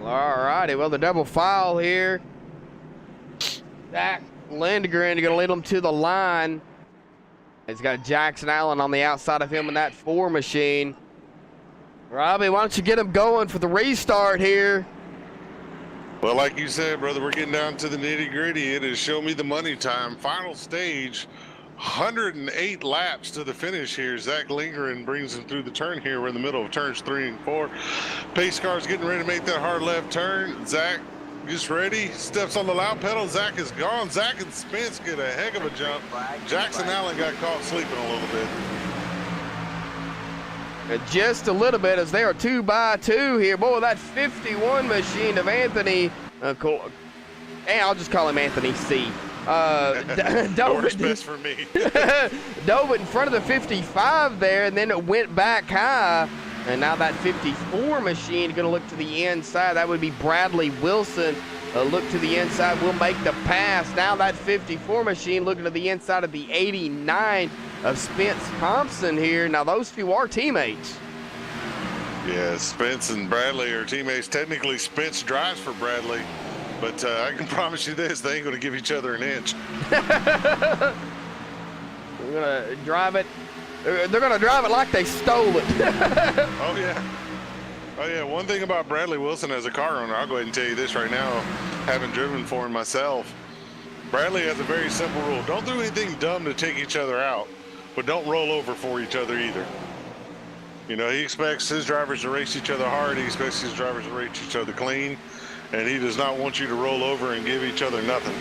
All righty, well, the double file here. Zach Lindgren going to lead him to the line. He's got Jackson Allen on the outside of him in that 4 machine. Robbie, why don't you get him going for the restart here? Well, like you said, brother, we're getting down to the nitty gritty. It is show me the money time. Final stage, 108 laps to the finish here. Zach Lindgren brings him through the turn here. We're in the middle of turns 3 and 4. Pace car's getting ready to make that hard left turn. Zach just ready, steps on the loud pedal. Zach is gone. Zach and Spence get a heck of a jump. Jackson Allen got caught sleeping a little bit. Just a little bit as they are 2 by 2 here. Boy, that 51 machine of Anthony, and I'll just call him Anthony C. Works best for me. Dove in front of the 55 there, and then it went back high. And now that 54 machine going to look to the inside. That would be Bradley Wilson. Look to the inside, will make the pass. Now that 54 machine looking to the inside of the 89 of Spence Thompson here. Now those two are teammates. Yeah, Spence and Bradley are teammates. Technically, Spence drives for Bradley, but I can promise you this, they ain't going to give each other an inch. We're going to drive it. They're going to drive it like they stole it. Oh, yeah. Oh, yeah. One thing about Bradley Wilson as a car owner, I'll go ahead and tell you this right now, having driven for him myself. Bradley has a very simple rule. Don't do anything dumb to take each other out, but don't roll over for each other either. You know, he expects his drivers to race each other hard. He expects his drivers to race each other clean, and he does not want you to roll over and give each other nothing.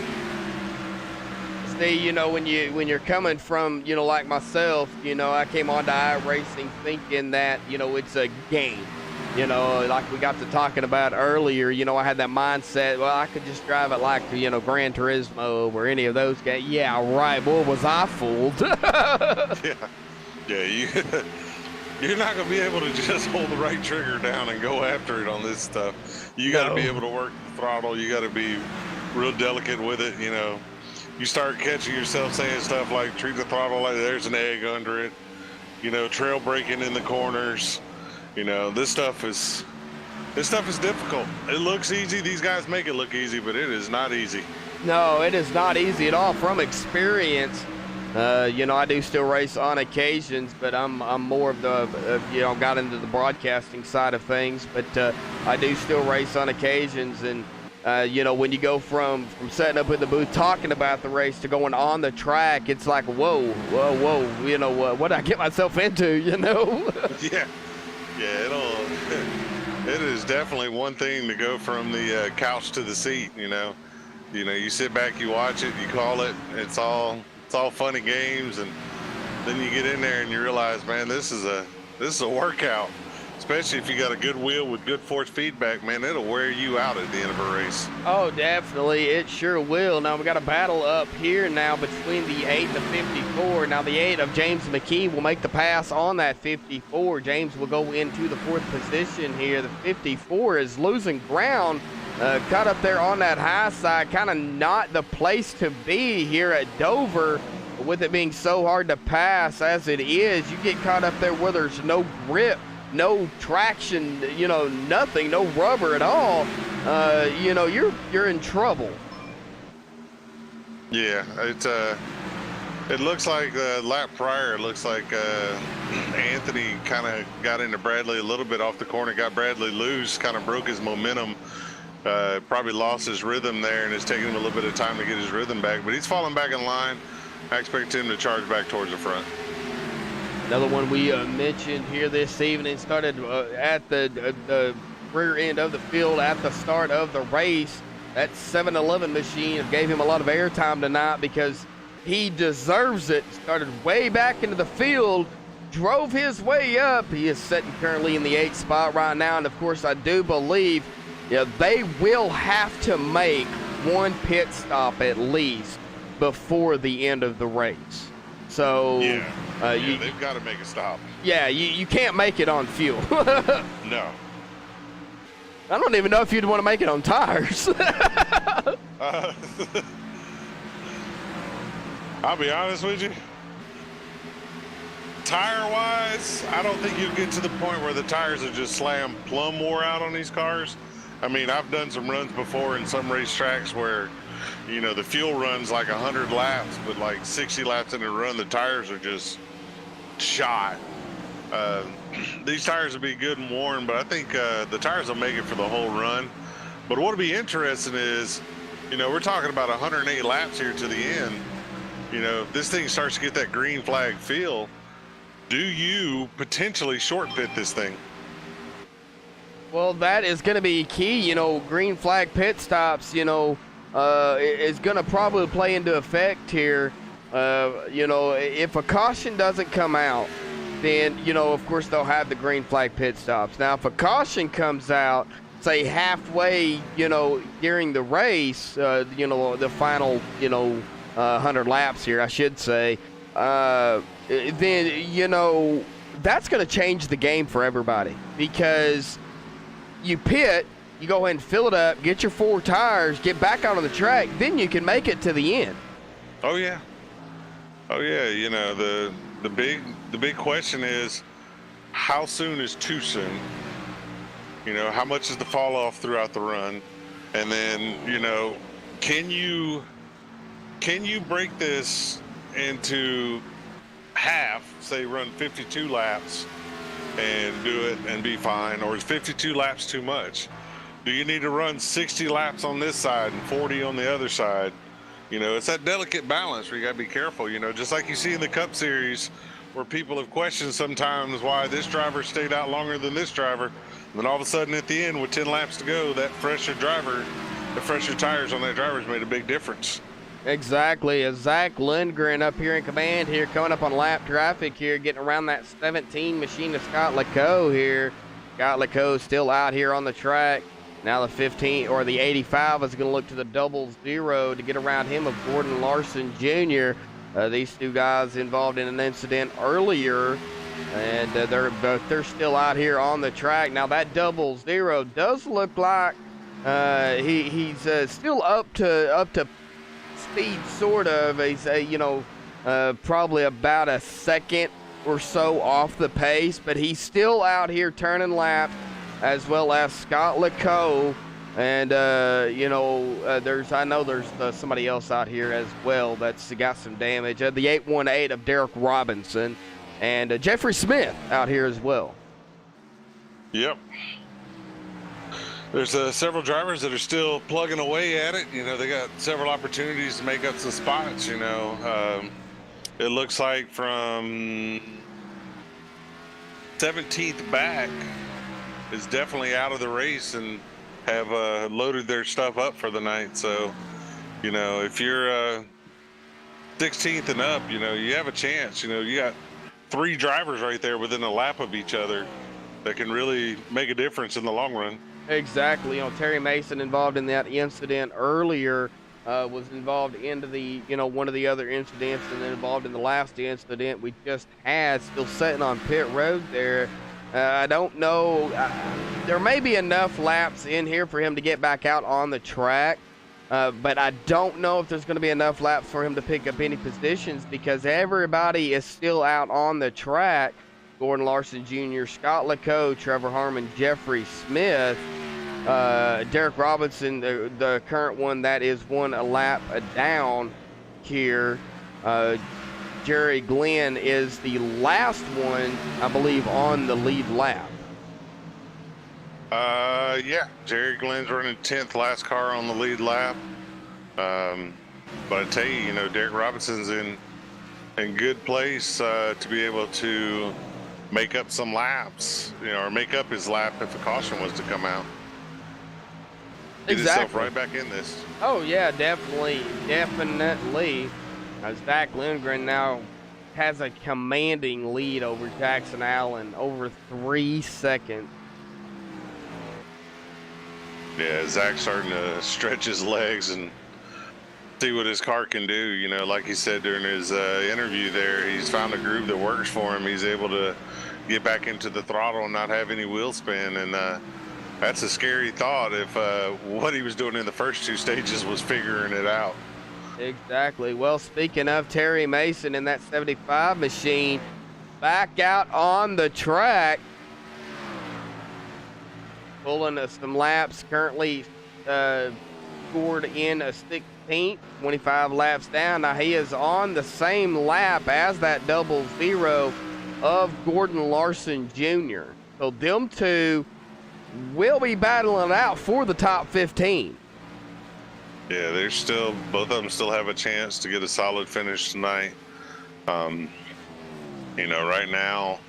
See, you know, when you're coming from, you know, like myself, you know, I came on to iRacing thinking that, you know, it's a game. You know, like we got to talking about earlier, you know, I had that mindset, well, I could just drive it like, you know, Gran Turismo or any of those guys. Yeah, right. Boy, was I fooled. Yeah, you're not going to be able to just hold the right trigger down and go after it on this stuff. You got to be able to work the throttle. You got to be real delicate with it, you know. You start catching yourself saying stuff like treat the throttle like there's an egg under it, you know, trail braking in the corners. You know, this stuff is difficult. It looks easy. These guys make it look easy, but it is not easy. No, it is not easy at all. From experience, you know, I do still race on occasions, but I'm more of the, you know, got into the broadcasting side of things, but I do still race on occasions. And, you know, when you go from setting up in the booth talking about the race to going on the track, it's like, whoa, you know, what did I get myself into, you know? Yeah, it is definitely one thing to go from the couch to the seat, you know. You sit back, you watch it, you call it, it's all fun and games, and then you get in there and you realize, man, this is a workout. Especially if you got a good wheel with good force feedback, man, it'll wear you out at the end of a race. Oh, definitely. It sure will. Now, we got a battle up here now between the 8 and the 54. Now, the 8 of James McKee will make the pass on that 54. James will go into the 4th position here. The 54 is losing ground. Cut up there on that high side. Kind of not the place to be here at Dover. With it being so hard to pass as it is, you get caught up there where there's no grip, no traction, you know, nothing, no rubber at all. You know, you're in trouble. Yeah, it looks like the lap prior, it looks like Anthony kind of got into Bradley a little bit off the corner, got Bradley loose, kind of broke his momentum, probably lost his rhythm there, and it's taking him a little bit of time to get his rhythm back, but he's falling back in line. I expect him to charge back towards the front. Another one we mentioned here this evening started at the rear end of the field at the start of the race. That 7-Eleven machine gave him a lot of airtime tonight because he deserves it. Started way back into the field, drove his way up. He is sitting currently in the 8th spot right now, and of course I do believe they will have to make one pit stop at least before the end of the race. So they've got to make a stop. Yeah, you can't make it on fuel. No. I don't even know if you'd want to make it on tires. I'll be honest with you. Tire-wise, I don't think you'll get to the point where the tires are just slam plumb wore out on these cars. I mean, I've done some runs before in some racetracks where, you know, the fuel runs like 100 laps, but like 60 laps in a run, the tires are just shot. These tires will be good and worn, but I think the tires will make it for the whole run. But what'll be interesting is, you know, we're talking about 108 laps here to the end. You know, if this thing starts to get that green flag feel, do you potentially short pit this thing? Well, that is going to be key. You know, green flag pit stops, you know, is going to probably play into effect here. You know, if a caution doesn't come out, then, you know, of course, they'll have the green flag pit stops. Now, if a caution comes out, say halfway, you know, during the race, you know, the final, you know, 100 laps here, I should say, then, you know, that's going to change the game for everybody, because you pit, you go ahead and fill it up, get your 4 tires, get back out on the track, then you can make it to the end. Oh yeah. Oh yeah, you know, the big question is, how soon is too soon? You know, how much is the fall off throughout the run? And then, you know, can you break this into half, say run 52 laps and do it and be fine, or is 52 laps too much? Do you need to run 60 laps on this side and 40 on the other side? You know, it's that delicate balance where you gotta be careful, you know, just like you see in the Cup Series where people have questioned sometimes why this driver stayed out longer than this driver. And then all of a sudden at the end with 10 laps to go, that fresher driver, the fresher tires on that driver's made a big difference. Exactly. As Zach Lindgren up here in command here, coming up on lap traffic here, getting around that 17 machine of Scott LeCaux here. Scott LeCaux still out here on the track. Now the 15 or the 85 is going to look to the 00 to get around him of Gordon Larson Jr. These two guys involved in an incident earlier, and they're still out here on the track. Now that 00 does look like he's still up to speed, sort of. He's you know, probably about a second or so off the pace, but he's still out here turning laps, as well as Scott LeCaux. And, you know, I know there's somebody else out here as well that's got some damage. The 818 of Derek Robinson, and Jeffrey Smith out here as well. Yep. There's several drivers that are still plugging away at it. You know, they got several opportunities to make up some spots, you know. It looks like from 17th back is definitely out of the race and have loaded their stuff up for the night. So, you know, if you're 16th and up, you know, you have a chance. You know, you got 3 drivers right there within a lap of each other that can really make a difference in the long run. Exactly. You know, Terry Mason, involved in that incident earlier, was involved into the, you know, one of the other incidents, and then involved in the last incident we just had, still sitting on pit road there. I don't know. There may be enough laps in here for him to get back out on the track, but I don't know if there's going to be enough laps for him to pick up any positions, because everybody is still out on the track. Gordon Larson Jr., Scott LeCaux, Trevor Harmon, Jeffrey Smith, Derek Robinson, the current one that is a lap down here. Jerry Glenn is the last one, I believe, on the lead lap. Yeah, Jerry Glenn's running 10th, last car on the lead lap. But I tell you, you know, Derek Robinson's in good place to be able to make up some laps, you know, or make up his lap if a caution was to come out. Get himself right back in this. Oh yeah, definitely. Zach Lindgren now has a commanding lead over Jackson Allen, over 3 seconds. Yeah, Zach's starting to stretch his legs and see what his car can do. You know, like he said during his interview there, he's found a groove that works for him. He's able to get back into the throttle and not have any wheel spin. And that's a scary thought if what he was doing in the first 2 stages was figuring it out. Exactly. Well, speaking of Terry Mason in that 75 machine, back out on the track, pulling some laps, currently scored in a 16th, 25 laps down. Now he is on the same lap as that 00 of Gordon Larson Jr. So them two will be battling it out for the top 15. Yeah, they're still, both of them still have a chance to get a solid finish tonight. You know, right now,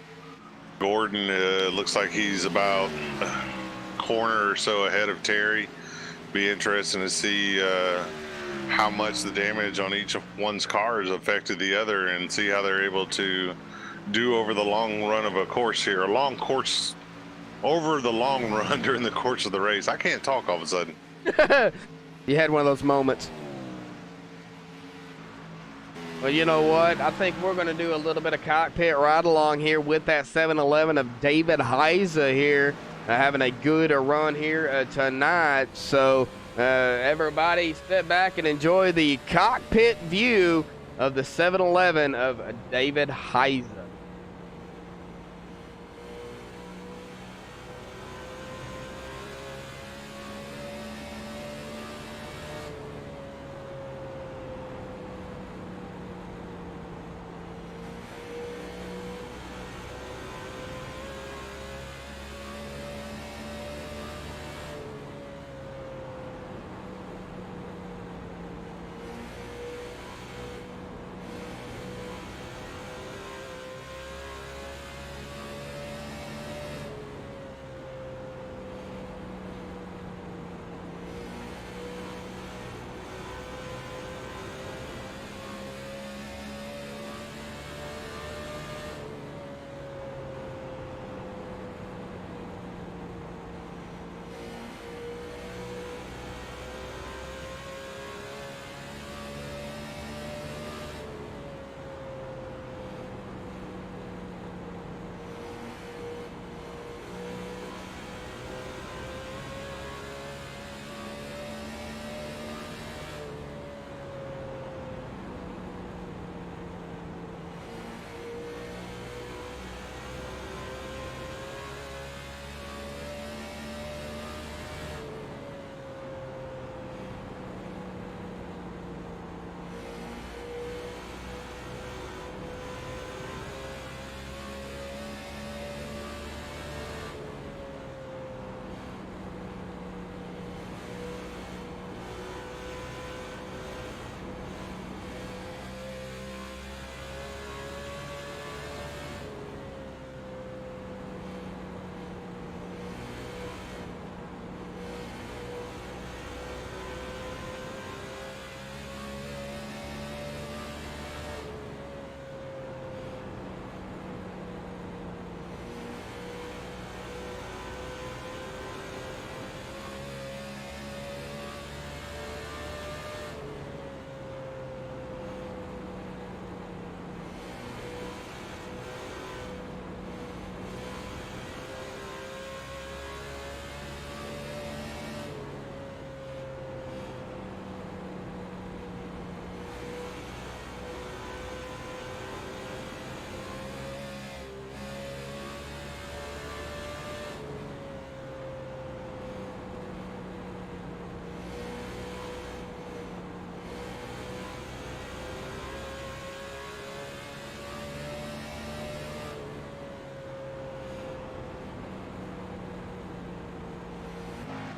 Gordon looks like he's about a corner or so ahead of Terry. Be interesting to see how much the damage on each of one's cars affected the other, and see how they're able to do over the long run of a course here. A long course over the long run during the course of the race. I can't talk all of a sudden. You had one of those moments. Well, you know what? I think we're going to do a little bit of cockpit ride along here with that 7-Eleven of David Heiza here, having a good run here tonight. So everybody sit back and enjoy the cockpit view of the 7-Eleven of David Heiza.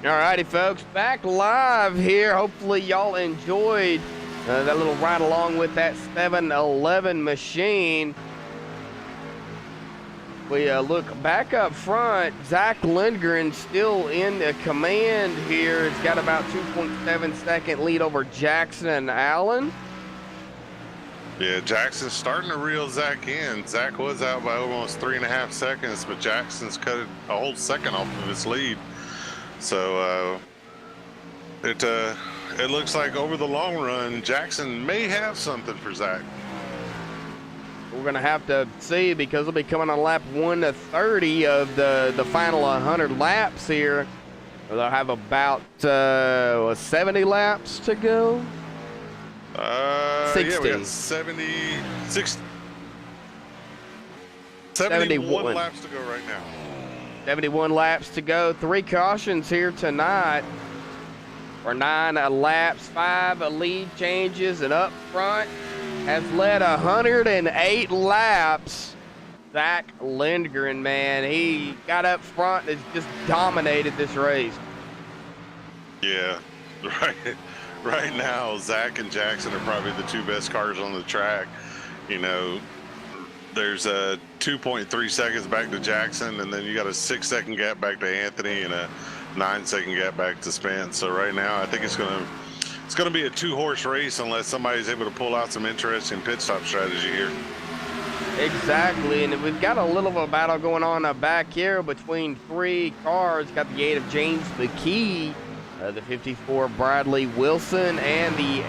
Alrighty, folks, back live here. Hopefully y'all enjoyed that little ride along with that 7-Eleven machine. We look back up front. Zach Lindgren still in the command here. It's got about 2.7 second lead over Jackson and Allen. Yeah, Jackson's starting to reel Zach in. Zach was out by almost 3.5 seconds, but Jackson's cut a whole second off of his lead. So it looks like over the long run, Jackson may have something for Zach. We're going to have to see, because they'll be coming on lap 1 to 30 of the final 100 laps here. They'll have about 70 laps to go. 60. Yeah, we got 76. 71 laps to go right now. 71 laps to go. 3 cautions here tonight. For 9 laps, 5 lead changes, and up front has led 108 laps. Zach Lindgren, man, he got up front and has just dominated this race. Yeah, right now, Zach and Jackson are probably the 2 best cars on the track. You know, there's a 2.3 seconds back to Jackson, and then you got a 6-second gap back to Anthony and a 9-second gap back to Spence. So right now, I think it's gonna be a 2-horse race unless somebody's able to pull out some interesting pit stop strategy here. Exactly, and we've got a little of a battle going on back here between 3 cars. Got the 8 of James McKee, the 54 Bradley Wilson, and the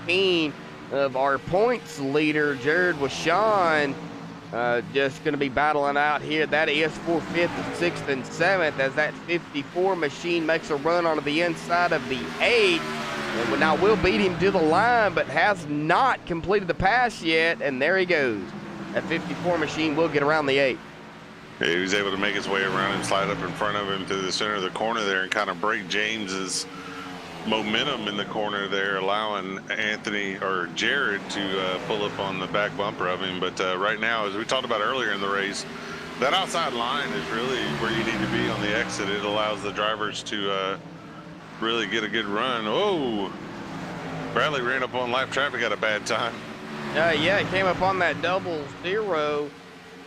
18 of our points leader, Jared Washawn. Just going to be battling out here. That is for 5th, 6th, and 7th as that 54 machine makes a run onto the inside of the 8. And now will beat him to the line, but has not completed the pass yet, and there he goes. That 54 machine will get around the 8. Yeah, he was able to make his way around and slide up in front of him to the center of the corner there and kind of break James's momentum in the corner there, allowing Anthony or Jared to pull up on the back bumper of him. But right now, as we talked about earlier in the race, that outside line is really where you need to be on the exit. It allows the drivers to really get a good run. Oh, Bradley ran up on lap traffic at a bad time. Yeah, he came up on that 0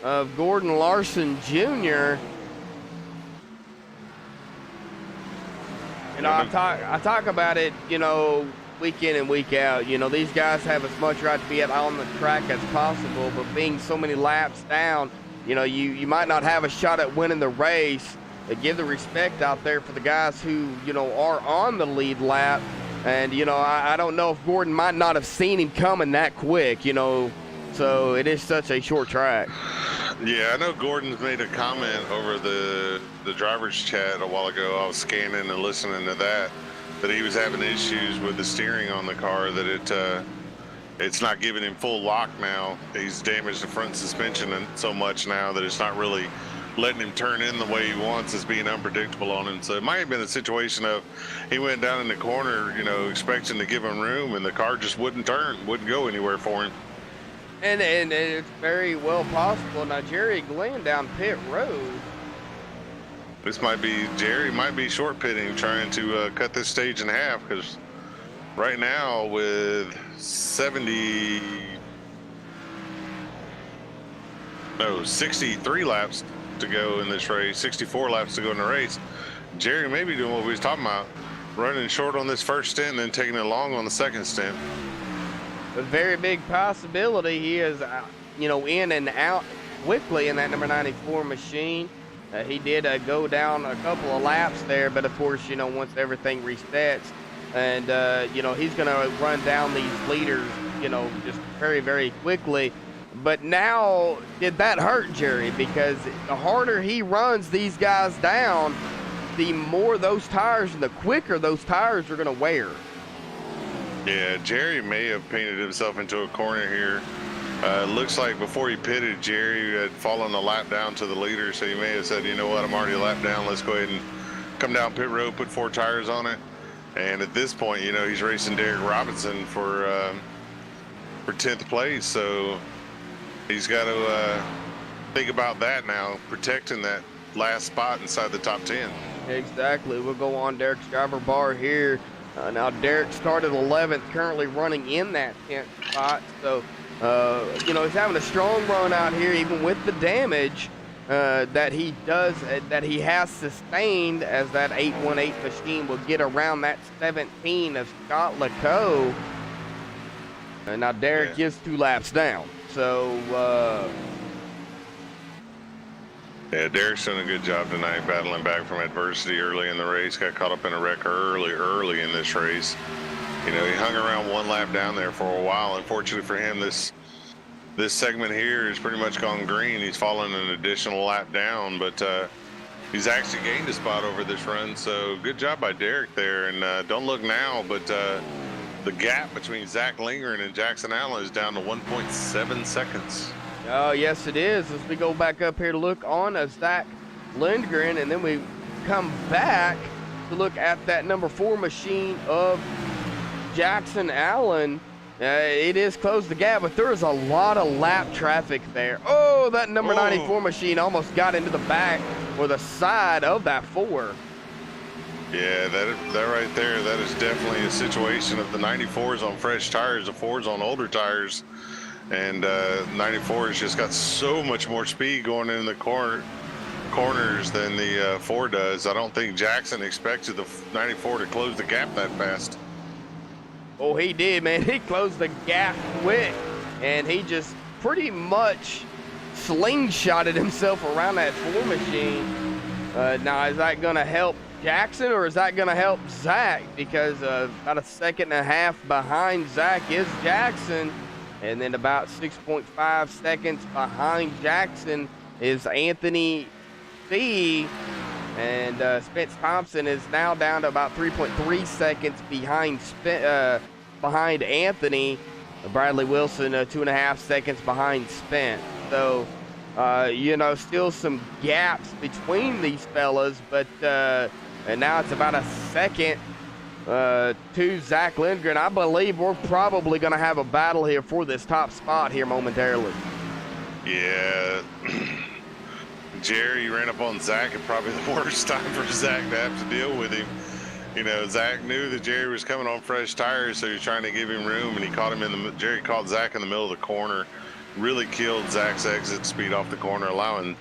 of Gordon Larson Jr. You know, I talk about it, you know, week in and week out. You know, these guys have as much right to be on the track as possible, but being so many laps down, you know, you might not have a shot at winning the race. Give the respect out there for the guys who, you know, are on the lead lap. And, you know, I don't know if Gordon might not have seen him coming that quick, you know, so it is such a short track. Yeah, I know Gordon's made a comment over the driver's chat a while ago. I was scanning and listening to that he was having issues with the steering on the car, that it's not giving him full lock now. He's damaged the front suspension so much now that it's not really letting him turn in the way he wants. Is being unpredictable on him. So it might have been a situation of he went down in the corner, you know, expecting to give him room, and the car just wouldn't turn, wouldn't go anywhere for him. And it's very well possible. Now, Jerry Glenn down pit road. This might be, Jerry might be short pitting, trying to cut this stage in half, because right now with 63 laps to go in this race, 64 laps to go in the race, Jerry may be doing what we was talking about, running short on this first stint and then taking it long on the second stint. A very big possibility. He is, you know, in and out quickly in that number 94 machine. He did go down a couple of laps there, but of course, you know, once everything resets, and you know, he's going to run down these leaders, you know, just very, very quickly. But now, did that hurt Jerry? Because the harder he runs these guys down, the more those tires and the quicker those tires are going to wear. Yeah, Jerry may have painted himself into a corner here. Looks like before he pitted, Jerry had fallen a lap down to the leader, so he may have said, you know what, I'm already a lap down. Let's go ahead and come down pit road, put 4 tires on it. And at this point, you know, he's racing Derek Robinson for 10th place, so he's got to think about that now, protecting that last spot inside the top 10. Exactly. We'll go on Derek's driver bar here. Now, Derek started 11th, currently running in that 10th spot. So, you know, he's having a strong run out here, even with the damage that he has sustained, as that 818 machine will get around that 17 of Scott LeCaux. And now Derek is 2 laps down. So, Yeah, Derek's done a good job tonight battling back from adversity early in the race. Got caught up in a wreck early in this race. You know, he hung around one lap down there for a while. Unfortunately for him, this segment here has pretty much gone green. He's fallen an additional lap down, but he's actually gained a spot over this run. So good job by Derek there. And don't look now, but the gap between Zach Lindgren and Jackson Allen is down to 1.7 seconds. Oh, yes, it is. As we go back up here to look on Zach Lindgren, and then we come back to look at that number 4 machine of Jackson Allen. It is closed the gap, but there is a lot of lap traffic there. Oh, that number 94 machine almost got into the back or the side of that 4. Yeah, that right there, that is definitely a situation of the 94s on fresh tires, the 4s on older tires. And 94 has just got so much more speed going in the corners than the 4 does. I don't think Jackson expected the 94 to close the gap that fast. Oh, he did, man. He closed the gap quick, and he just pretty much slingshotted himself around that 4 machine. Now, is that going to help Jackson, or is that going to help Zach? Because about a second and a half behind Zach is Jackson. And then about 6.5 seconds behind Jackson is Anthony C. And Spence Thompson is now down to about 3.3 seconds behind Anthony. Bradley Wilson 2.5 seconds behind Spence. So, you know, still some gaps between these fellas. But and now it's about a second to Zach Lindgren. I believe we're probably going to have a battle here for this top spot here momentarily. Yeah. Jerry ran up on Zach at probably the worst time for Zach to have to deal with him. You know, Zach knew that Jerry was coming on fresh tires, so he was trying to give him room, and he caught him Jerry caught Zach in the middle of the corner, really killed Zach's exit speed off the corner, allowing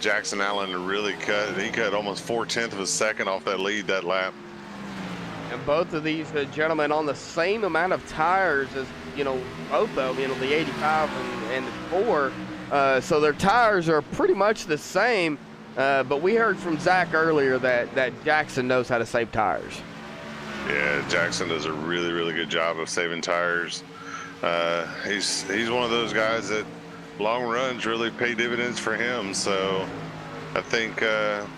Jackson Allen to really cut. He cut almost 4/10 of a second off that lead that lap. And both of these gentlemen on the same amount of tires as, you know, both of them, you know, the 85 and the 4. So their tires are pretty much the same. But we heard from Zach earlier that Jackson knows how to save tires. Yeah, Jackson does a really, really good job of saving tires. He's one of those guys that long runs really pay dividends for him. So I think it's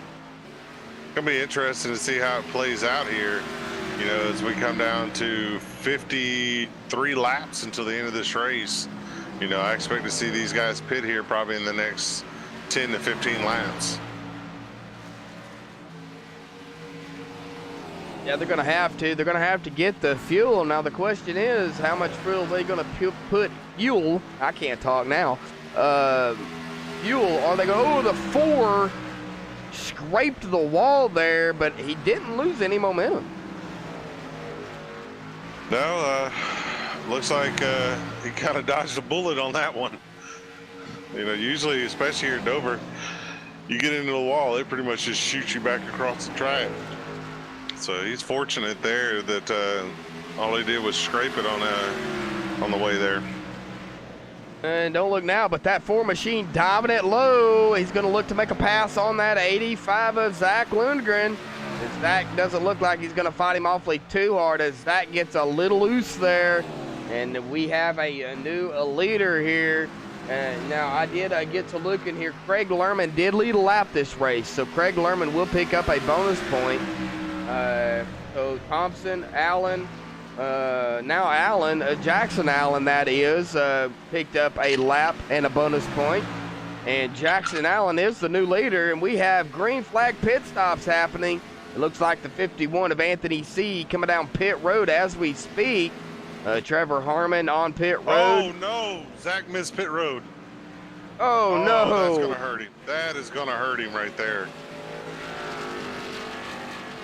going to be interesting to see how it plays out here. You know, as we come down to 53 laps until the end of this race, you know, I expect to see these guys pit here probably in the next 10 to 15 laps. Yeah, they're going to have to. They're going to have to get the fuel. Now, the question is, how much fuel are they going to put fuel? I can't talk now. Fuel. Are they going to, oh, the 4 scraped the wall there, but he didn't lose any momentum. No, looks like he kind of dodged a bullet on that one. You know, usually, especially here at Dover, you get into the wall, it pretty much just shoots you back across the track. So he's fortunate there that all he did was scrape it on the way there. And don't look now, but that 4 machine diving it low. He's going to look to make a pass on that 85 of Zach Lundgren. As Zach doesn't look like he's going to fight him awfully too hard, as Zach gets a little loose there. And we have a new leader here. Now, I did get to look in here. Craig Lerman did lead a lap this race, so Craig Lerman will pick up a bonus point. So Thompson, Allen, now Allen, Jackson Allen, that is, picked up a lap and a bonus point. And Jackson Allen is the new leader, and we have green flag pit stops happening. It looks like the 51 of Anthony C. coming down pit road as we speak. Trevor Harmon on pit road. Oh, no. Zach missed pit road. Oh, no. That's going to hurt him. That is going to hurt him right there.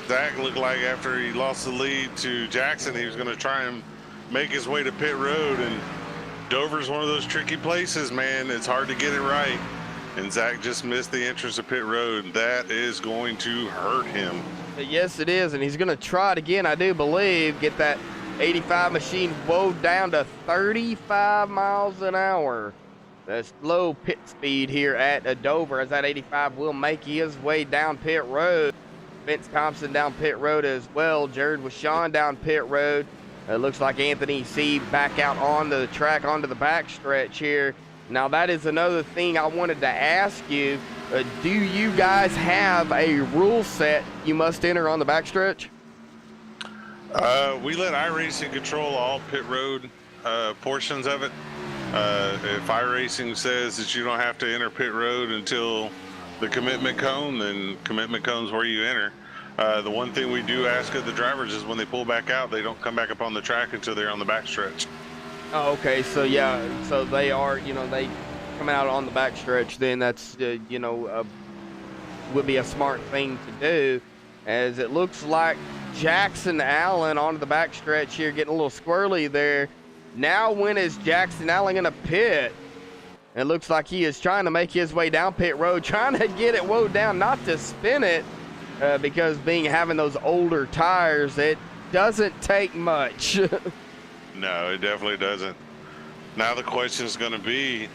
Zach looked like after he lost the lead to Jackson, he was going to try and make his way to pit road. And Dover's one of those tricky places, man. It's hard to get it right. And Zach just missed the entrance of pit road. That is going to hurt him. Yes, it is. And he's going to try it again, I do believe, get that 85 machine woed down to 35 miles an hour. the slow pit speed here at Dover, as that 85 will make his way down pit road. Vince Thompson down pit road as well. Jared Washawn down pit road. It looks like Anthony C back out on the track onto the backstretch here. Now that is another thing I wanted to ask you. Do you guys have a rule set you must enter on the backstretch? We let iRacing control all pit road portions of it. If iRacing says that you don't have to enter pit road until the commitment cone, then commitment cone's where you enter. The one thing we do ask of the drivers is when they pull back out, they don't come back up on the track until they're on the backstretch. Oh, okay. So yeah, so they are, they come out on the backstretch. Then that's, would be a smart thing to do, as it looks like Jackson Allen onto the backstretch here, getting a little squirrely there. Now when is Jackson Allen going to pit? It looks like he is trying to make his way down pit road, trying to get it wound down, not to spin it, because having those older tires, it doesn't take much. No, it definitely doesn't. Now the question is going to be,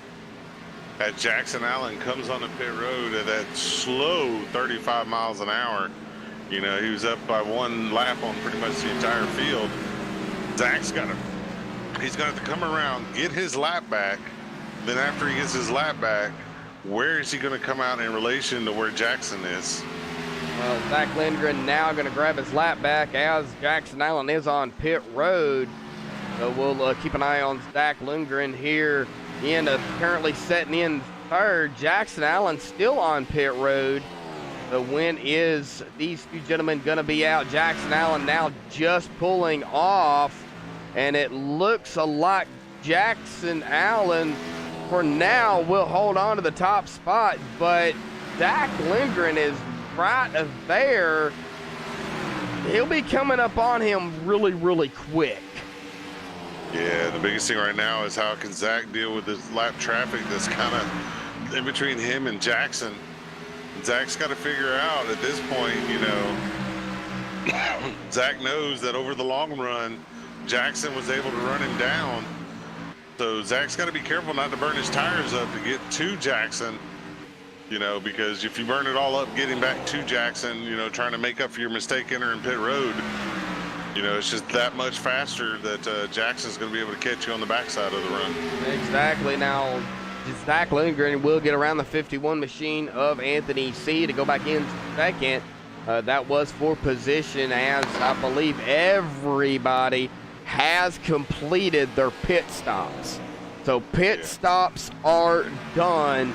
as Jackson Allen comes on the pit road at that slow 35 miles an hour, he was up by one lap on pretty much the entire field. Zach's he's going to have to come around, get his lap back. Then after he gets his lap back, where is he going to come out in relation to where Jackson is? Well, Zach Lindgren now going to grab his lap back as Jackson Allen is on pit road. So we'll keep an eye on Zach Lindgren here currently setting in third. Jackson Allen still on pit road. So when is these two gentlemen going to be out? Jackson Allen now just pulling off, and it looks a lot Jackson Allen for now will hold on to the top spot, but Zach Lindgren is right there. He'll be coming up on him really, really quick. Yeah, the biggest thing right now is how can Zach deal with this lap traffic that's kind of in between him and Jackson. Zach's got to figure out at this point, Zach knows that over the long run, Jackson was able to run him down. So Zach's got to be careful not to burn his tires up to get to Jackson, because if you burn it all up getting back to Jackson, trying to make up for your mistake entering pit road, it's just that much faster that Jackson's going to be able to catch you on the backside of the run. Exactly. Now, Zach Lindgren will get around the 51 machine of Anthony C to go back in second. That was for position, as I believe everybody has completed their pit stops. So pit stops are done.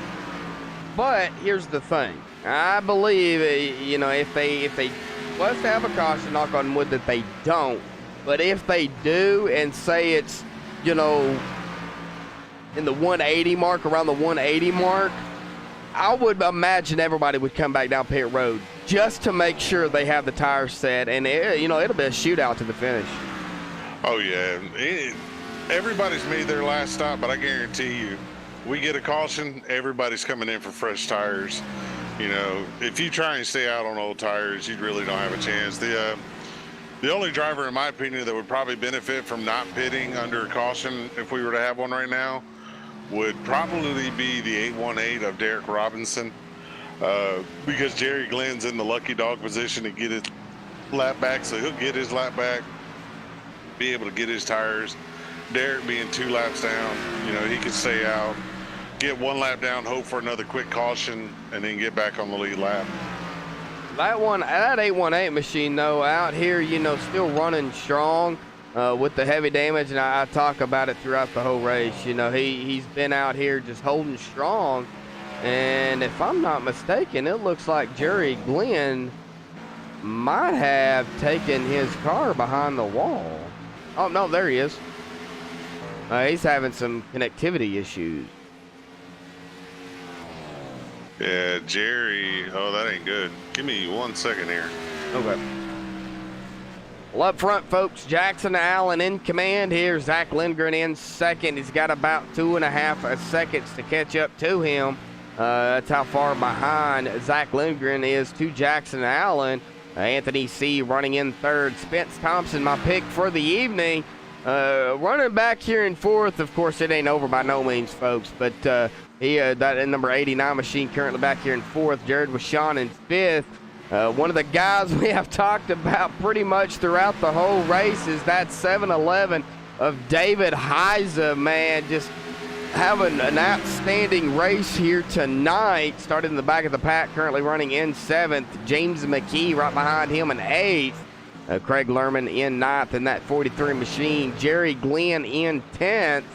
But here's the thing. I believe, if they was to have a caution, knock on wood that they don't. But if they do, and say it's, in the 180 mark, around the 180 mark, I would imagine everybody would come back down pit road just to make sure they have the tires set, and it'll be a shootout to the finish. Oh yeah, everybody's made their last stop, but I guarantee you, we get a caution, everybody's coming in for fresh tires. If you try and stay out on old tires, you really don't have a chance. The only driver, in my opinion, that would probably benefit from not pitting under a caution, if we were to have one right now, would probably be the 818 of Derek Robinson, because Jerry Glenn's in the lucky dog position to get his lap back, so he'll get his lap back, be able to get his tires. Derek being 2 laps down, he could stay out, get 1 lap down, hope for another quick caution, and then get back on the lead lap. That 818 machine, though, out here, still running strong with the heavy damage, and I talk about it throughout the whole race. He's been out here just holding strong, and if I'm not mistaken, it looks like Jerry Glenn might have taken his car behind the wall. Oh, no, there he is. He's having some connectivity issues. Yeah, Jerry. Oh, that ain't good. Give me 1 second here. Okay. Well, up front, folks, Jackson Allen in command here. Zach Lindgren in second. He's got about 2.5 seconds to catch up to him. That's how far behind Zach Lindgren is to Jackson Allen. Anthony C running in third. Spence Thompson, my pick for the evening. Running back here in fourth, of course, it ain't over by no means, folks, but that number 89 machine currently back here in fourth. Jared Washawn in fifth. One of the guys we have talked about pretty much throughout the whole race is that 7-11 of David Heiza, man, just having an outstanding race here tonight. Started in the back of the pack, currently running in seventh. James McKee right behind him in eighth. Craig Lerman in ninth in that 43 machine. Jerry Glenn in 10th.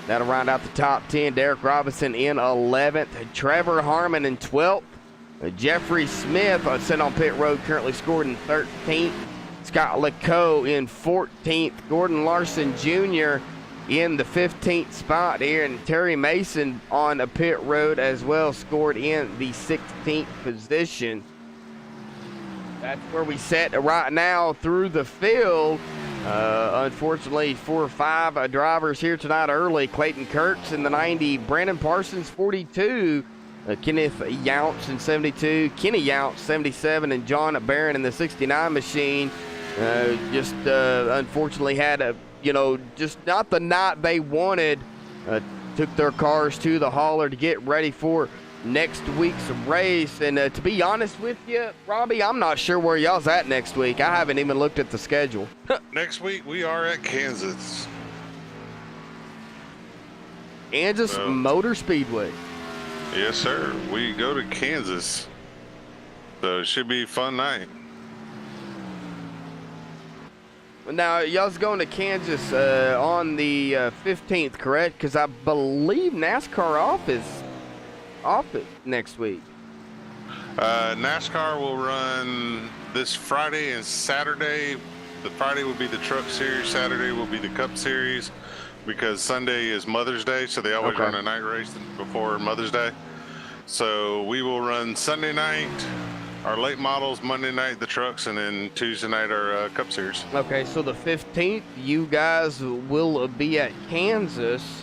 That'll round out the top 10. Derek Robinson in 11th. Trevor Harmon in 12th. Jeffrey Smith sent on pit road, currently scored in 13th. Scott LeCaux in 14th. Gordon Larson Jr. in the 15th spot here. And Terry Mason on a pit road as well, scored in the 16th position. That's where we set right now through the field. Unfortunately, 4 or 5 drivers here tonight early. Clayton Kurtz in the 90, Brandon Parsons 42, Kenneth Younts in 72, Kenny Younts 77, and John Barron in the 69 machine. Unfortunately had just not the night they wanted. Took their cars to the hauler to get ready for next week's race. And to be honest with you, Robbie, I'm not sure where y'all's at next week. I haven't even looked at the schedule. Next week we are at Kansas. Kansas Motor Speedway. Yes, sir. We go to Kansas. So it should be a fun night. Now, y'all's going to Kansas on the 15th, correct? Because I believe NASCAR off it next week. NASCAR will run this Friday and Saturday. The Friday will be the Truck Series. Saturday will be the Cup Series, because Sunday is Mother's Day, so they always run a night race before Mother's Day. So we will run Sunday night, our late models, Monday night, the trucks, and then Tuesday night, our Cup Series. Okay, so the 15th, you guys will be at Kansas.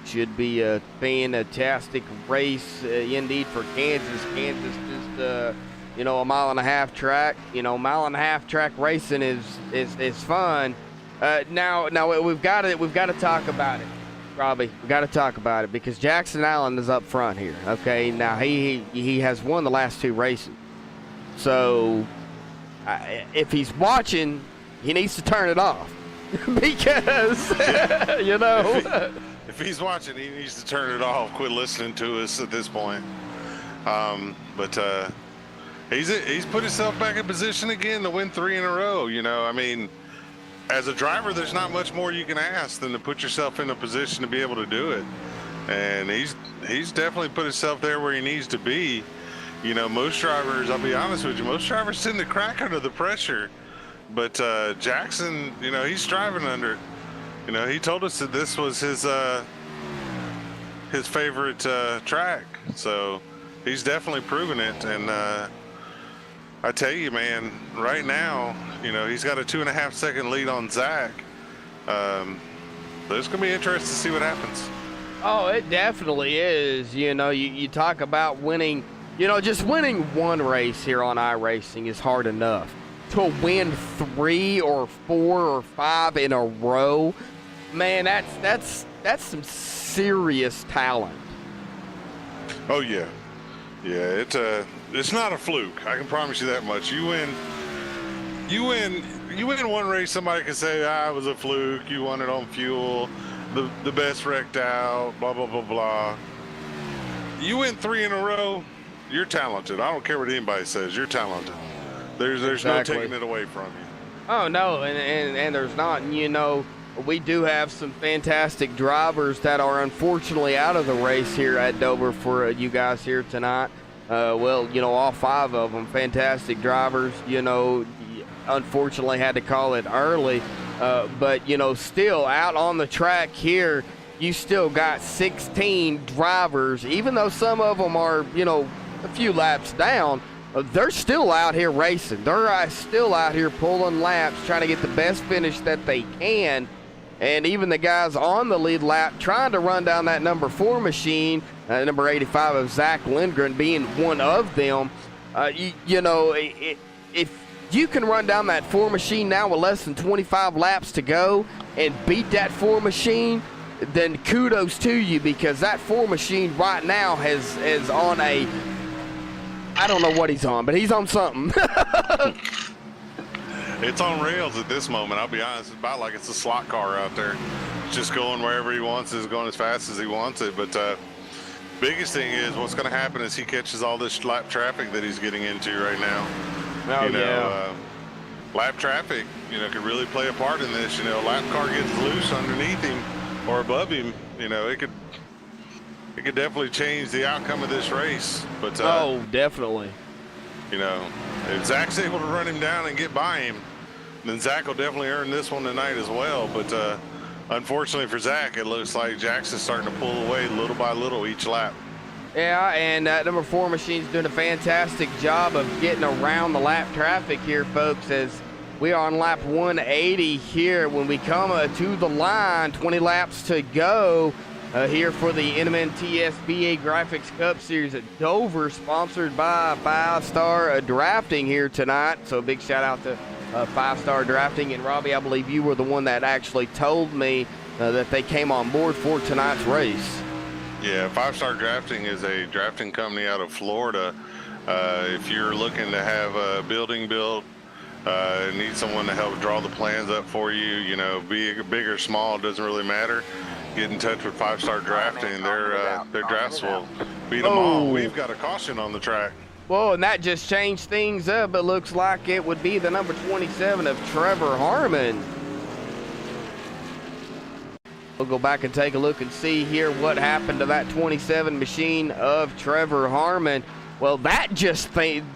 Should be a fantastic race indeed for Kansas. Kansas just, a mile-and-a-half track. Mile-and-a-half track racing is fun. Now we've got to talk about it, Robbie. We've got to talk about it because Jackson Allen is up front here. Okay, now he has won the last 2 races. So if he's watching, he needs to turn it off because If he's watching, he needs to turn it off. Quit listening to us at this point. But he's put himself back in position again to win 3 in a row. As a driver, there's not much more you can ask than to put yourself in a position to be able to do it. And he's definitely put himself there where he needs to be. Most drivers, I'll be honest with you, most drivers tend to crack under the pressure. But Jackson, he's striving under it. He told us that this was his favorite track, so he's definitely proven it. And I tell you, man, right now, he's got a 2.5-second lead on Zach. But it's gonna be interesting to see what happens. Oh, it definitely is. You talk about winning. Just winning one race here on iRacing is hard enough. To win 3 or 4 or 5 in a row. Man, that's some serious talent. Oh yeah, it's not a fluke. I can promise you that much. You win one race, somebody can say, it was a fluke. You won it on fuel, the best wrecked out, blah blah blah blah. You win 3 in a row, you're talented. I don't care what anybody says. You're talented. There's Exactly. no taking it away from you. Oh no, and there's not. We do have some fantastic drivers that are unfortunately out of the race here at Dover for you guys here tonight. All 5 of them, fantastic drivers. Unfortunately had to call it early. But, still out on the track here, you still got 16 drivers, even though some of them are, a few laps down. They're still out here racing. They're still out here pulling laps, trying to get the best finish that they can. And even the guys on the lead lap trying to run down that number 4 machine, number 85 of Zach Lindgren being one of them. If you can run down that 4 machine now with less than 25 laps to go and beat that 4 machine, then kudos to you, because that 4 machine right now is on a, I don't know what he's on, but he's on something. It's on rails at this moment. I'll be honest, it's about like it's a slot car out there. It's just going wherever he wants it, going as fast as he wants it. But biggest thing is what's going to happen is he catches all this lap traffic that he's getting into right now. Oh, yeah. Lap traffic, could really play a part in this. Lap car gets loose underneath him or above him, it could definitely change the outcome of this race. But oh, definitely. If Zach's able to run him down and get by him, then Zach will definitely earn this one tonight as well. But unfortunately for Zach, it looks like Jackson's starting to pull away little by little each lap. Yeah, and number 4 machine's doing a fantastic job of getting around the lap traffic here, folks, as we are on lap 180 here. When we come to the line, 20 laps to go here for the NMN TSBA Graphics Cup Series at Dover, sponsored by 5-Star Drafting here tonight. So a big shout out to 5-Star Drafting. And Robbie, I believe you were the one that actually told me that they came on board for tonight's race. Yeah, 5-Star Drafting is a drafting company out of Florida. If you're looking to have a building built, need someone to help draw the plans up for you, big or small, doesn't really matter. Get in touch with 5-Star Drafting. Their drafts will beat them all. We've got a caution on the track. Whoa, and that just changed things up. It looks like it would be the number 27 of Trevor Harmon. We'll go back and take a look and see here what happened to that 27 machine of Trevor Harmon. Well, that just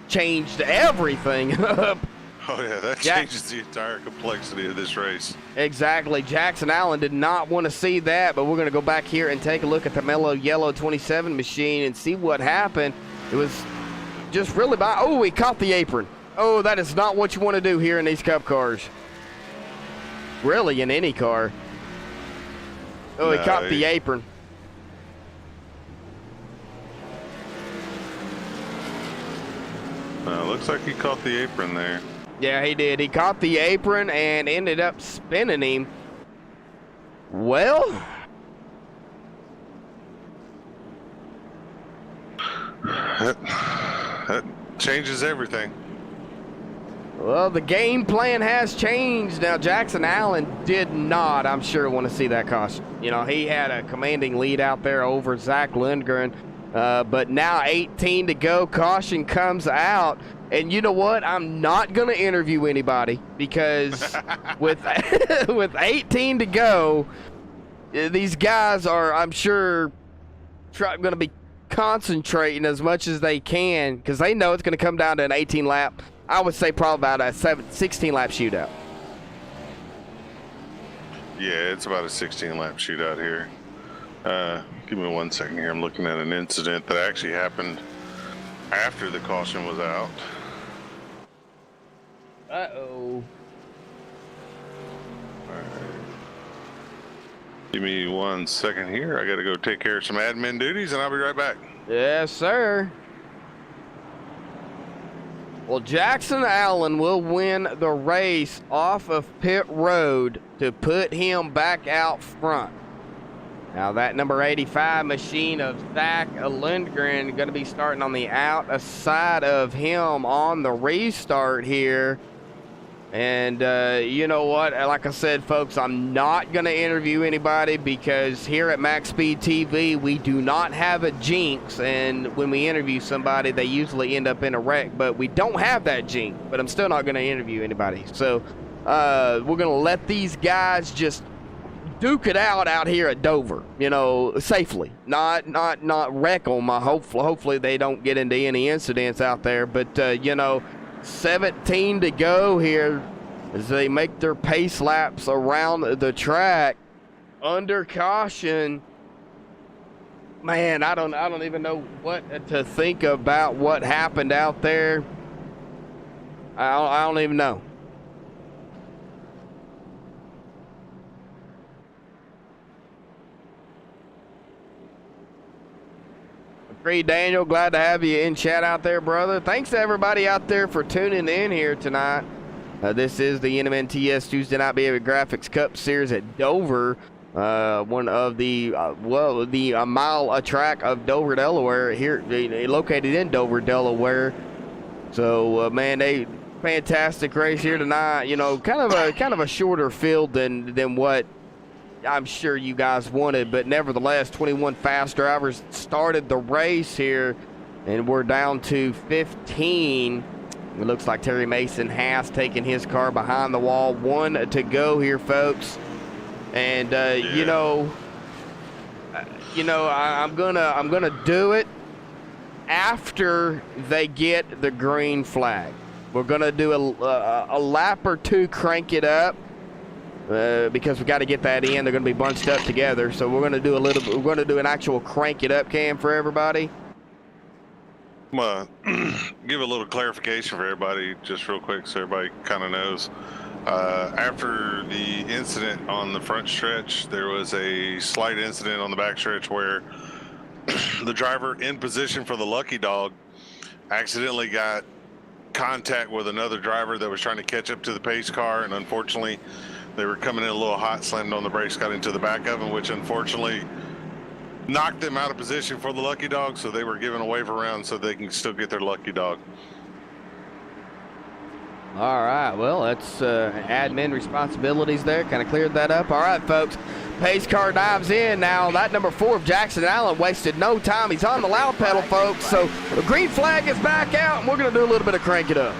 changed everything up. Oh, yeah, that changes the entire complexity of this race. Exactly. Jackson Allen did not want to see that, but we're going to go back here and take a look at the mellow yellow 27 machine and see what happened. It was just really by, oh, he caught the apron. Oh, that is not what you want to do here in these Cup cars. Really, in any car. Oh, he caught the apron. Looks like he caught the apron there. Yeah, he did. He caught the apron and ended up spinning him. Well, that changes everything. Well, the game plan has changed. Now, Jackson Allen did not, I'm sure, want to see that caution. He had a commanding lead out there over Zach Lundgren. But now 18 to go, caution comes out. And you know what? I'm not going to interview anybody because with 18 to go, these guys are, I'm sure, going to be concentrating as much as they can because they know it's going to come down to an 18 lap. I would say probably about a 16 lap shootout. Yeah, it's about a 16 lap shootout here. Give me 1 second here. I'm looking at an incident that actually happened after the caution was out. Uh-oh. All right. Give me 1 second here. I got to go take care of some admin duties, and I'll be right back. Yes, sir. Well, Jackson Allen will win the race off of pit road to put him back out front. Now that number 85 machine of Zach Lundgren going to be starting on the outside of him on the restart here. And you know what? Like I said, folks, I'm not going to interview anybody because here at MaxSpeedTV, we do not have a jinx. And when we interview somebody, they usually end up in a wreck. But we don't have that jinx. But I'm still not going to interview anybody. So we're going to let these guys just duke it out here at Dover, safely. Not wreck them. Hopefully they don't get into any incidents out there. But, 17 to go here as they make their pace laps around the track under caution. Man, I don't even know what to think about what happened out there. I don't even know. Reed Daniel, glad to have you in chat out there, brother. Thanks to everybody out there for tuning in here tonight. This is the NMNTS Tuesday Night Behavior Graphics Cup Series at Dover. One of the mile track of Dover, Delaware, here located in Dover, Delaware. So man, they fantastic race here tonight. You know, kind of a shorter field than what I'm sure you guys wanted, but nevertheless, 21 fast drivers started the race here, and we're down to 15. It looks like Terry Mason has taken his car behind the wall. 1 to go here, folks. And you know, I'm gonna do it after they get the green flag. We're gonna do a lap or two, crank it up, because we got to get that in. They're gonna be bunched up together, so we're gonna do an actual crank it up cam for everybody. I'm gonna give a little clarification for everybody, just real quick, so everybody kind of knows. After the incident on the front stretch, there was a slight incident on the back stretch where the driver in position for the lucky dog accidentally got contact with another driver that was trying to catch up to the pace car, and unfortunately they were coming in a little hot, slammed on the brakes, got into the back of them, which unfortunately knocked them out of position for the lucky dog, so they were given a wave around so they can still get their lucky dog. All right, well, that's admin responsibilities there. Kind of cleared that up. All right, folks, pace car dives in now. That number 4 of Jackson Allen wasted no time. He's on the loud pedal, folks, so the green flag is back out, and we're going to do a little bit of crank it up.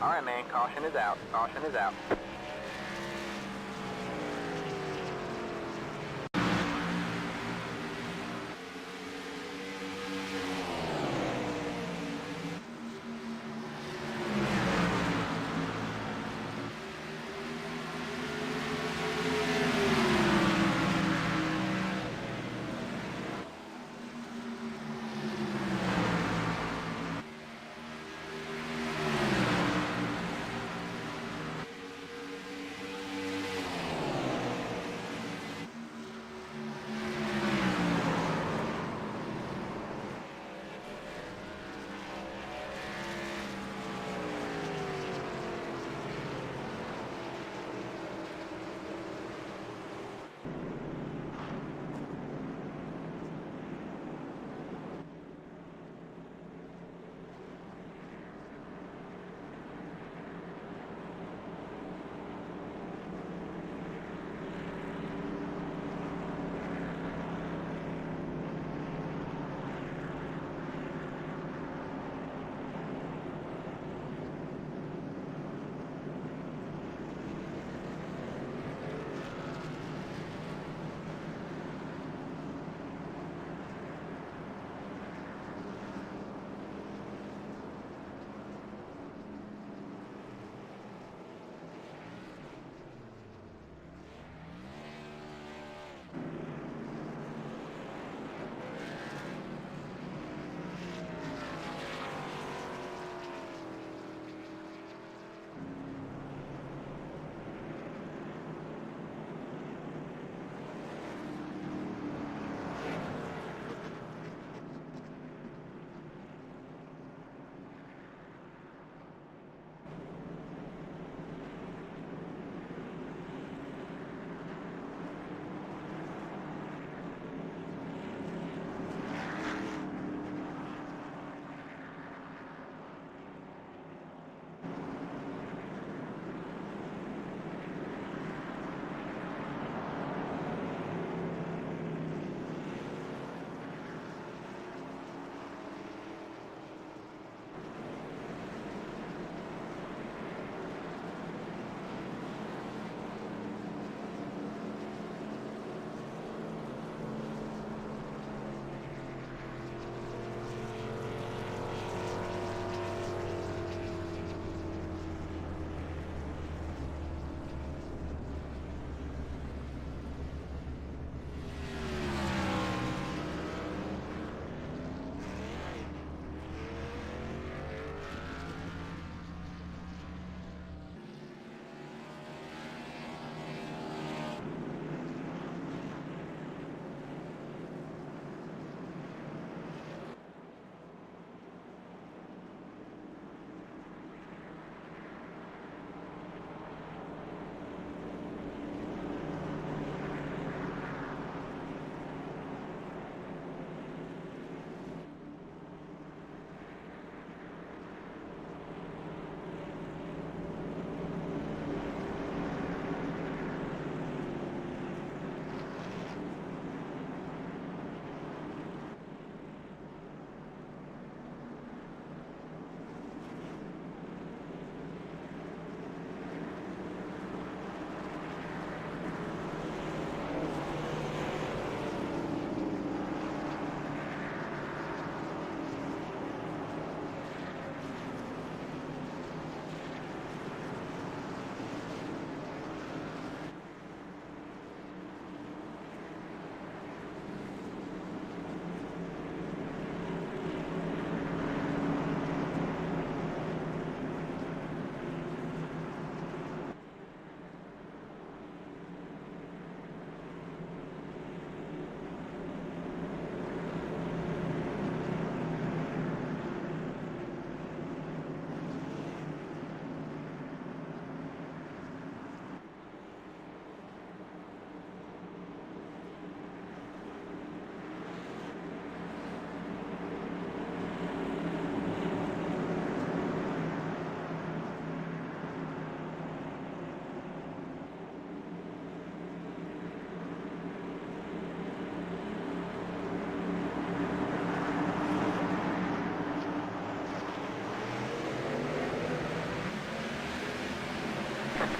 All right, man. Caution is out. Caution is out.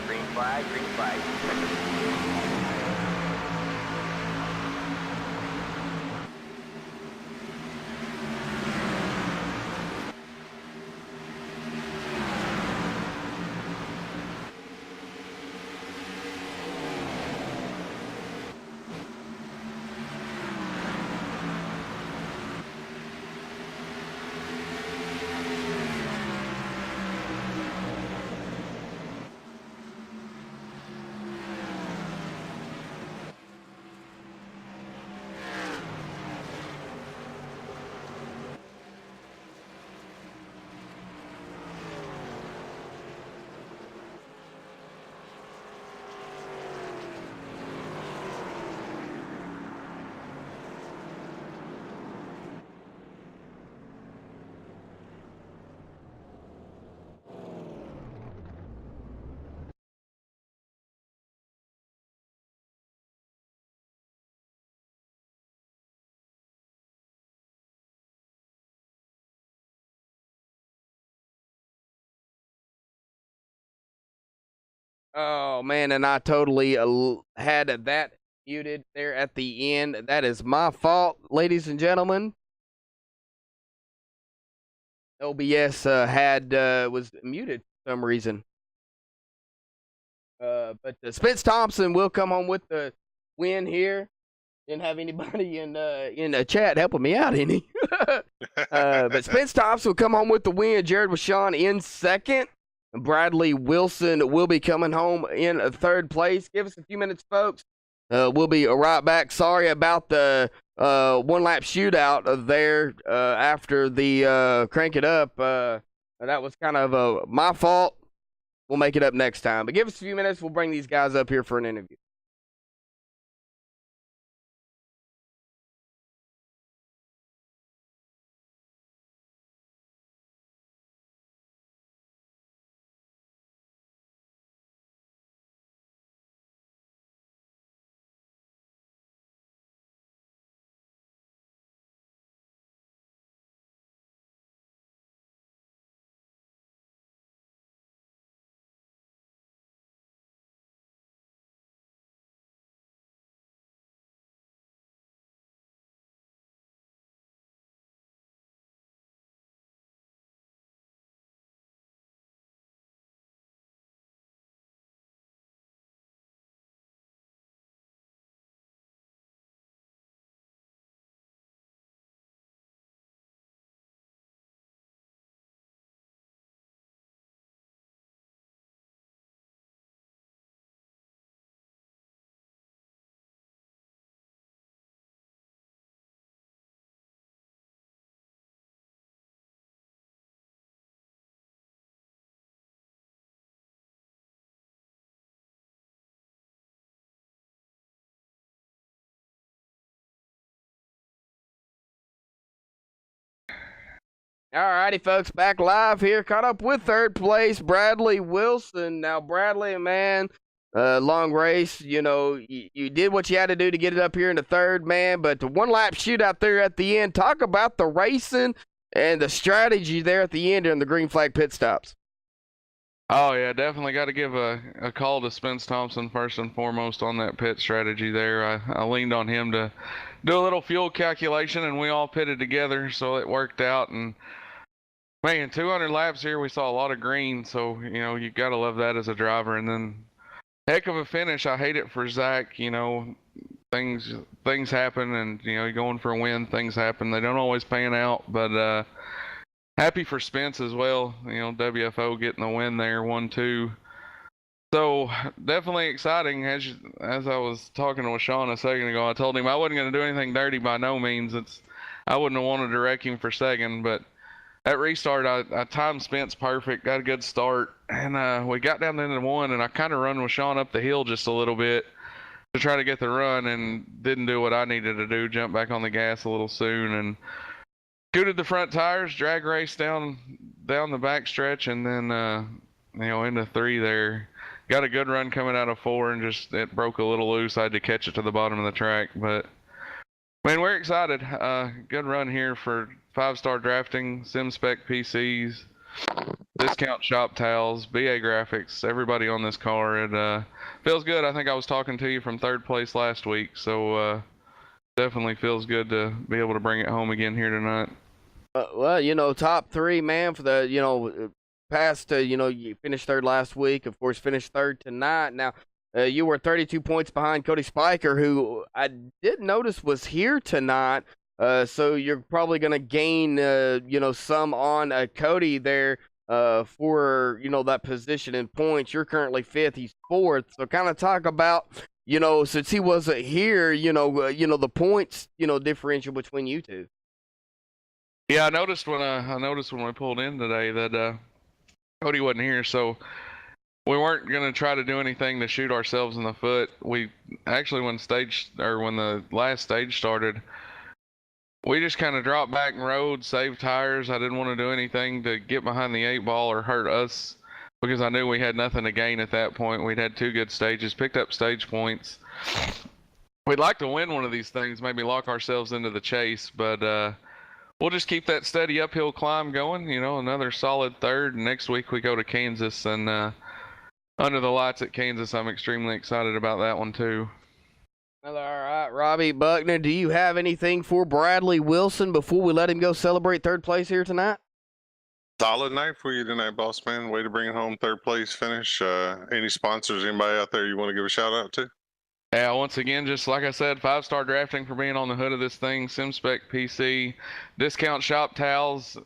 Green flag, green flag. Oh man, and I totally had that muted there at the end. That is my fault, ladies and gentlemen. OBS was muted for some reason. But Spence Thompson will come home with the win here. Didn't have anybody in the chat helping me out any. But Spence Thompson will come home with the win. Jared Washawn in second. Bradley Wilson will be coming home in third place. Give us a few minutes, folks. We'll be right back. Sorry about the one lap shootout there after the crank it up. That was kind of my fault. We'll make it up next time. But give us a few minutes. We'll bring these guys up here for an interview. Alrighty, folks, back live here. Caught up with third place, Bradley Wilson. Now, Bradley, man, long race. You know, you did what you had to do to get it up here into third, man. But the one lap shootout there at the end. Talk about the racing and the strategy there at the end during the green flag pit stops. Oh yeah, definitely got to give a call to Spence Thompson first and foremost on that pit strategy there. I leaned on him to do a little fuel calculation, and we all pitted together, so it worked out. And man, 200 laps here, we saw a lot of green, so you know you got to love that as a driver. And then heck of a finish. I hate it for Zach. You know, things happen, and you know you're going for a win. Things happen. They don't always pan out, but happy for Spence as well. You know, WFO getting the win there, 1-2. So definitely exciting. As I was talking to Sean a second ago, I told him I wasn't going to do anything dirty by no means. I wouldn't have wanted to wreck him for second, but that restart, I timed Spence perfect, got a good start, and we got down into one, and I kind of run with Sean up the hill just a little bit to try to get the run, and didn't do what I needed to do, jump back on the gas a little soon, and scooted the front tires, drag race down the back stretch, and then you know, into 3 there. Got a good run coming out of 4, and just it broke a little loose. I had to catch it to the bottom of the track, but man, we're excited. Good run here for 5-star drafting, sim spec PCs. Discount Shop Towels, BA Graphics, everybody on this car. It feels good. I think I was talking to you from third place last week, so definitely feels good to be able to bring it home again here tonight. Well, you know, top three, man, for the, you know, past, you know, you finished third last week, of course, finished third tonight. Now, you were 32 points behind Cody Spiker, who I did notice was here tonight. So you're probably going to gain, you know, some on Cody there for, you know, that position in points. You're currently fifth. He's fourth. So kind of talk about, you know, since he wasn't here, you know, the points, you know, differential between you two. Yeah, I noticed when we pulled in today that Cody wasn't here, so we weren't gonna try to do anything to shoot ourselves in the foot. We actually, when the last stage started, we just kind of dropped back and rode, saved tires. I didn't want to do anything to get behind the 8-ball or hurt us because I knew we had nothing to gain at that point. We'd had 2 good stages, picked up stage points. We'd like to win one of these things, maybe lock ourselves into the chase, but we'll just keep that steady uphill climb going. You know, another solid third. Next week we go to Kansas, and under the lights at Kansas, I'm extremely excited about that one too. Well, all right, Robbie Buckner, do you have anything for Bradley Wilson before we let him go celebrate third place here tonight? Solid night for you tonight, boss man. Way to bring it home, third place finish. Any sponsors, anybody out there you want to give a shout out to? Yeah, once again, just like I said, 5-star drafting for being on the hood of this thing. SimSpec PC, Discount Shop Towels,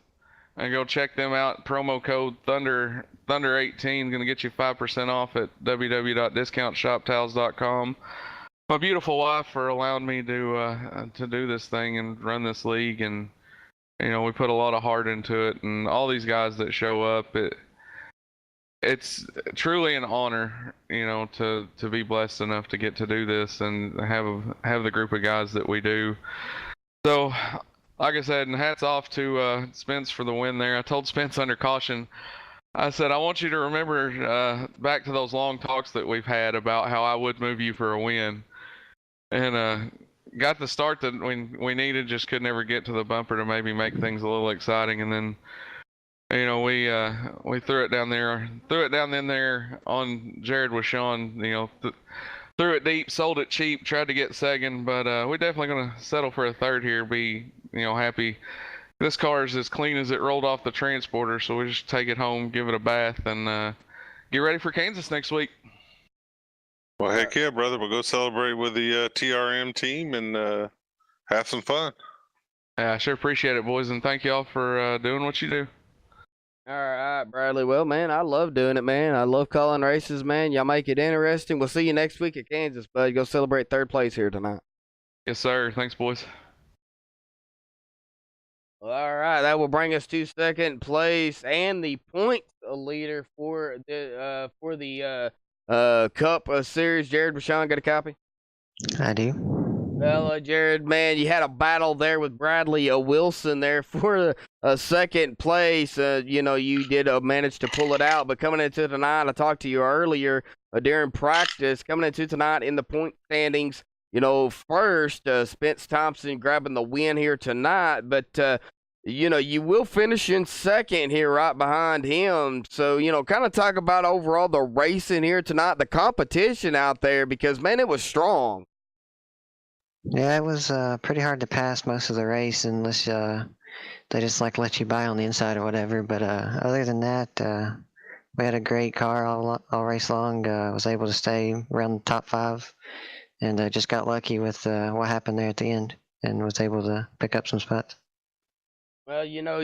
and go check them out. Promo code Thunder18 going to get you 5% off at www.discountshoptowels.com. My beautiful wife for allowing me to do this thing and run this league, and you know, we put a lot of heart into it, and all these guys that show up, it's truly an honor, you know, to be blessed enough to get to do this and have the group of guys that we do. So, like I said, and hats off to Spence for the win there. I told Spence under caution, I said, I want you to remember back to those long talks that we've had about how I would move you for a win. And got the start that we needed, just could never get to the bumper to maybe make things a little exciting. And then, you know, we threw it down there on Jared with Sean, you know, threw it deep, sold it cheap, tried to get second, but we're definitely going to settle for a third here, be, you know, happy. This car is as clean as it rolled off the transporter, so we just take it home, give it a bath, and get ready for Kansas next week. Well, heck yeah, brother. We'll go celebrate with the TRM team and have some fun. Yeah, I sure appreciate it, boys, and thank y'all for doing what you do. All right, Bradley. Well, man, I love doing it, man. I love calling races, man. Y'all make it interesting. We'll see you next week at Kansas, bud. Go celebrate third place here tonight. Yes, sir. Thanks, boys. All right, that will bring us to second place and the point leader for the Cup Series. Jared Bashan, got a copy? I do. Well, Jared, man, you had a battle there with Bradley Wilson there for second place. You know, you did manage to pull it out, but coming into tonight, I talked to you earlier during practice, coming into tonight in the point standings, you know, first, Spence Thompson grabbing the win here tonight, but you know, you will finish in second here right behind him. So, you know, kind of talk about overall the racing here tonight, the competition out there, because, man, it was strong. Yeah, it was pretty hard to pass most of the race unless they just like let you by on the inside or whatever. But other than that, we had a great car all race long. Was able to stay around the top 5, and just got lucky with what happened there at the end, and was able to pick up some spots. Well, you know,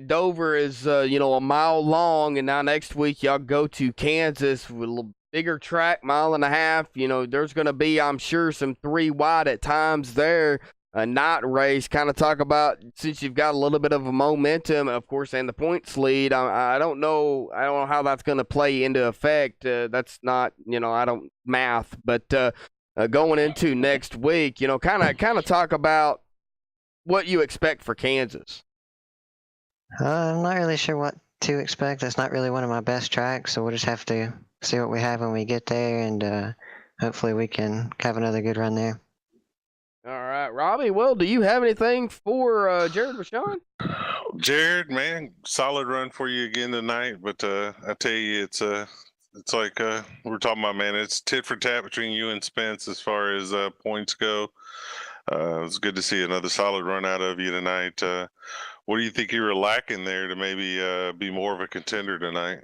Dover is, you know, a mile long, and now next week y'all go to Kansas with a little bigger track, 1.5 miles. You know, there's going to be, I'm sure, some 3 wide at times there. A night race. Kind of talk about, since you've got a little bit of a momentum, of course, and the points lead. I don't know how that's going to play into effect. That's not, you know, I don't math, but going into next week, you know, kind of talk about what you expect for Kansas. I'm not really sure what to expect. That's not really one of my best tracks, so we'll just have to see what we have when we get there, and hopefully we can have another good run there. All right, Robbie. Well, do you have anything for Jared Bashan? Jared, man, solid run for you again tonight. But I tell you, it's like we're talking about, man. It's tit for tat between you and Spence as far as points go. It's good to see another solid run out of you tonight. What do you think you were lacking there to maybe be more of a contender tonight?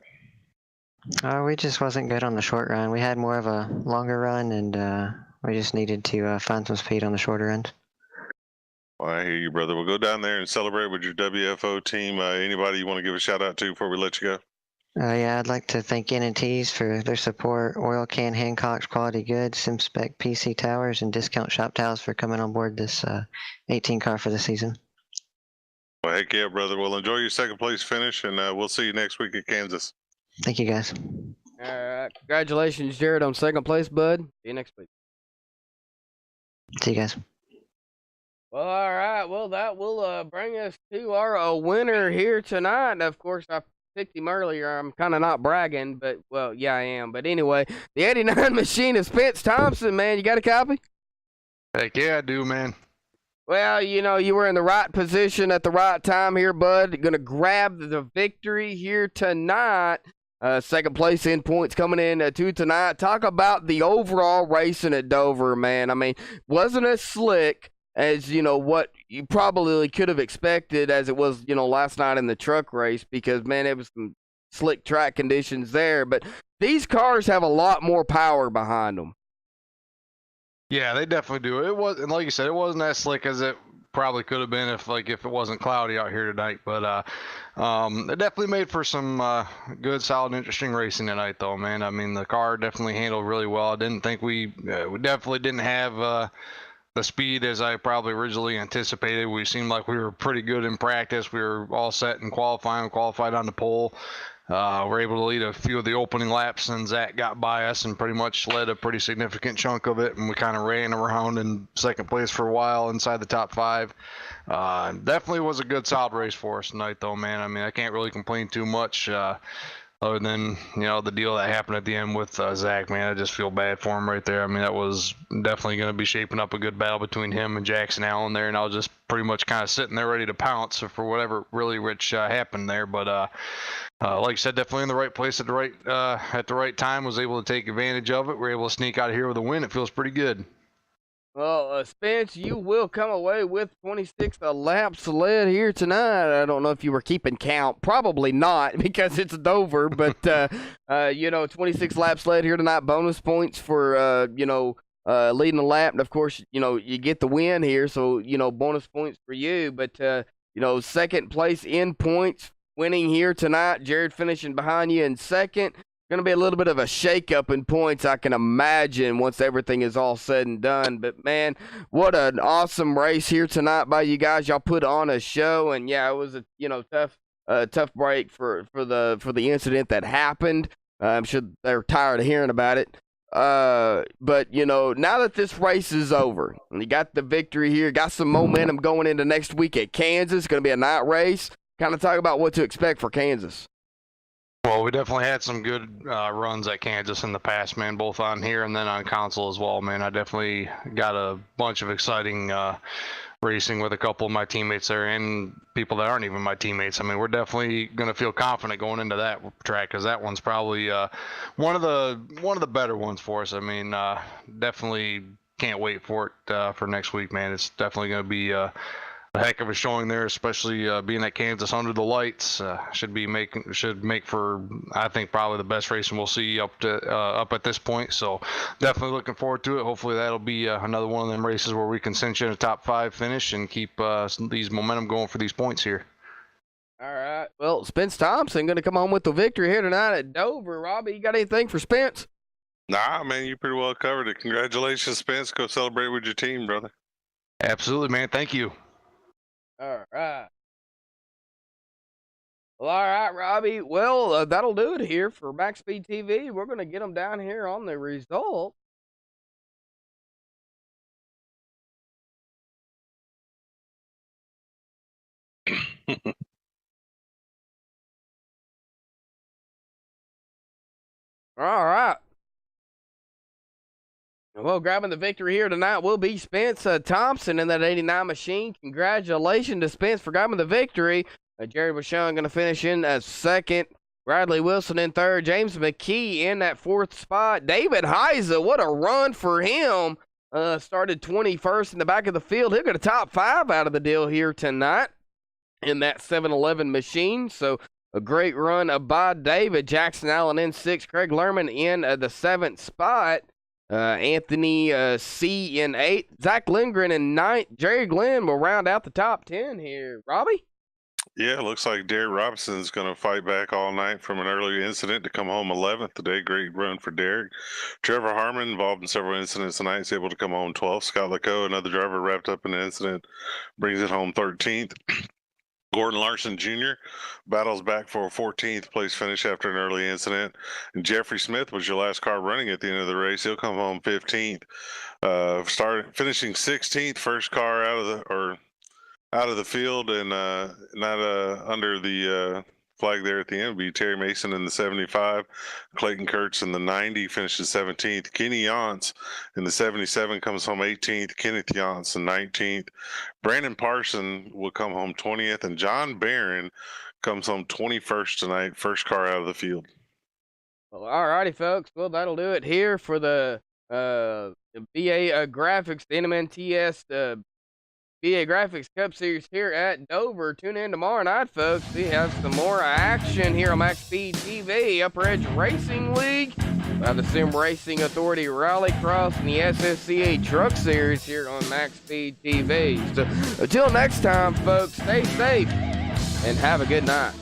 We just wasn't good on the short run. We had more of a longer run, and we just needed to find some speed on the shorter end. Well, I hear you, brother. We'll go down there and celebrate with your WFO team. Anybody you want to give a shout out to before we let you go? Yeah, I'd like to thank N&T's for their support, Oil Can Hancock's Quality Goods, SimSpec PC Towers, and Discount Shop Towels for coming on board this 18 car for the season. Well, heck yeah, brother. Well, enjoy your second place finish, and we'll see you next week at Kansas. Thank you, guys. All right. Congratulations, Jared, on second place, bud. See you next week. See you guys. Well, all right. Well, that will bring us to our winner here tonight. And of course, I picked him earlier. I'm kind of not bragging, but, well, yeah, I am. But anyway, the 89 machine of Spence Thompson, man. You got a copy? Heck yeah, I do, man. Well, you know, you were in the right position at the right time here, bud. Going to grab the victory here tonight. Second place in points coming in to tonight. Talk about the overall racing at Dover, man. I mean, wasn't as slick as, you know, what you probably could have expected as it was, you know, last night in the truck race because, man, it was some slick track conditions there. But these cars have a lot more power behind them. Yeah, they definitely do. It was, and like you said, it wasn't as slick as it probably could have been if it wasn't cloudy out here tonight. But it definitely made for some good, solid, interesting racing tonight, though, man. I mean, the car definitely handled really well. I didn't think we definitely didn't have the speed as I probably originally anticipated. We seemed like we were pretty good in practice. We were all set in qualifying, qualified on the pole. We're able to lead a few of the opening laps, and Zach got by us and pretty much led a pretty significant chunk of it, and we kind of ran around in second place for a while inside the top five. Definitely was a good, solid race for us tonight, though, man. I mean, I can't really complain too much. Other than, you know, the deal that happened at the end with Zach, man, I just feel bad for him right there. I mean, that was definitely going to be shaping up a good battle between him and Jackson Allen there, and I was just pretty much kind of sitting there ready to pounce for whatever really rich happened there. But like I said, definitely in the right place at the right time. Was able to take advantage of it. We're able to sneak out of here with a win. It feels pretty good. Well, Spence, you will come away with 26 laps led here tonight. I don't know if you were keeping count. Probably not because it's Dover. But, you know, 26 laps led here tonight. Bonus points for, you know, leading the lap. And, of course, you know, you get the win here. So, you know, bonus points for you. But, you know, second place in points winning here tonight. Jared finishing behind you in second. Going to be a little bit of a shakeup in points, I can imagine, once everything is all said and done. But, man, what an awesome race here tonight by you guys. Y'all put on a show, and, yeah, it was a, you know, tough break for the incident that happened. I'm sure they're tired of hearing about it. But, you know, now that this race is over, and you got the victory here, got some momentum going into next week at Kansas. It's going to be a night race. Kind of talk about what to expect for Kansas. Well, we definitely had some good runs at Kansas in the past, man, both on here and then on console as well, man. I definitely got a bunch of exciting racing with a couple of my teammates there and people that aren't even my teammates. I mean, we're definitely going to feel confident going into that track because that one's probably one of the better ones for us. I mean, definitely can't wait for it for next week, man. It's definitely going to be a heck of a showing there, especially being at Kansas under the lights. Should make for, I think, probably the best racing we'll see up at this point. So definitely looking forward to it. Hopefully that'll be another one of them races where we can cinch in a top 5 finish and keep these momentum going for these points here. All right. Well, Spence Thompson going to come home with the victory here tonight at Dover. Robbie, you got anything for Spence? Nah, man, you pretty well covered it. Congratulations, Spence. Go celebrate with your team, brother. Absolutely, man. Thank you. All right. Well, all right, Robbie. Well, that'll do it here for MaxSpeedTV. We're going to get them down here on the result. All right. Well, grabbing the victory here tonight will be Spence Thompson in that 89 machine. Congratulations to Spence for grabbing the victory. Jared Vachon going to finish in second. Bradley Wilson in third. James McKee in that fourth spot. David Heiza, what a run for him. Started 21st in the back of the field. He'll get a top 5 out of the deal here tonight in that 7-Eleven machine. So a great run by David. Jackson Allen in 6th. Craig Lerman in the 7th spot. Anthony C in 8th. Zach Lindgren in 9th. Jerry Glenn will round out the top 10 here. Robbie? Yeah, it looks like Derek Robson's going to fight back all night from an early incident to come home 11th today. Great run for Derek. Trevor Harmon, involved in several incidents tonight, is able to come home 12th. Scott Leco, another driver wrapped up in an incident, brings it home 13th. Gordon Larson Jr. battles back for a 14th place finish after an early incident. And Jeffrey Smith was your last car running at the end of the race. He'll come home 15th. Finishing 16th, first car out of the field, and not under the flag there at the end. Be Terry Mason in the 75, Clayton Kurtz in the 90 finishes 17th. Kenny Yance in the 77 comes home 18th. Kenneth Yance in 19th. Brandon Parson will come home 20th, and John Barron comes home 21st tonight, first car out of the field. Well, all righty, folks. Well, that'll do it here for the BA Graphics, the NMNTS BA Graphics Cup Series here at Dover. Tune in tomorrow night, folks. We have some more action here on MaxSpeedTV, Upper Edge Racing League, by the Sim Racing Authority Rallycross, and the SSCA Truck Series here on MaxSpeedTV. So until next time, folks, stay safe and have a good night.